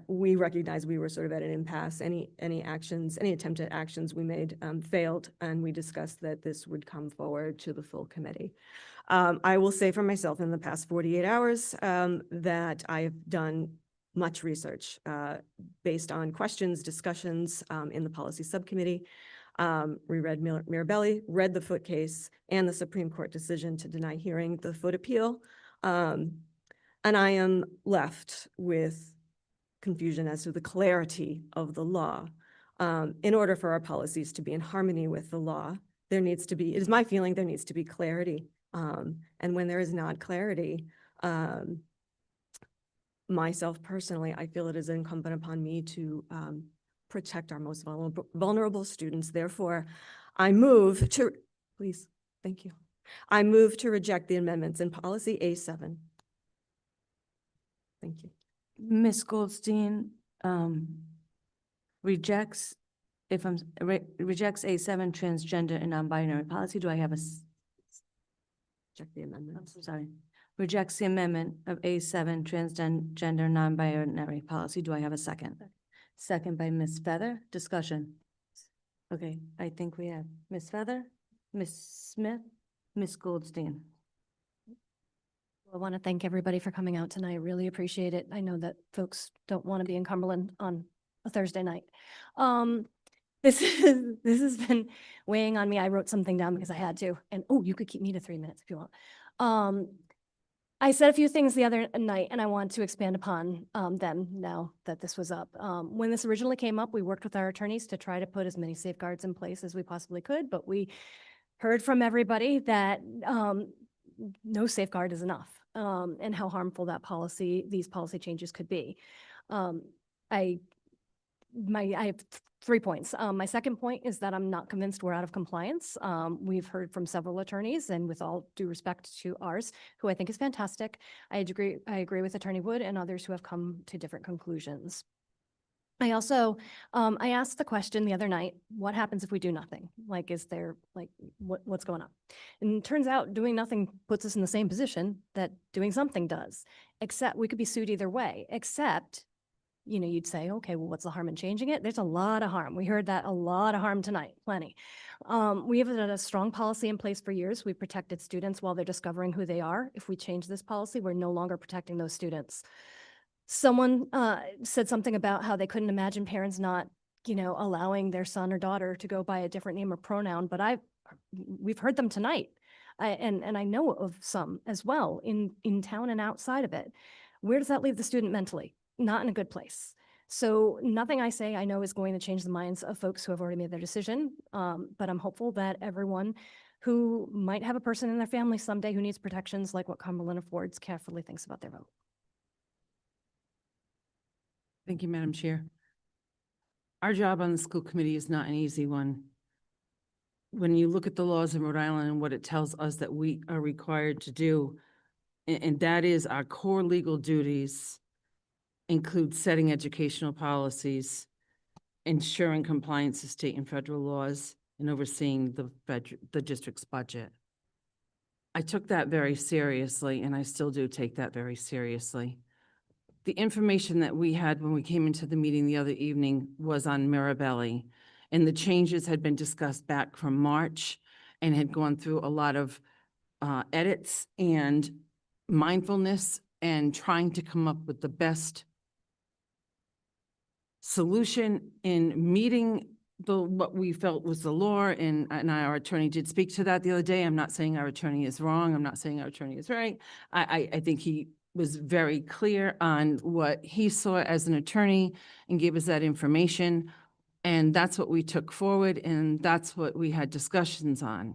we recognized we were sort of at an impasse. Any attempted actions we made failed, and we discussed that this would come forward to the full committee. I will say for myself in the past 48 hours that I have done much research based on questions, discussions in the policy subcommittee. We read Mirabelli, read the Foote case and the Supreme Court decision to deny hearing the Foote appeal. And I am left with confusion as to the clarity of the law. In order for our policies to be in harmony with the law, there needs to be, it is my feeling there needs to be clarity. And when there is not clarity, myself personally, I feel it is incumbent upon me to protect our most vulnerable students. Therefore, I move to, please, thank you. I move to reject the amendments in policy A7. Thank you. Ms. Goldstein rejects, rejects A7 transgender and non-binary policy. Do I have a? Check the amendments. Sorry. Rejects the amendment of A7 transgender non-binary policy. Do I have a second? Second by Ms. Feather. Discussion. Okay, I think we have Ms. Feather, Ms. Smith, Ms. Goldstein. I want to thank everybody for coming out tonight. I really appreciate it. I know that folks don't want to be in Cumberland on a Thursday night. This has been weighing on me. I wrote something down because I had to. And oh, you could keep me to 3 minutes if you want. I said a few things the other night, and I want to expand upon them now that this was up. When this originally came up, we worked with our attorneys to try to put as many safeguards in place as we possibly could, but we heard from everybody that no safeguard is enough, and how harmful these policy changes could be. I have 3 points. My second point is that I'm not convinced we're out of compliance. We've heard from several attorneys, and with all due respect to ours, who I think is fantastic, I agree with Attorney Wood and others who have come to different conclusions. I also, I asked the question the other night, what happens if we do nothing? Like, is there, like, what's going on? And it turns out doing nothing puts us in the same position that doing something does, except we could be sued either way, except, you'd say, okay, well, what's the harm in changing it? There's a lot of harm. We heard that a lot of harm tonight, plenty. We have a strong policy in place for years. We've protected students while they're discovering who they are. If we change this policy, we're no longer protecting those students. Someone said something about how they couldn't imagine parents not, allowing their son or daughter to go by a different name or pronoun, but we've heard them tonight. And I know of some as well in town and outside of it. Where does that leave the student mentally? Not in a good place. So nothing I say I know is going to change the minds of folks who have already made their decision. But I'm hopeful that everyone who might have a person in their family someday who needs protections like what Cumberland affords carefully thinks about their vote. Thank you, Madam Chair. Our job on the school committee is not an easy one. When you look at the laws in Rhode Island and what it tells us that we are required to do, and that is our core legal duties include setting educational policies, ensuring compliance to state and federal laws, and overseeing the district's budget. I took that very seriously, and I still do take that very seriously. The information that we had when we came into the meeting the other evening was on Mirabelli, and the changes had been discussed back from March and had gone through a lot of edits and mindfulness and trying to come up with the best solution in meeting what we felt was the law, and our attorney did speak to that the other day. I'm not saying our attorney is wrong. I'm not saying our attorney is right. I think he was very clear on what he saw as an attorney and gave us that information. And that's what we took forward, and that's what we had discussions on.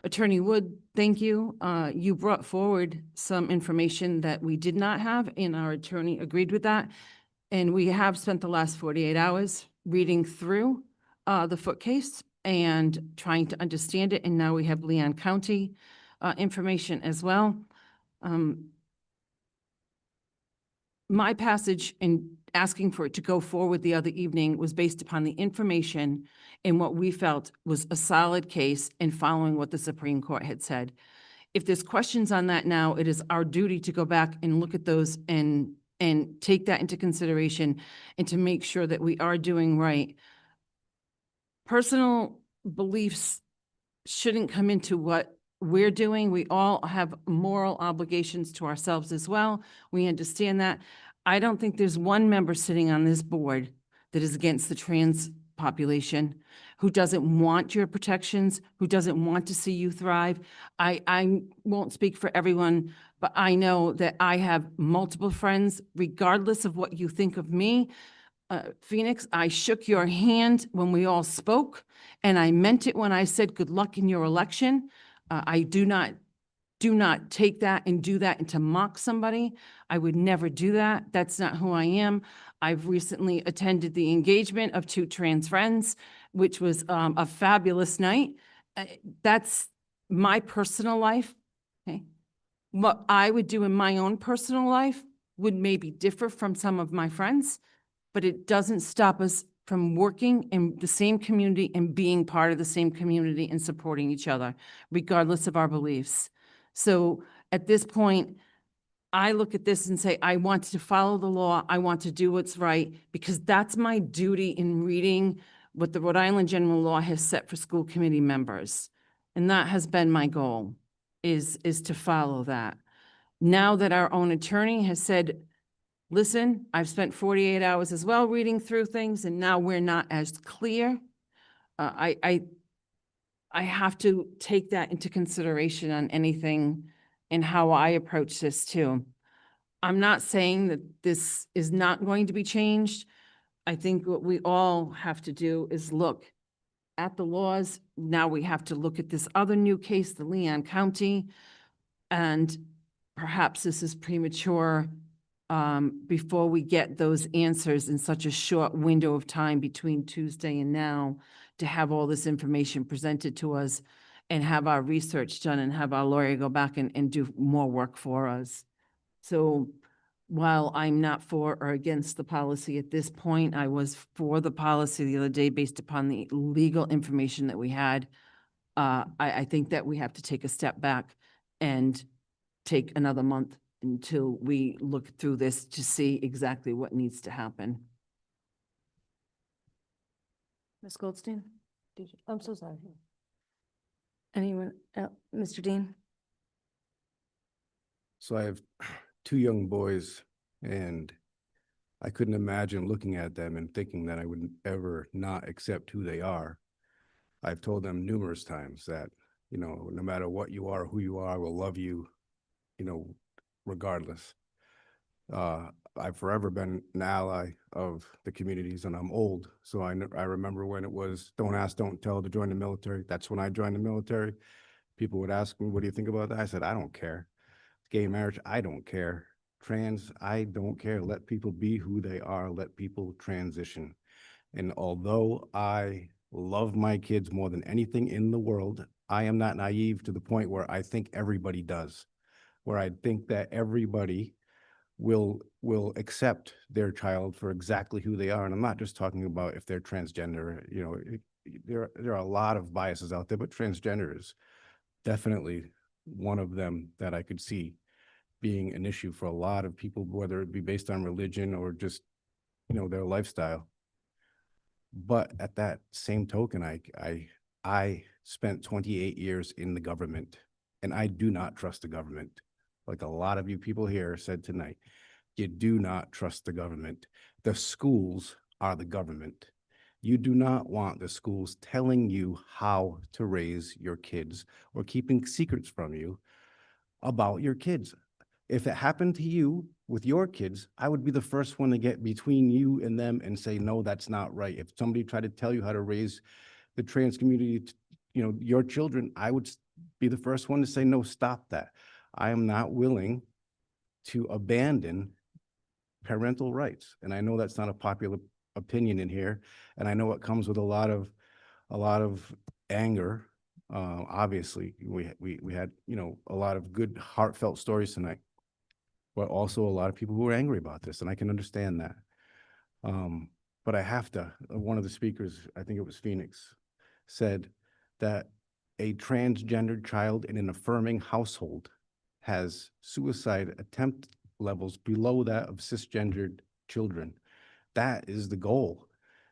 Attorney Wood, thank you. You brought forward some information that we did not have, and our attorney agreed with that. And we have spent the last 48 hours reading through the Foote case and trying to understand it. And now we have Leon County information as well. My passage in asking for it to go forward the other evening was based upon the information and what we felt was a solid case and following what the Supreme Court had said. If there's questions on that now, it is our duty to go back and look at those and take that into consideration and to make sure that we are doing right. Personal beliefs shouldn't come into what we're doing. We all have moral obligations to ourselves as well. We understand that. I don't think there's one member sitting on this board that is against the trans population, who doesn't want your protections, who doesn't want to see you thrive. I won't speak for everyone, but I know that I have multiple friends, regardless of what you think of me. Phoenix, I shook your hand when we all spoke, and I meant it when I said good luck in your election. I do not take that and do that and to mock somebody. I would never do that. That's not who I am. I've recently attended the engagement of 2 trans friends, which was a fabulous night. That's my personal life. Okay. What I would do in my own personal life would maybe differ from some of my friends, but it doesn't stop us from working in the same community and being part of the same community and supporting each other, regardless of our beliefs. So at this point, I look at this and say, I want to follow the law. I want to do what's right, because that's my duty in reading what the Rhode Island general law has set for school committee members. And that has been my goal, is to follow that. Now that our own attorney has said, listen, I've spent 48 hours as well reading through things, and now we're not as clear. I have to take that into consideration on anything in how I approach this too. I'm not saying that this is not going to be changed. I think what we all have to do is look at the laws. Now we have to look at this other new case, the Leon County, and perhaps this is premature before we get those answers in such a short window of time between Tuesday and now, to have all this information presented to us and have our research done and have our lawyer go back and do more work for us. So while I'm not for or against the policy at this point, I was for the policy the other day based upon the legal information that we had. I think that we have to take a step back and take another month until we look through this to see exactly what needs to happen. Ms. Goldstein? I'm so sorry. Anyone, Mr. Dean? So I have two young boys, and I couldn't imagine looking at them and thinking that I would ever not accept who they are. I've told them numerous times that, you know, no matter what you are, who you are, I will love you, you know, regardless. I've forever been an ally of the communities, and I'm old. So I remember when it was don't ask, don't tell to join the military. That's when I joined the military. People would ask me, what do you think about that? I said, I don't care. Gay marriage, I don't care. Trans, I don't care. Let people be who they are. Let people transition. And although I love my kids more than anything in the world, I am not naive to the point where I think everybody does, where I think that everybody will accept their child for exactly who they are. And I'm not just talking about if they're transgender. You know, there are a lot of biases out there, but transgender is definitely one of them that I could see being an issue for a lot of people, whether it be based on religion or just, you know, their lifestyle. But at that same token, I spent 28 years in the government, and I do not trust the government. Like a lot of you people here said tonight, you do not trust the government. The schools are the government. You do not want the schools telling you how to raise your kids or keeping secrets from you about your kids. If it happened to you with your kids, I would be the first one to get between you and them and say, no, that's not right. If somebody tried to tell you how to raise the trans community, you know, your children, I would be the first one to say, no, stop that. I am not willing to abandon parental rights. And I know that's not a popular opinion in here. And I know it comes with a lot of anger. Obviously, we had, you know, a lot of good heartfelt stories tonight, but also a lot of people who are angry about this, and I can understand that. But I have to, one of the speakers, I think it was Phoenix, said that a transgendered child in an affirming household has suicide attempt levels below that of cisgendered children. That is the goal.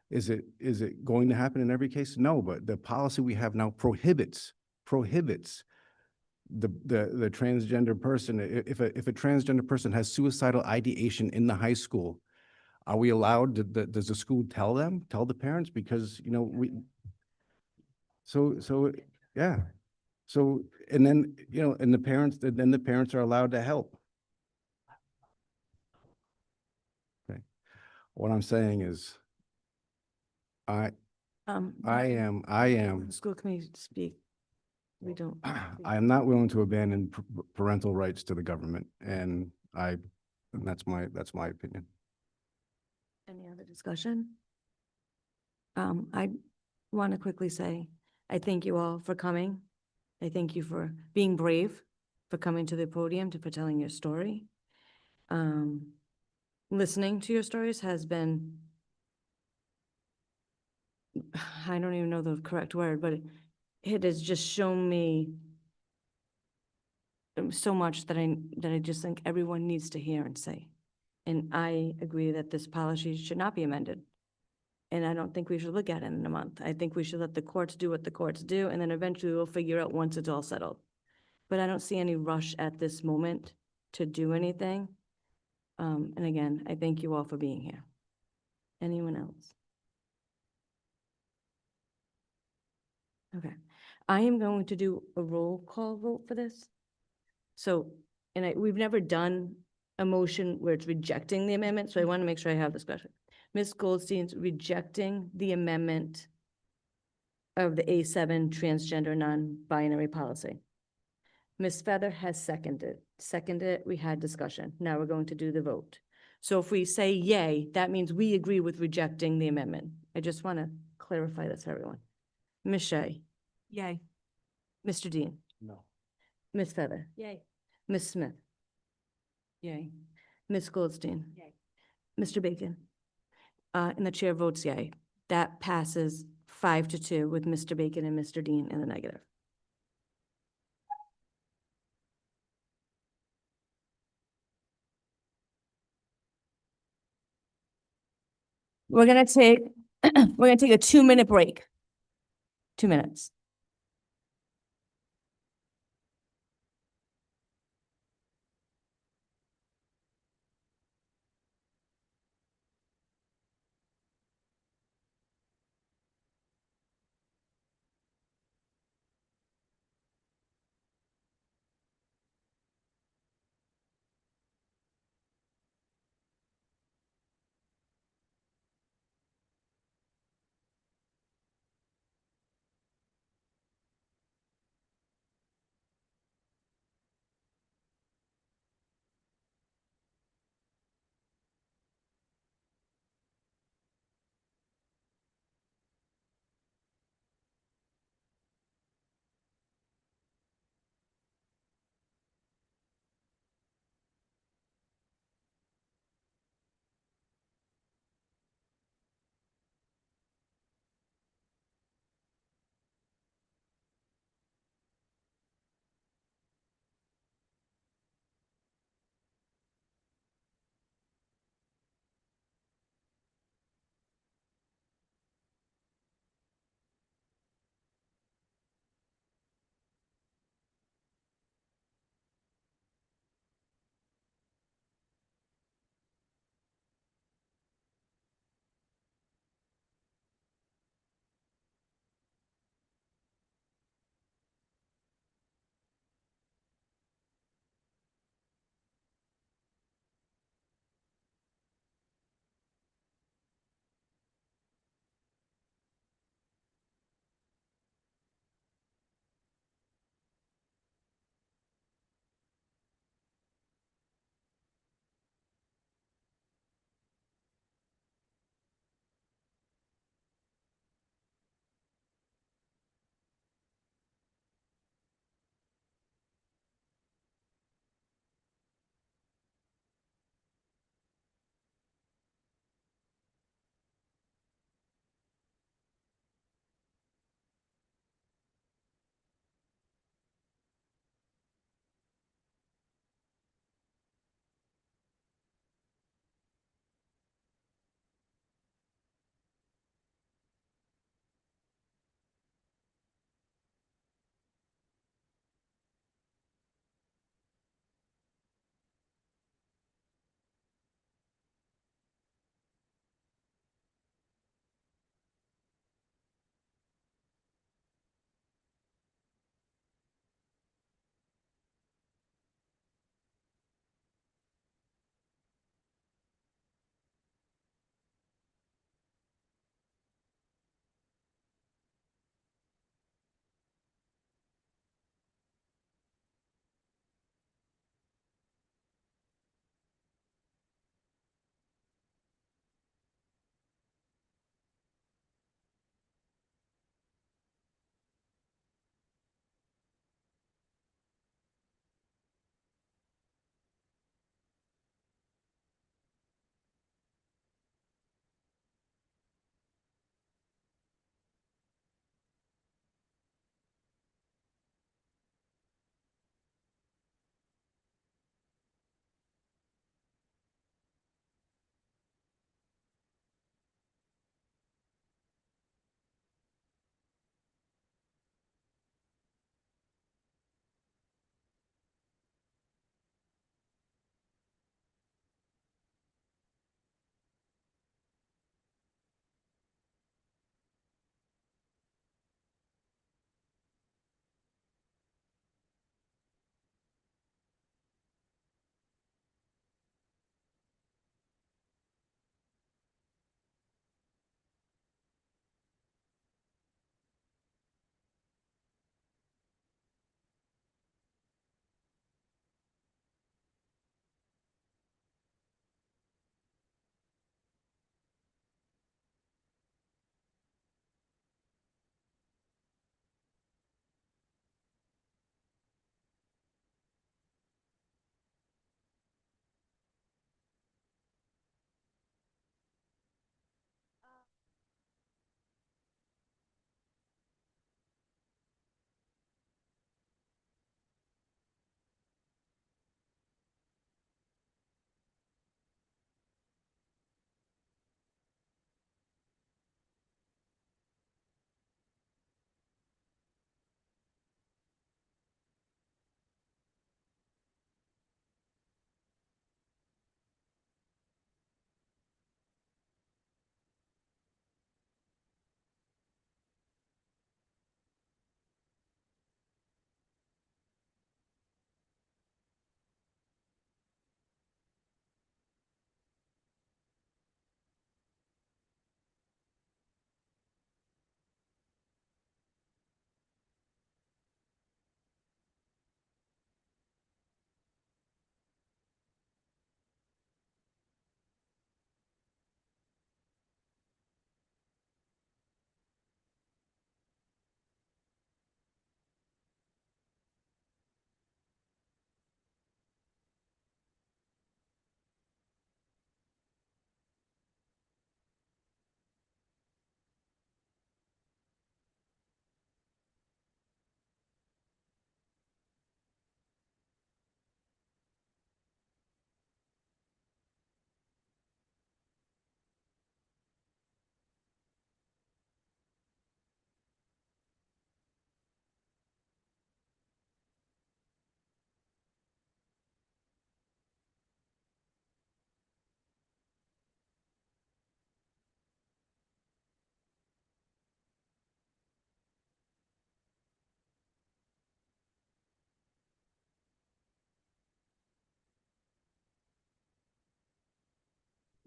Is it going to happen in every case? No, but the policy we have now prohibits the transgender person. If a transgender person has suicidal ideation in the high school, are we allowed, does the school tell the parents? Because, you know, yeah. So, and then, you know, and then the parents are allowed to help. Okay. What I'm saying is, I am School committee speak. We don't. I am not willing to abandon parental rights to the government, and that's my opinion. Any other discussion? I want to quickly say, I thank you all for coming. I thank you for being brave, for coming to the podium, for telling your story. Listening to your stories has been, I don't even know the correct word, but it has just shown me so much that I just think everyone needs to hear and say. And I agree that this policy should not be amended. And I don't think we should look at it in a month. I think we should let the courts do what the courts do, and then eventually we'll figure out once it's all settled. But I don't see any rush at this moment to do anything. And again, I thank you all for being here. Anyone else? Okay. I am going to do a roll call vote for this. So, we've never done a motion where it's rejecting the amendment, so I want to make sure I have this question. Ms. Goldstein's rejecting the amendment of the A7 transgender non-binary policy. Ms. Feather has seconded, we had discussion. Now we're going to do the vote. So if we say yay, that means we agree with rejecting the amendment. I just want to clarify this for everyone. Ms. Shea, Yay. Mr. Dean, No. Ms. Feather, Yay. Ms. Smith, Yay. Ms. Goldstein, Yay. Mr. Bacon. And the chair votes yay. That passes 5-2 with Mr. Bacon and Mr. Dean in the negative. We're gonna take, we're gonna take a 2-minute break. 2 minutes.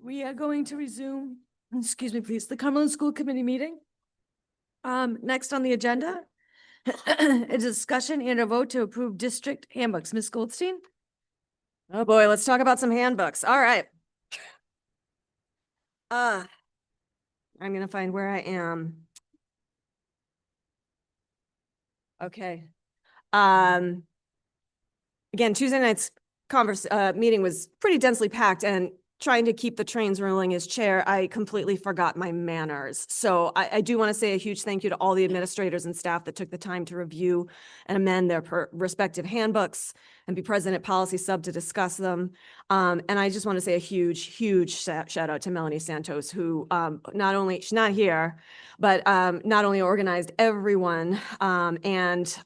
We are going to resume, excuse me, please, the Cumberland School Committee meeting. Next on the agenda, a discussion and a vote to approve district handbooks. Ms. Goldstein? Oh boy, let's talk about some handbooks. All right. I'm gonna find where I am. Okay. Again, Tuesday night's meeting was pretty densely packed, and trying to keep the trains rolling as chair, I completely forgot my manners. So I do want to say a huge thank you to all the administrators and staff that took the time to review and amend their respective handbooks and be present at policy sub to discuss them. And I just want to say a huge shout out to Melanie Santos, who not only, she's not here, but not only organized everyone and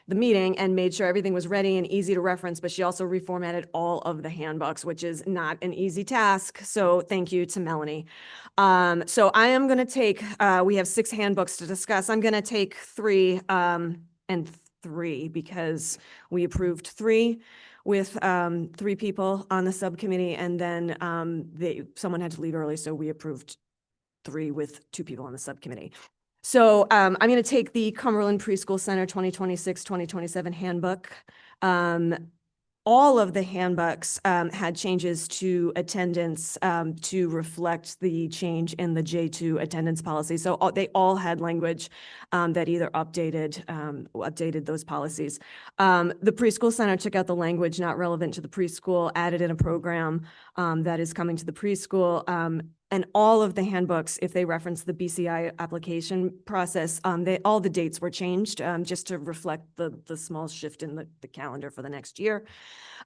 the meeting and made sure everything was ready and easy to reference, but she also reformatted all of the handbooks, which is not an easy task. So thank you to Melanie. So I am going to take, we have 6 handbooks to discuss. I'm going to take 3 and 3 because we approved 3 with 3 people on the subcommittee, and then someone had to leave early, so we approved 3 with 2 people on the subcommittee. So I'm going to take the Cumberland Preschool Center 2026-2027 handbook. All of the handbooks had changes to attendance to reflect the change in the J2 attendance policy. So they all had language that either updated those policies. The preschool center took out the language not relevant to the preschool, added in a program that is coming to the preschool. And all of the handbooks, if they reference the BCI application process, all the dates were changed just to reflect the small shift in the calendar for the next year.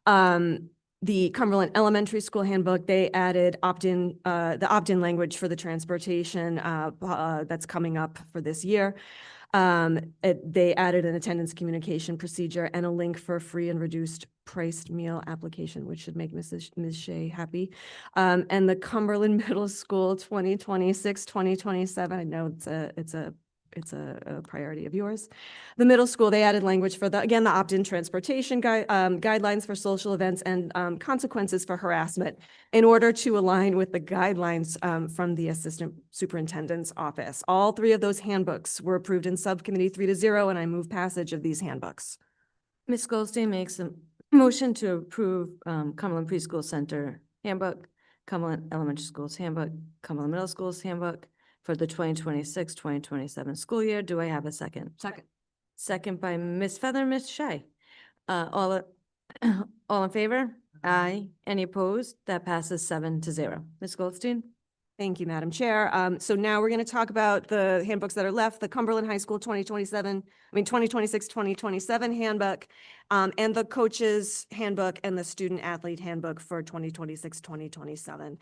The Cumberland Elementary School handbook, they added the opt-in language for the transportation that's coming up for this year. They added an attendance communication procedure and a link for a free and reduced priced meal application, which should make Ms. Shea happy. And the Cumberland Middle School 2026-2027, I know it's a priority of yours. The middle school, they added language for the opt-in transportation guidelines for social events and consequences for harassment in order to align with the guidelines from the Assistant Superintendent's office. All 3 of those handbooks were approved in subcommittee 3-0, and I move passage of these handbooks. Ms. Goldstein makes a motion to approve Cumberland Preschool Center handbook, Cumberland Elementary Schools handbook, Cumberland Middle Schools handbook for the 2026-2027 school year. Do I have a second? Second by Ms. Feather, Ms. Shea. All in favor? Aye. Any opposed? That passes 7-0. Ms. Goldstein? Thank you, Madam Chair. So now we're going to talk about the handbooks that are left, the Cumberland High School 2026-2027 handbook, and the coaches handbook and the student athlete handbook for 2026-2027.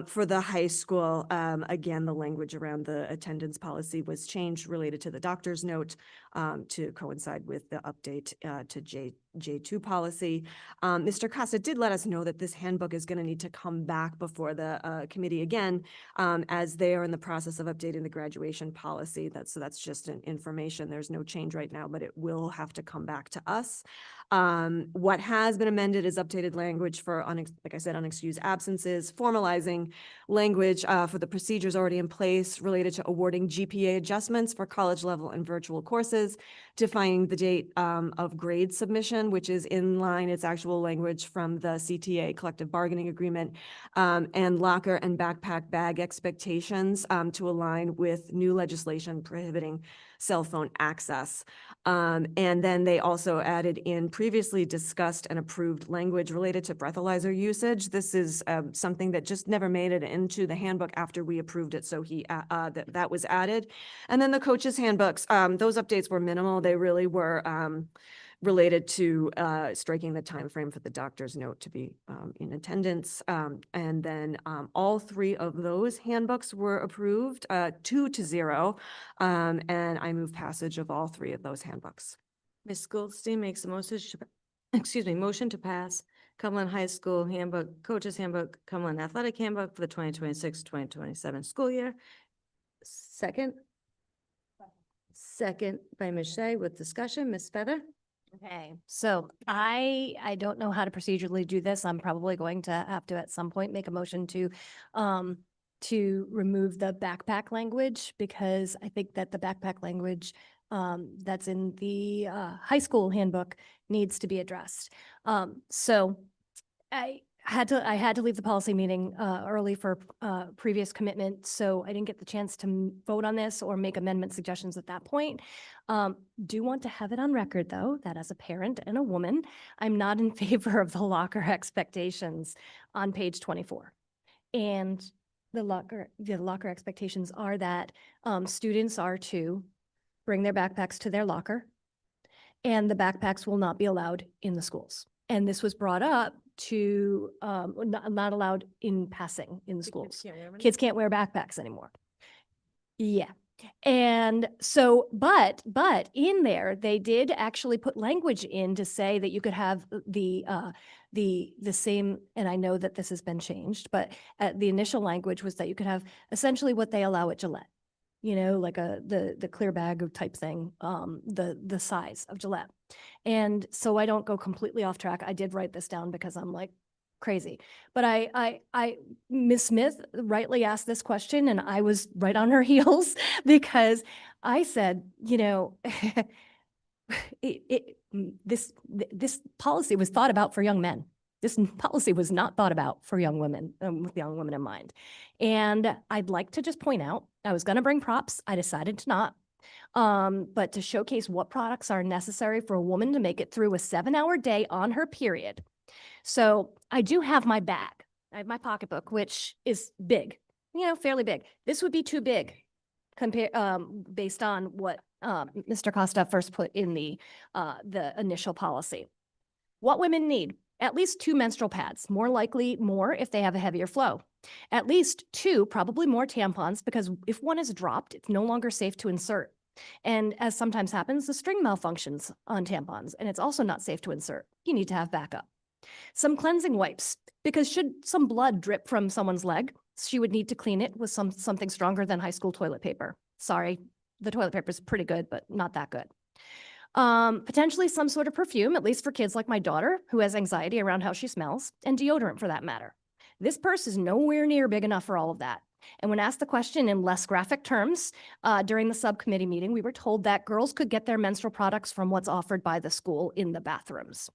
For the high school, again, the language around the attendance policy was changed related to the doctor's note to coincide with the update to J2 policy. Mr. Costa did let us know that this handbook is going to need to come back before the committee again, as they are in the process of updating the graduation policy. So that's just an information. There's no change right now, but it will have to come back to us. What has been amended is updated language for, like I said, unexcused absences, formalizing language for the procedures already in place related to awarding GPA adjustments for college level and virtual courses, defining the date of grade submission, which is in line, its actual language from the CTA collective bargaining agreement, and locker and backpack bag expectations to align with new legislation prohibiting cell phone access. And then they also added in previously discussed and approved language related to breathalyzer usage. This is something that just never made it into the handbook after we approved it, so that was added. And then the coaches handbooks, those updates were minimal. They really were related to striking the time frame for the doctor's note to be in attendance. And then all 3 of those handbooks were approved 2-0. And I move passage of all 3 of those handbooks. Ms. Goldstein makes a motion to pass Cumberland High School handbook, coaches handbook, Cumberland Athletic handbook for the 2026-2027 school year. Second by Ms. Shea with discussion. Ms. Feather? Okay, so I don't know how to procedurally do this. I'm probably going to have to at some point make a motion to remove the backpack language because I think that the backpack language that's in the high school handbook needs to be addressed. So I had to leave the policy meeting early for previous commitment, so I didn't get the chance to vote on this or make amendment suggestions at that point. Do want to have it on record, though, that as a parent and a woman, I'm not in favor of the locker expectations on page 24. And the locker expectations are that students are to bring their backpacks to their locker, and the backpacks will not be allowed in the schools. And this was brought up to not allowed in passing in the schools. Kids can't wear backpacks anymore. Yeah. And so, but in there, they did actually put language in to say that you could have the same, and I know that this has been changed, but the initial language was that you could have essentially what they allow at Gillette. You know, like the clear bag of type thing, the size of Gillette. And so I don't go completely off track. I did write this down because I'm like crazy. But Ms. Smith rightly asked this question and I was right on her heels because I said, you know, this policy was thought about for young men. This policy was not thought about for young women, with young women in mind. And I'd like to just point out, I was going to bring props. I decided to not. But to showcase what products are necessary for a woman to make it through a 7-hour day on her period. So I do have my bag. I have my pocketbook, which is big, you know, fairly big. This would be too big based on what Mr. Costa first put in the initial policy. What women need: at least 2 menstrual pads, more likely more if they have a heavier flow. At least 2, probably more tampons, because if one is dropped, it's no longer safe to insert. And as sometimes happens, the string malfunctions on tampons, and it's also not safe to insert. You need to have backup. Some cleansing wipes, because should some blood drip from someone's leg, she would need to clean it with something stronger than high school toilet paper. Sorry, the toilet paper is pretty good, but not that good. Potentially some sort of perfume, at least for kids like my daughter, who has anxiety around how she smells, and deodorant for that matter. This purse is nowhere near big enough for all of that. And when asked the question in less graphic terms during the subcommittee meeting, we were told that girls could get their menstrual products from what's offered by the school in the bathrooms.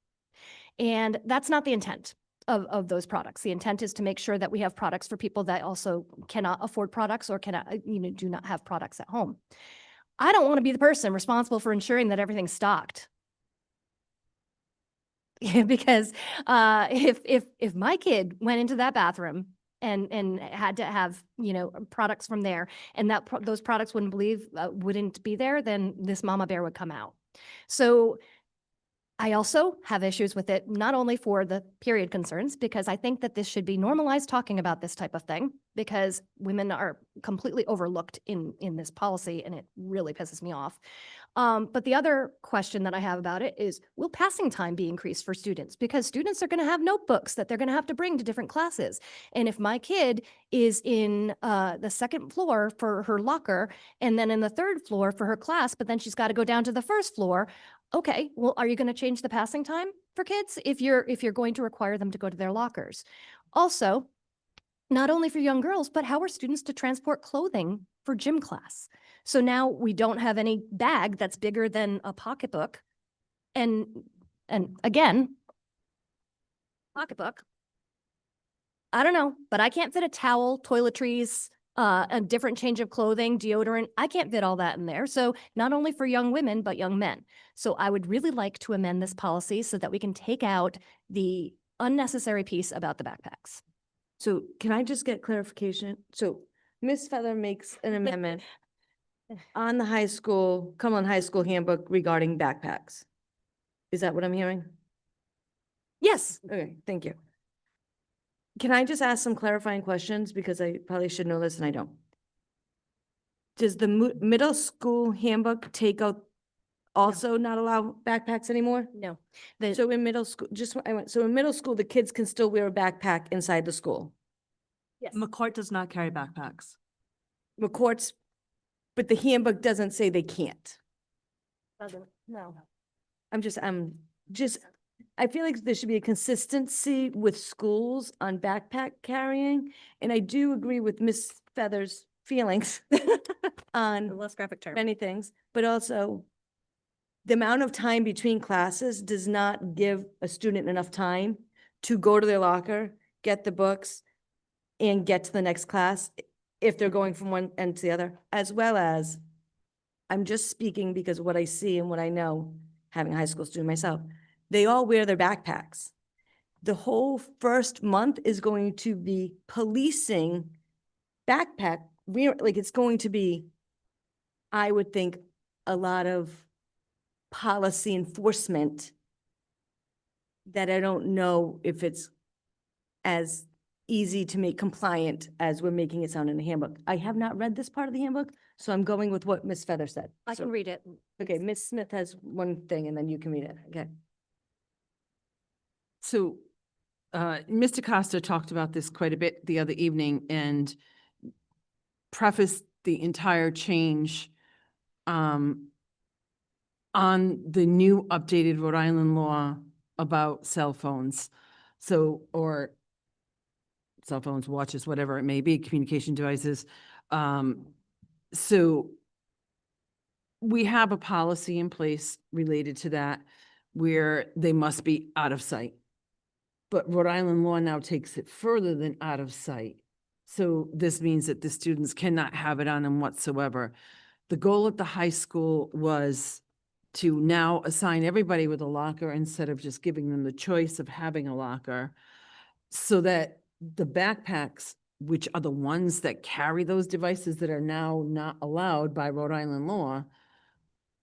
And that's not the intent of those products. The intent is to make sure that we have products for people that also cannot afford products or cannot, do not have products at home. I don't want to be the person responsible for ensuring that everything's stocked. Because if my kid went into that bathroom and had to have, products from there, and those products wouldn't be there, then this mama bear would come out. So I also have issues with it, not only for the period concerns, because I think that this should be normalized talking about this type of thing, because women are completely overlooked in this policy, and it really pisses me off. But the other question that I have about it is, will passing time be increased for students? Because students are going to have notebooks that they're going to have to bring to different classes. And if my kid is in the second floor for her locker, and then in the third floor for her class, but then she's got to go down to the first floor, okay, well, are you going to change the passing time for kids if you're going to require them to go to their lockers? Also, not only for young girls, but how are students to transport clothing for gym class? So now we don't have any bag that's bigger than a pocketbook. And again, pocketbook, I don't know, but I can't fit a towel, toiletries, a different change of clothing, deodorant. I can't fit all that in there. So not only for young women, but young men. So I would really like to amend this policy so that we can take out the unnecessary piece about the backpacks. So can I just get clarification? So Ms. Feather makes an amendment on the Cumberland High School handbook regarding backpacks. Is that what I'm hearing? Yes. Okay, thank you. Can I just ask some clarifying questions, because I probably should know this and I don't? Does the middle school handbook take out also not allow backpacks anymore? No. So in middle school, so in middle school, the kids can still wear a backpack inside the school? Yes. McCourt does not carry backpacks. McCourt's, but the handbook doesn't say they can't. No. I feel like there should be a consistency with schools on backpack carrying. And I do agree with Miss Feather's feelings on Less graphic term. many things, but also the amount of time between classes does not give a student enough time to go to their locker, get the books, and get to the next class if they're going from one end to the other, as well as, I'm just speaking because what I see and what I know, having a high school student myself, they all wear their backpacks. The whole first month is going to be policing backpack. It's going to be, I would think, a lot of policy enforcement that I don't know if it's as easy to make compliant as we're making it sound in the handbook. I have not read this part of the handbook, so I'm going with what Ms. Feather said. I So- can read it. Okay, Ms. Smith has one thing and then you can read it. Okay. So, Mr. Costa talked about this quite a bit the other evening and prefaced the entire change on the new updated Rhode Island law about cell phones. So, or cell phones, watches, whatever it may be, communication devices. So we have a policy in place related to that where they must be out of sight. But Rhode Island law now takes it further than out of sight. So this means that the students cannot have it on them whatsoever. The goal at the high school was to now assign everybody with a locker instead of just giving them the choice of having a locker, so that the backpacks, which are the ones that carry those devices that are now not allowed by Rhode Island law,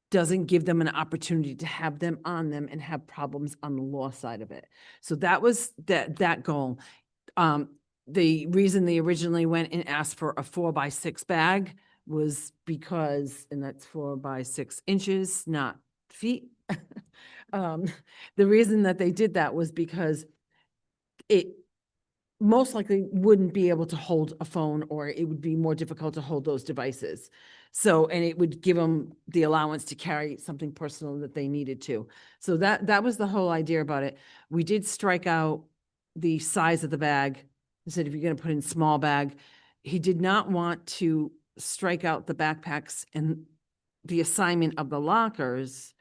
doesn't give them an opportunity to have them on them and have problems on the law side of it. So that was that goal. The reason they originally went and asked for a 4x6 bag was because, and that's 4x6 inches, not feet. The reason that they did that was because it most likely wouldn't be able to hold a phone, or it would be more difficult to hold those devices. So, and it would give them the allowance to carry something personal that they needed to. So that was the whole idea about it. We did strike out the size of the bag. He said, if you're gonna put in small bag, he did not want to strike out the backpacks and the assignment of the lockers,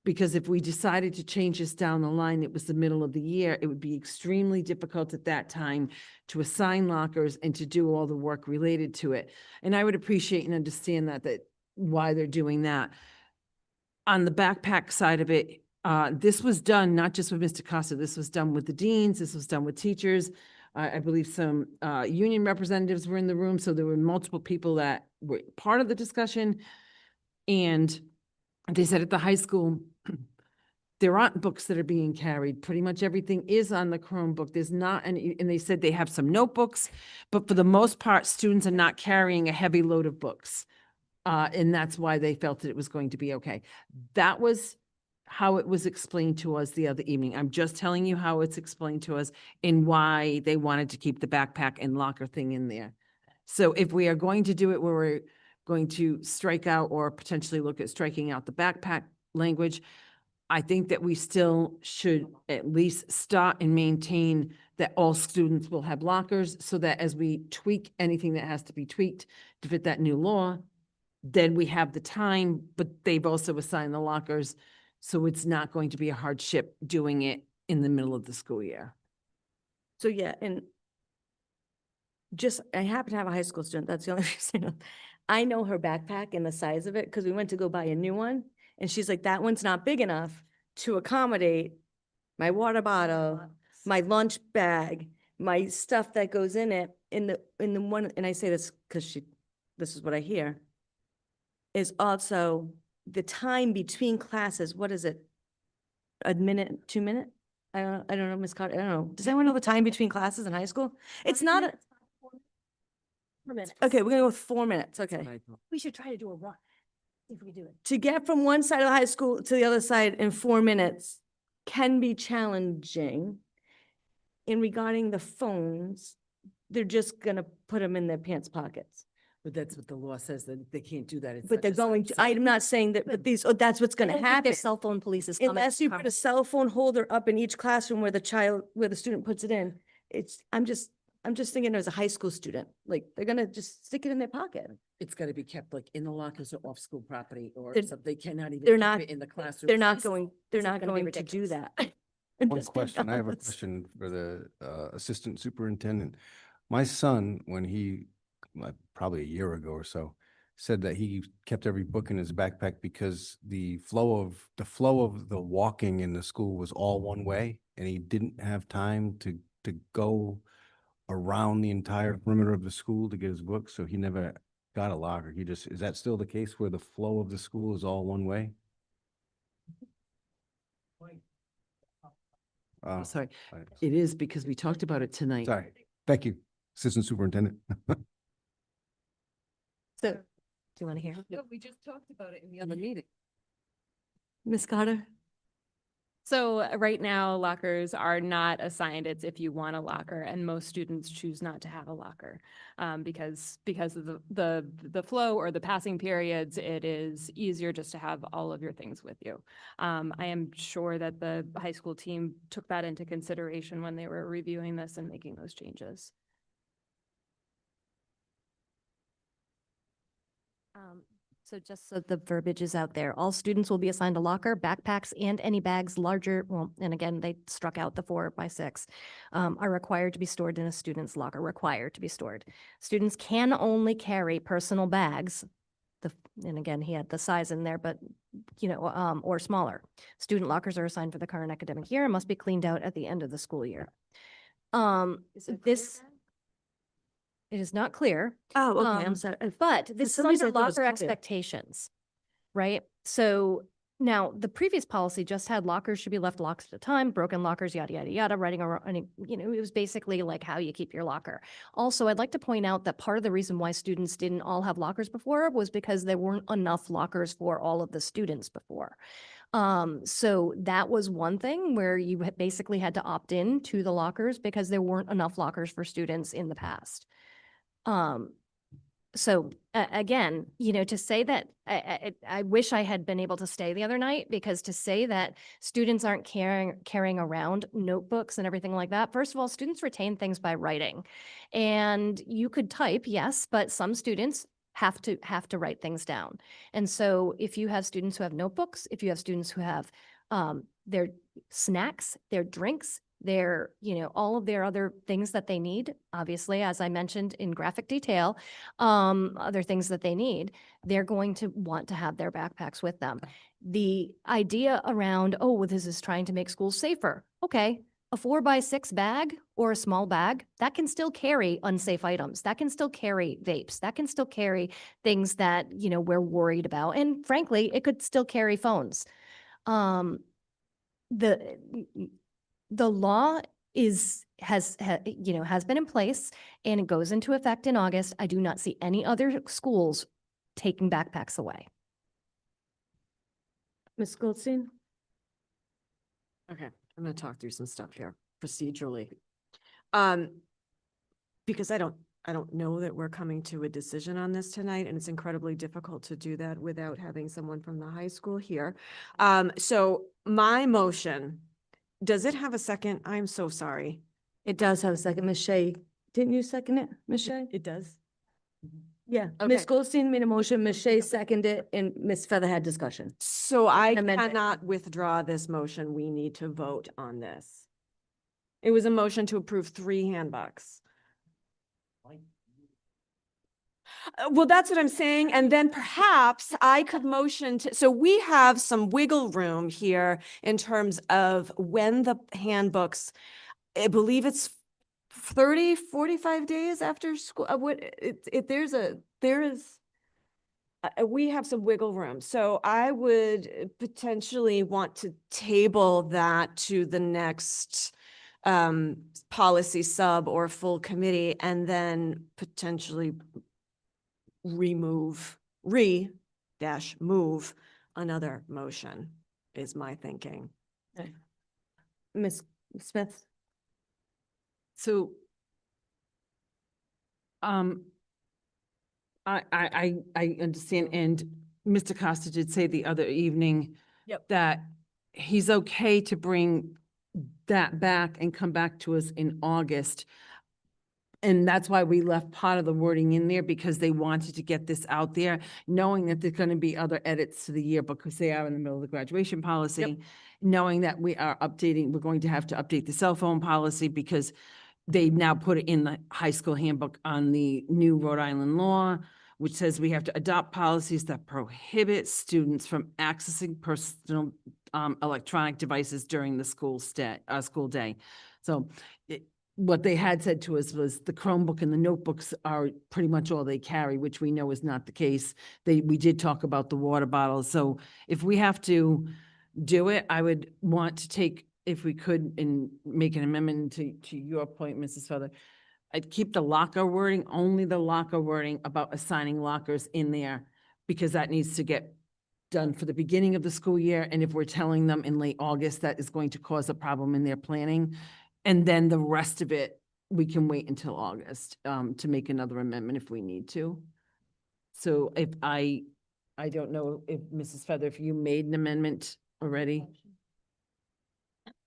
because if we decided to change this down the line, it was the middle of the year, it would be extremely difficult at that time to assign lockers and to do all the work related to it. And I would appreciate and understand that why they're doing that. On the backpack side of it, this was done not just with Mr. Costa, this was done with the deans, this was done with teachers. I believe some union representatives were in the room, so there were multiple people that were part of the discussion. And they said at the high school, there aren't books that are being carried. Pretty much everything is on the Chromebook. There's not any, and they said they have some notebooks, but for the most part, students are not carrying a heavy load of books. And that's why they felt that it was going to be okay. That was how it was explained to us the other evening. I'm just telling you how it's explained to us and why they wanted to keep the backpack and locker thing in there. So if we are going to do it where we're going to strike out or potentially look at striking out the backpack language, I think that we still should at least start and maintain that all students will have lockers, so that as we tweak anything that has to be tweaked to fit that new law, then we have the time, but they've also assigned the lockers, so it's not going to be a hardship doing it in the middle of the school year. So yeah, and just, I happen to have a high school student. That's the only reason. I know her backpack and the size of it because we went to go buy a new one. And she's like, that one's not big enough to accommodate my water bottle, my lunch bag, my stuff that goes in it, in the one, and I say this because this is what I hear, is also the time between classes. What is it? A minute, 2 minutes? I don't know, Ms. Carter, I don't know. Does anyone know the time between classes in high school? It's not a, 4 minutes. okay, we're gonna go with 4 minutes, okay. We should try to do a run, if we do it. To get from one side of the high school to the other side in 4 minutes can be challenging. In regarding the phones, they're just gonna put them in their pants pockets. But that's what the law says, that they can't do that. It's But they're such a going to, I'm not saying that, but these, oh, that's what's I gonna don't think happen. their cell phone police is coming. Unless you to put a cell phone holder up in each classroom where the student puts it in. I'm just thinking as a high school student, like, they're gonna just stick it in their pocket. It's gotta be kept like in the lockers or off school property or They're- something. They cannot even They're keep not, it in the classroom. they're not It's- going, they're it's not gonna be going to do ridiculous. that. One Just being question, I have a honest. question for the assistant superintendent. My son, when probably a year ago or so, said that he kept every book in his backpack because the flow of the walking in the school was all one way, and he didn't have time to go around the entire perimeter of the school to get his books, so he never got a locker. Is that still the case where the flow of the school is all one way? I'm sorry. I- It is because we talked about it tonight. Sorry. Thank you, Assistant Superintendent. So, do you want to hear? No, we just talked about it in the other meeting. Ms. Carter? So right now, lockers are not assigned. It's if you want a locker, and most students choose not to have a locker because of the flow or the passing periods. It is easier just to have all of your things with you. I am sure that the high school team took that into consideration when they were reviewing this and making those changes. So just so the verbiage is out there, all students will be assigned a locker, backpacks, and any bags larger, well, and again, they struck out the 4x6, are required to be stored in a student's locker, required to be stored. Students can only carry personal bags, and again, he had the size in there, but, or smaller. Student lockers are assigned for the current academic year and must be cleaned out at the end of the school year. It is not clear. Oh, okay, I'm sorry. But this is some reason under I thought it was locker clear. expectations, right? So now the previous policy just had lockers should be left locked at a time, broken lockers, yada, yada, yada, writing around, it was basically like how you keep your locker. Also, I'd like to point out that part of the reason why students didn't all have lockers before was because there weren't enough lockers for all of the students before. So that was one thing where you basically had to opt in to the lockers because there weren't enough lockers for students in the past. So again, to say that I wish I had been able to stay the other night, because to say that students aren't carrying around notebooks and everything like that, first of all, students retain things by writing, and you could type, yes, but some students have to write things down. And so if you have students who have notebooks, if you have students who have their snacks, their drinks, their, all of their other things that they need, obviously, as I mentioned in graphic detail, other things that they need, they're going to want to have their backpacks with them. The idea around, oh, well, this is trying to make schools safer. Okay, a 4x6 bag or a small bag, that can still carry unsafe items. That can still carry vapes. That can still carry things that, we're worried about. And frankly, it could still carry phones. The law has been in place and it goes into effect in August. I do not see any other schools taking backpacks away. Ms. Goldstein? Okay, I'm gonna talk through some stuff here procedurally. Because I don't know that we're coming to a decision on this tonight, and it's incredibly difficult to do that without having someone from the high school here. So my motion, does it have a second? I'm so sorry. It does have a second. Ms. Shea, didn't you second it, Ms. Shea? It does? Yeah, Okay. Ms. Goldstein made a motion, Ms. Shea seconded it, and Ms. Feather had discussion. So I An amendment. cannot withdraw this motion. We need to vote on this. It was a motion to approve 3 handbooks. Well, that's what I'm saying. And then perhaps I could motion to, so we have some wiggle room here in terms of when the handbooks, I believe it's 30, 45 days after school. We have some wiggle room. So I would potentially want to table that to the next policy sub or full committee, and then potentially move another motion is my thinking. Ms. Smith? So, I understand, and Mr. Costa did say the other evening that he's okay to bring that back and come back to us in August. And that's why we left part of the wording in there, because they wanted to get this out there, knowing that there's going to be other edits to the year because they are in the middle of the graduation policy, knowing that we're going to have to update the cell phone policy because they now put it in the high school handbook on the new Rhode Island law, which says we have to adopt policies that prohibit students from accessing personal electronic devices during the school day. So what they had said to us was the Chromebook and the notebooks are pretty much all they carry, which we know is not the case. We did talk about the water bottles. So if we have to do it, I would want to take, if we could, and make an amendment to your point, Mrs. Feather, I'd keep the locker wording, only the locker wording about assigning lockers in there, because that needs to get done for the beginning of the school year. And if we're telling them in late August, that is going to cause a problem in their planning. And then the rest of it, we can wait until August to make another amendment if we need to. So if I don't know if Mrs. Feather, if you made an amendment already?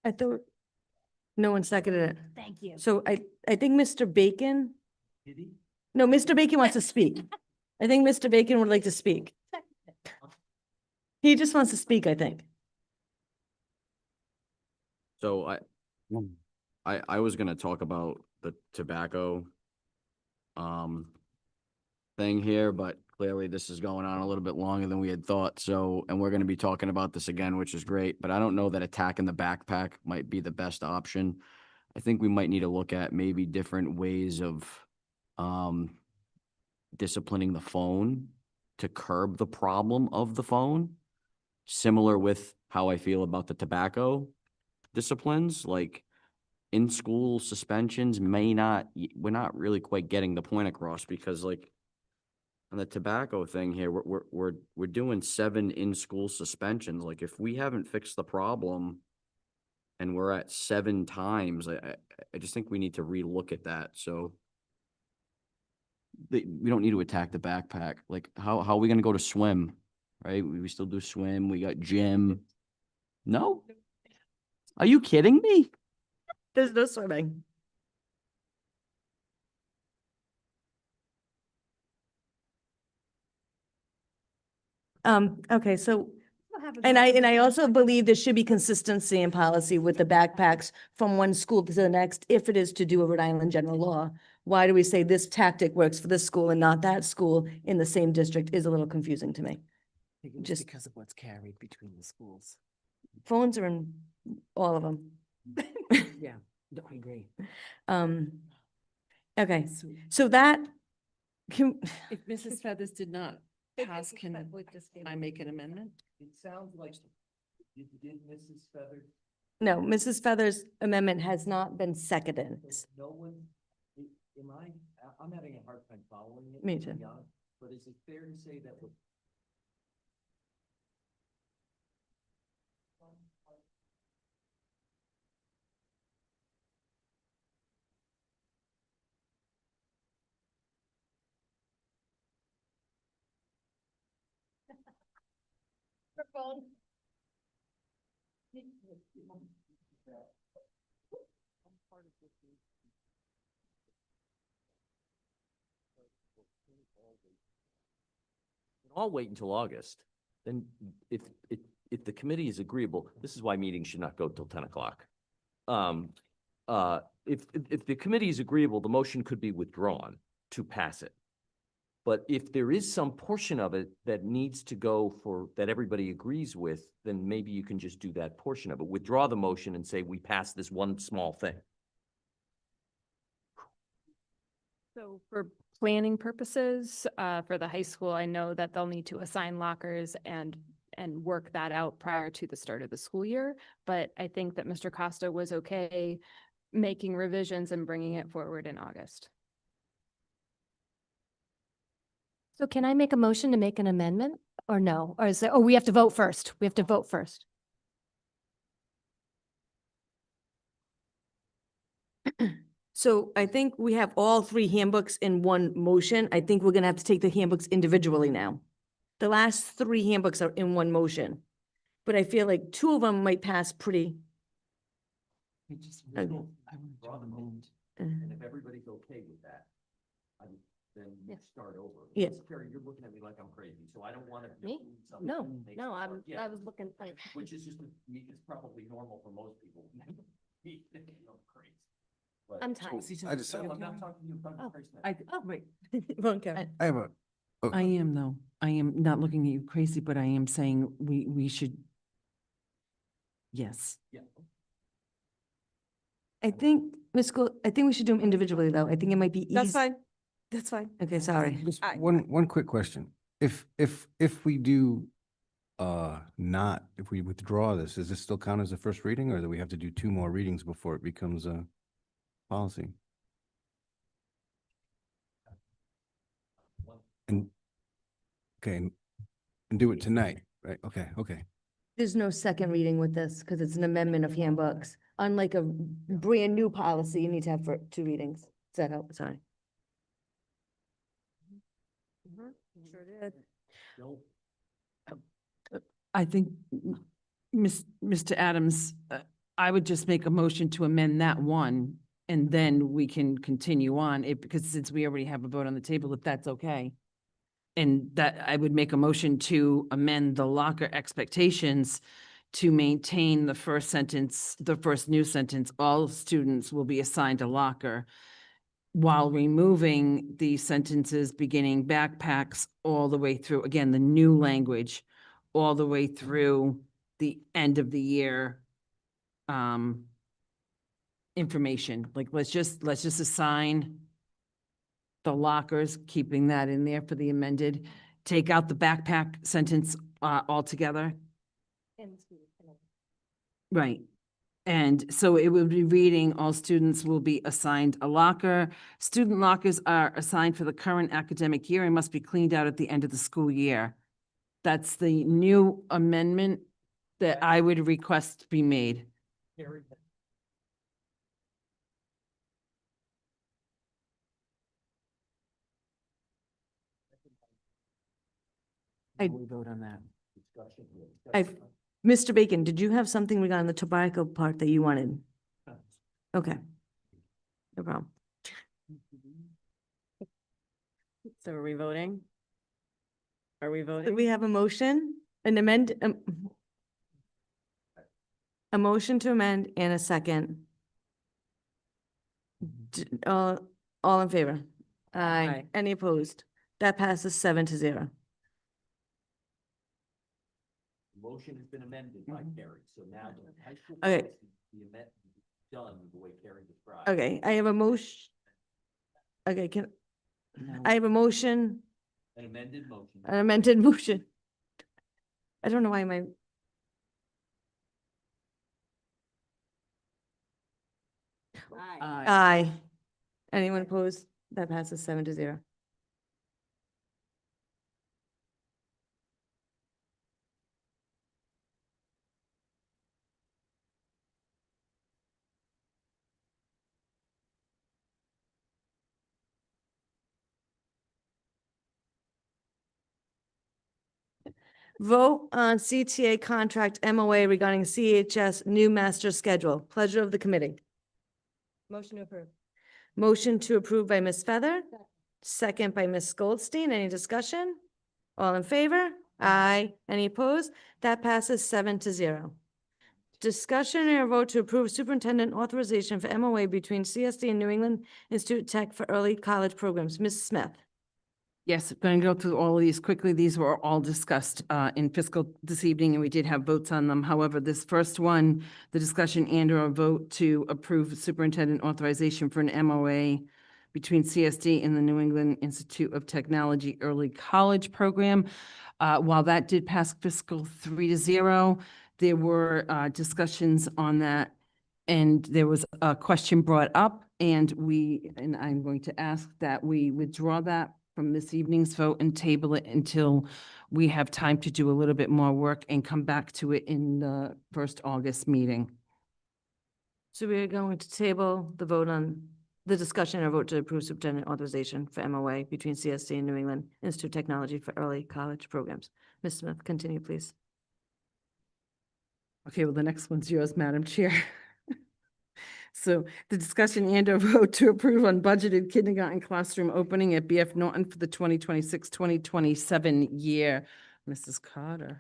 I thought, no one seconded it. Thank you. So I think Mr. Bacon. No, Mr. Bacon wants to speak. I think Mr. Bacon would like to speak. He just wants to speak, I think. So I was gonna talk about the tobacco thing here, but clearly this is going on a little bit longer than we had thought. So, and we're gonna be talking about this again, which is great, but I don't know that attacking the backpack might be the best option. I think we might need to look at maybe different ways of disciplining the phone to curb the problem of the phone. Similar with how I feel about the tobacco disciplines, like in-school suspensions we're not really quite getting the point across, because like on the tobacco thing here, we're doing 7 in-school suspensions. Like if we haven't fixed the problem and we're at 7 times, I just think we need to relook at that. So we don't need to attack the backpack. Like how are we gonna go to swim? Right? We still do swim. We got gym. No? Are you kidding me? There's no swimming. Okay, so, and I also believe there should be consistency in policy with the backpacks from one school to the next, if it is to do a Rhode Island general law. Why do we say this tactic works for this school and not that school in the same district is a little confusing to me. Just because of what's carried between the schools. Phones are in all of them. Yeah, no, I agree. Okay, so that can, If Mrs. Feathers did not pass, can I make an amendment? It sounds like, did Mrs. Feather? no, Mrs. Feather's amendment has not been seconded. No one, I'm having a hard time following it. Me to too. be honest, but is it fair to say that I'll wait until August. Then if the committee is agreeable, this is why meetings should not go till 10 o'clock. If the committee is agreeable, the motion could be withdrawn to pass it. But if there is some portion of it that needs to go for, that everybody agrees with, then maybe you can just do that portion of it. Withdraw the motion and say, we pass this one small thing. So for planning purposes, for the high school, I know that they'll need to assign lockers and work that out prior to the start of the school year. But I think that Mr. Costa was okay making revisions and bringing it forward in August. So can I make a motion to make an amendment or no? Or is it, oh, we have to vote first. We have to vote first. So I think we have all three handbooks in one motion. I think we're gonna have to take the handbooks individually now. The last three handbooks are in one motion. But I feel like two of them might pass pretty. Okay. Draw the motion, Uh, and if everybody's okay with that, then Yeah. start over. Yeah. Unless, Carrie, you're looking at me like I'm crazy, so I don't want to. Me? No, no, I was looking, like, Which is just, it's probably normal for most people. Me thinking I'm crazy. But- I'm tired. I just- No, I'm not talking to you about Oh, crazy. Wait. I have a. I am though. I am not looking at you crazy, but I am saying we should. Yes. Yeah. I think, I think we should do them individually, though. I think it might be easy. That's fine. That's fine. Okay, sorry. Just one quick question. If we do, if we withdraw this, does this still count as a first reading, or do we have to do two more readings before it becomes a policy? And, okay, and do it tonight, right? Okay. There's no second reading with this because it's an amendment of handbooks. Unlike a brand new policy, you need to have for two readings. Does that help? Sorry. Sure did. I think, Mr. Adams, I would just make a motion to amend that one, and then we can continue on it, because since we already have a vote on the table, if that's okay. And that I would make a motion to amend the locker expectations to maintain the first sentence, the first new sentence, all students will be assigned a locker, while removing the sentences beginning backpacks all the way through, again, the new language, all the way through the end of the year information. Like, let's just assign the lockers, keeping that in there for the amended, take out the backpack sentence altogether. Right. And so it would be reading, all students will be assigned a locker. Student lockers are assigned for the current academic year and must be cleaned out at the end of the school year. That's the new amendment that I would request be made. I- We vote on that. Mr. Bacon, did you have something regarding the tobacco part that you wanted? Okay. No problem. So are we voting? Are we Do voting? we have a motion, a motion to amend and a second? All in favor? Aye. Aye. Any opposed? That passes 7-0. Motion has been amended by Carrie, so now the high school. Okay. policy, the amendment is done the way Carrie described. Okay, I have a motion. Okay, I have a motion, An amended motion. an amended motion. I don't know why my. Aye. Anyone opposed? That passes 7-0. Vote on CTA contract MOA regarding CHS new master schedule. Pleasure of the committee. Motion to approve. Motion to approve by Ms. Feather, second by Ms. Goldstein. Any discussion? All in favor? Aye. Any opposed? That passes 7-0. Discussion and a vote to approve superintendent authorization for MOA between CSD and New England Institute Tech for early college programs. Ms. Smith. Yes, going to go through all of these quickly. These were all discussed in fiscal this evening, and we did have votes on them. However, this first one, the discussion and or a vote to approve superintendent authorization for an MOA between CSD and the New England Institute of Technology Early College Program. While that did pass fiscal 3-0, there were discussions on that, and there was a question brought up, and I'm going to ask that we withdraw that from this evening's vote and table it until we have time to do a little bit more work and come back to it in the first August meeting. So we're going to table the vote on the discussion and vote to approve superintendent authorization for MOA between CSC and New England Institute of Technology for early college programs. Ms. Smith, continue, please. Okay, well, the next one's yours, Madam Chair. So the discussion and or vote to approve unbudgeted kindergarten classroom opening at BF Norton for the 2026-2027 year. Mrs. Carter.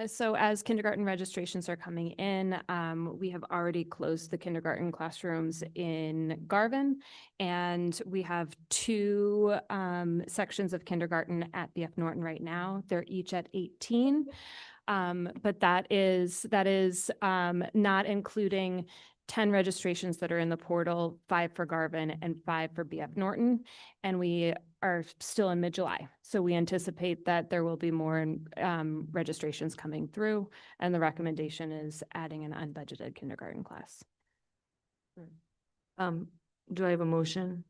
So as kindergarten registrations are coming in, we have already closed the kindergarten classrooms in Garvin. And we have two sections of kindergarten at BF Norton right now. They're each at 18. But that is not including 10 registrations that are in the portal, 5 for Garvin and 5 for BF Norton. And we are still in mid-July. So we anticipate that there will be more registrations coming through. And the recommendation is adding an unbudgeted kindergarten class. Do I have a motion?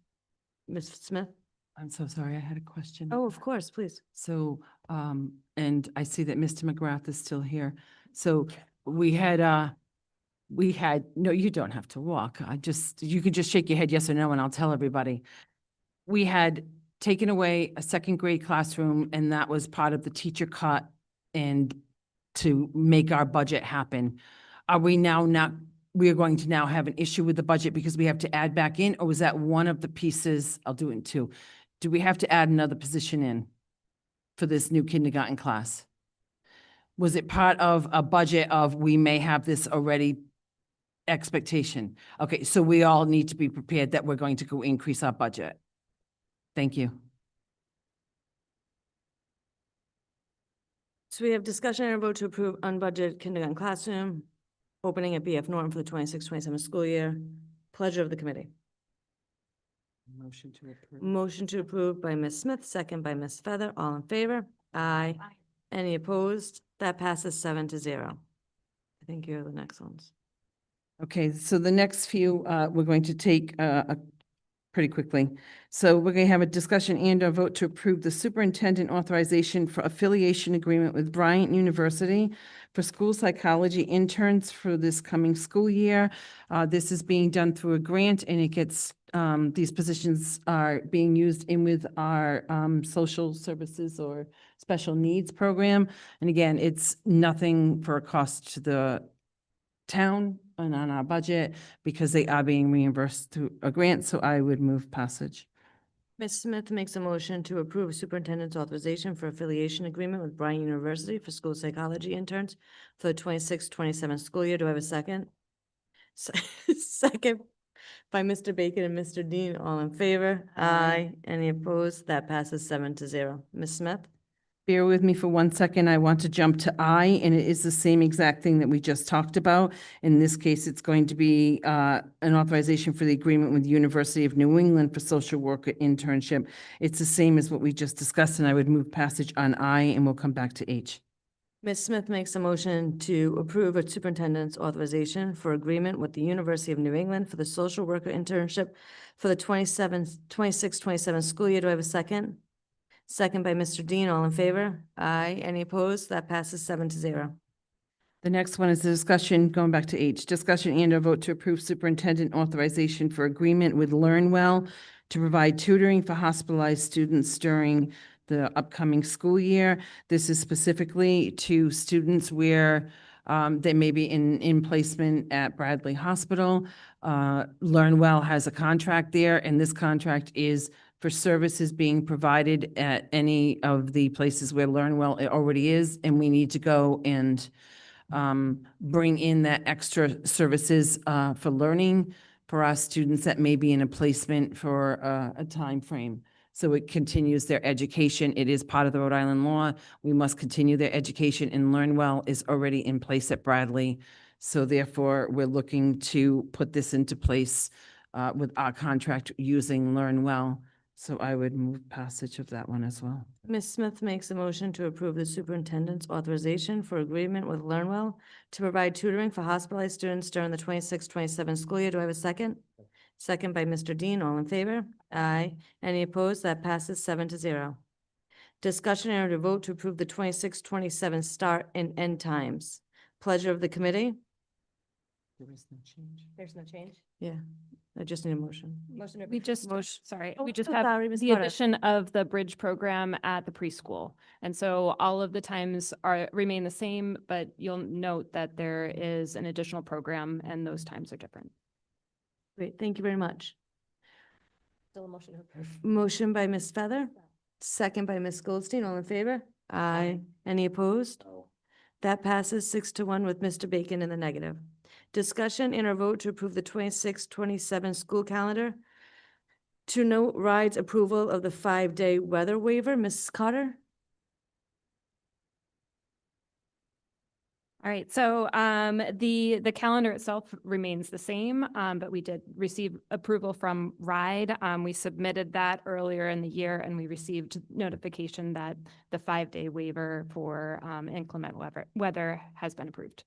Ms. Smith? I'm so sorry, I had a question. Oh, of course, please. So, and I see that Mr. McGrath is still here. So we had, no, you don't have to walk. You can just shake your head yes or no, and I'll tell everybody. We had taken away a second grade classroom, and that was part of the teacher cut and to make our budget happen. Are we we are going to now have an issue with the budget because we have to add back in, or was that one of the pieces? I'll do it in two. Do we have to add another position in for this new kindergarten class? Was it part of a budget of we may have this already expectation? Okay, so we all need to be prepared that we're going to go increase our budget. Thank you. So we have discussion and a vote to approve unbudgeted kindergarten classroom opening at BF Norton for the 26-27 school year. Pleasure of the committee. Motion to approve. Motion to approve by Ms. Smith, second by Ms. Feather. All in favor? Aye. Any opposed? That passes 7-0. I think you're the next ones. Okay, so the next few, we're going to take pretty quickly. So we're going to have a discussion and a vote to approve the superintendent authorization for affiliation agreement with Bryant University for school psychology interns for this coming school year. This is being done through a grant, and it gets, these positions are being used in with our social services or special needs program. And again, it's nothing for a cost to the town and on our budget because they are being reimbursed through a grant, so I would move passage. Ms. Smith makes a motion to approve superintendent's authorization for affiliation agreement with Bryant University for school psychology interns for the 26-27 school year. Do I have a second? Second by Mr. Bacon and Mr. Dean. All in favor? Aye. Any opposed? That passes 7-0. Ms. Smith? Bear with me for 1 second. I want to jump to I, and it is the same exact thing that we just talked about. In this case, it's going to be an authorization for the agreement with the University of New England for social worker internship. It's the same as what we just discussed, and I would move passage on I, and we'll come back to H. Ms. Smith makes a motion to approve a superintendent's authorization for agreement with the University of New England for the social worker internship for the 26-27 school year. Do I have a second? Second by Mr. Dean. All in favor? Aye. Any opposed? That passes 7-0. The next one is the discussion, going back to H, discussion and a vote to approve superintendent authorization for agreement with LearnWell to provide tutoring for hospitalized students during the upcoming school year. This is specifically to students where they may be in placement at Bradley Hospital. LearnWell has a contract there, and this contract is for services being provided at any of the places where LearnWell already is, and we need to go and bring in that extra services for learning for our students that may be in a placement for a time frame. So it continues their education. It is part of the Rhode Island law. We must continue their education, and LearnWell is already in place at Bradley. So therefore, we're looking to put this into place with our contract using LearnWell. So I would move passage of that one as well. Ms. Smith makes a motion to approve the superintendent's authorization for agreement with LearnWell to provide tutoring for hospitalized students during the 26-27 school year. Do I have a second? Second by Mr. Dean. All in favor? Aye. Any opposed? That passes 7-0. Discussion and a vote to approve the 26-27 start and end times. Pleasure of the committee. There is no change. There's no change? Yeah, I just need a motion. Motion. We just, Motion. sorry, Oh, we just so have sorry, Ms. the Carter. addition of the bridge program at the preschool. And so all of the times remain the same, but you'll note that there is an additional program and those times are different. Great, thank you very much. Still a motion to approve. Motion by Ms. Feather, second by Ms. Goldstein. All in favor? Aye. Any opposed? That passes 6-1 with Mr. Bacon in the negative. Discussion and or vote to approve the 26-27 school calendar. To note rides approval of the 5-day weather waiver. Mrs. Carter? All right, so the calendar itself remains the same, but we did receive approval from RIDE. We submitted that earlier in the year and we received notification that the 5-day waiver for inclement weather has been approved.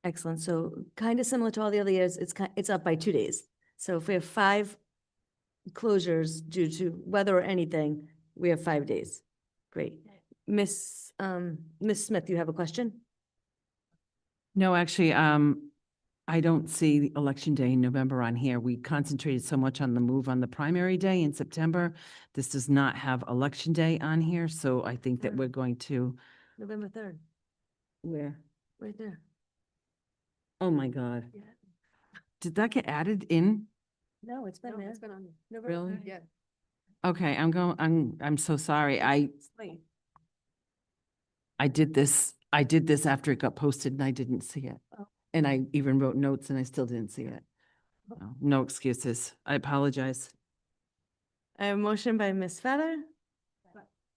Excellent. So kind of similar to all the other years, it's up by 2 days. So if we have 5 closures due to weather or anything, we have 5 days. Great. Miss Smith, you have a question? No, actually, I don't see the election day in November on here. We concentrated so much on the move on the primary day in September. This does not have election day on here, so I think that Sure. we're going to, November 3rd, where? right there. Oh, my God. Yeah. Did that get added in? No, it's been there. It's been on. November Really? 3rd. Yeah. Okay, I'm so sorry. I did this after it got posted and I didn't see it. Oh. And I even wrote notes and I still didn't see it. No, no excuses. I apologize. I have a motion by Ms. Feather.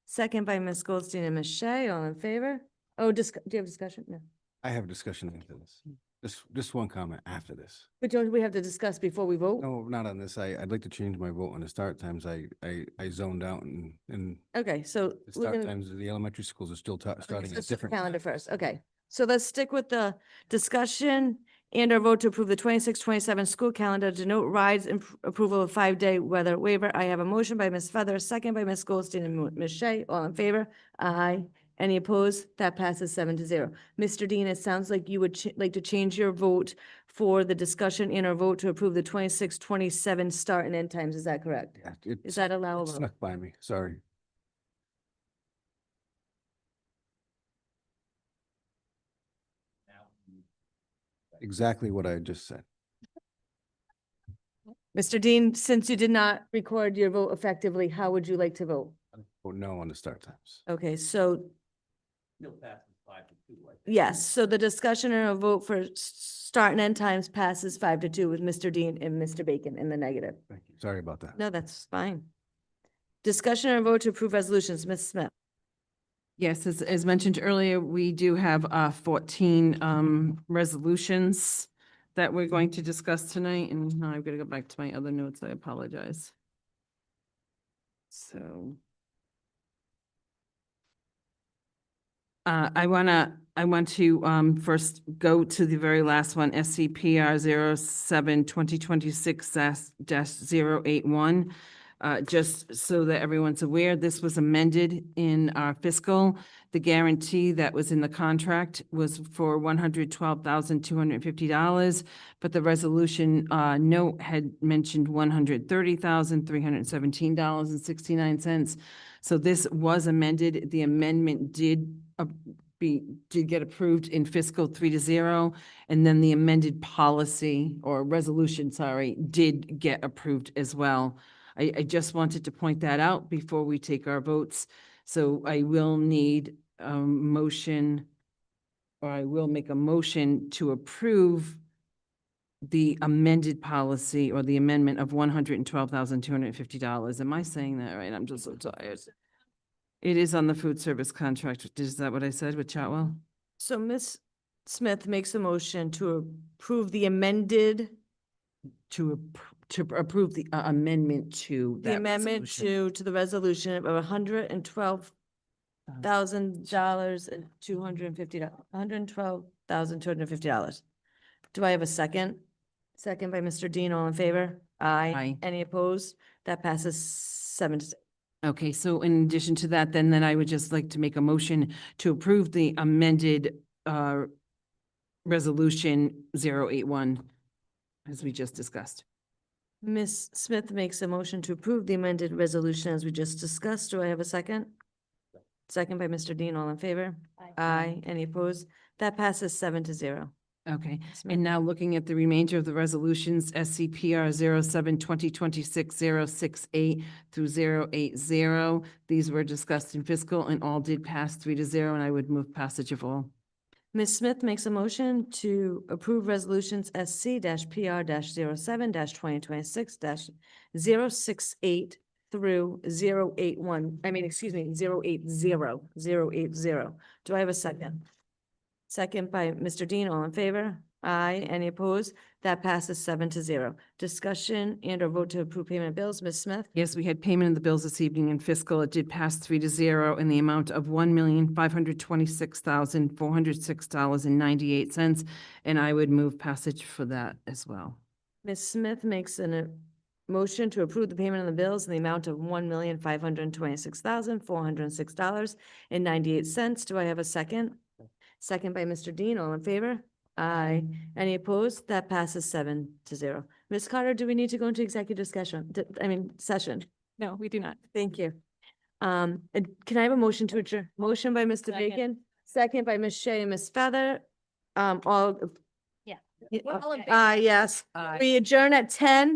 Second by Ms. Goldstein and Ms. Shea. All in favor? Oh, do you have discussion? No. I have a discussion after this. Just one comment after this. But don't we have to discuss before we vote? No, not on this. I'd like to change my vote on the start times. I zoned out and Okay, so the we're start gonna. times of the elementary schools are still Okay, starting so at let's do the different. calendar first. Okay, so let's stick with the discussion and or vote to approve the 26-27 school calendar, denote rides and approval of 5-day weather waiver. I have a motion by Ms. Feather, second by Ms. Goldstein and Ms. Shea. All in favor? Aye. Any opposed? That passes 7-0. Mr. Dean, it sounds like you would like to change your vote for the discussion and or vote to approve the 26-27 start and end times. Is that correct? Yeah, Is that it allowable? snuck by me. Sorry. Exactly what I just said. Mr. Dean, since you did not record your vote effectively, how would you like to vote? Vote no on the start times. Okay, so Still passes 5-2, I think. yes, so the discussion and a vote for start and end times passes 5-2 with Mr. Dean and Mr. Bacon in the negative. Thank you. Sorry about that. No, that's fine. Discussion and vote to approve resolutions. Ms. Smith. Yes, as mentioned earlier, we do have 14 resolutions that we're going to discuss tonight, and now I've got to go back to my other notes. I apologize. So I want to first go to the very last one, SCPR 07-2026-081. Just so that everyone's aware, this was amended in our fiscal. The guarantee that was in the contract was for $112,250, but the resolution note had mentioned $130,317.69. So this was amended. The amendment did get approved in fiscal 3-0, and then the amended policy or resolution, sorry, did get approved as well. I just wanted to point that out before we take our votes. So I will need a motion, or I will make a motion to approve the amended policy or the amendment of $112,250. Am I saying that right? I'm just so tired. It is on the food service contract. Is that what I said with Chatwell? So Ms. Smith makes a motion to approve the amended, To approve the amendment to the that amendment resolution. to the resolution of $112,000 and $112,250. Do I have a second? Second by Mr. Dean, all in favor? Aye. Any opposed? That passes 7-6. Okay, so in addition to that, then I would just like to make a motion to approve the amended resolution 081, as we just discussed. Ms. Smith makes a motion to approve the amended resolution as we just discussed. Do I have a second? Second by Mr. Dean, all in favor? Aye. Any opposed? That passes 7-0. Okay, Smith. and now looking at the remainder of the resolutions, SCPR 07-2026-068 through 080. These were discussed in fiscal and all did pass 3-0, and I would move passage of all. Ms. Smith makes a motion to approve resolutions SC-PR-07-2026-068 through 081, 080. Do I have a second? Second by Mr. Dean, all in favor? Aye. Any opposed? That passes 7-0. Discussion and or vote to approve payment of bills. Ms. Smith? Yes, we had payment of the bills this evening in fiscal. It did pass 3-0 in the amount of $1,526,406.98, and I would move passage for that as well. Ms. Smith makes a motion to approve the payment of the bills in the amount of $1,526,406.98. Do I have a second? Second by Mr. Dean, all in favor? Aye. Any opposed? That passes 7-0. Ms. Carter, do we need to go into executive session? Session? No, we do not. Thank you. And can I have a motion to adjourn? Motion by Mr. Second. Bacon, second by Ms. Shea and Ms. Feather. All. Yeah. Yeah, We're all in favor. yes. Aye. We adjourn at 10.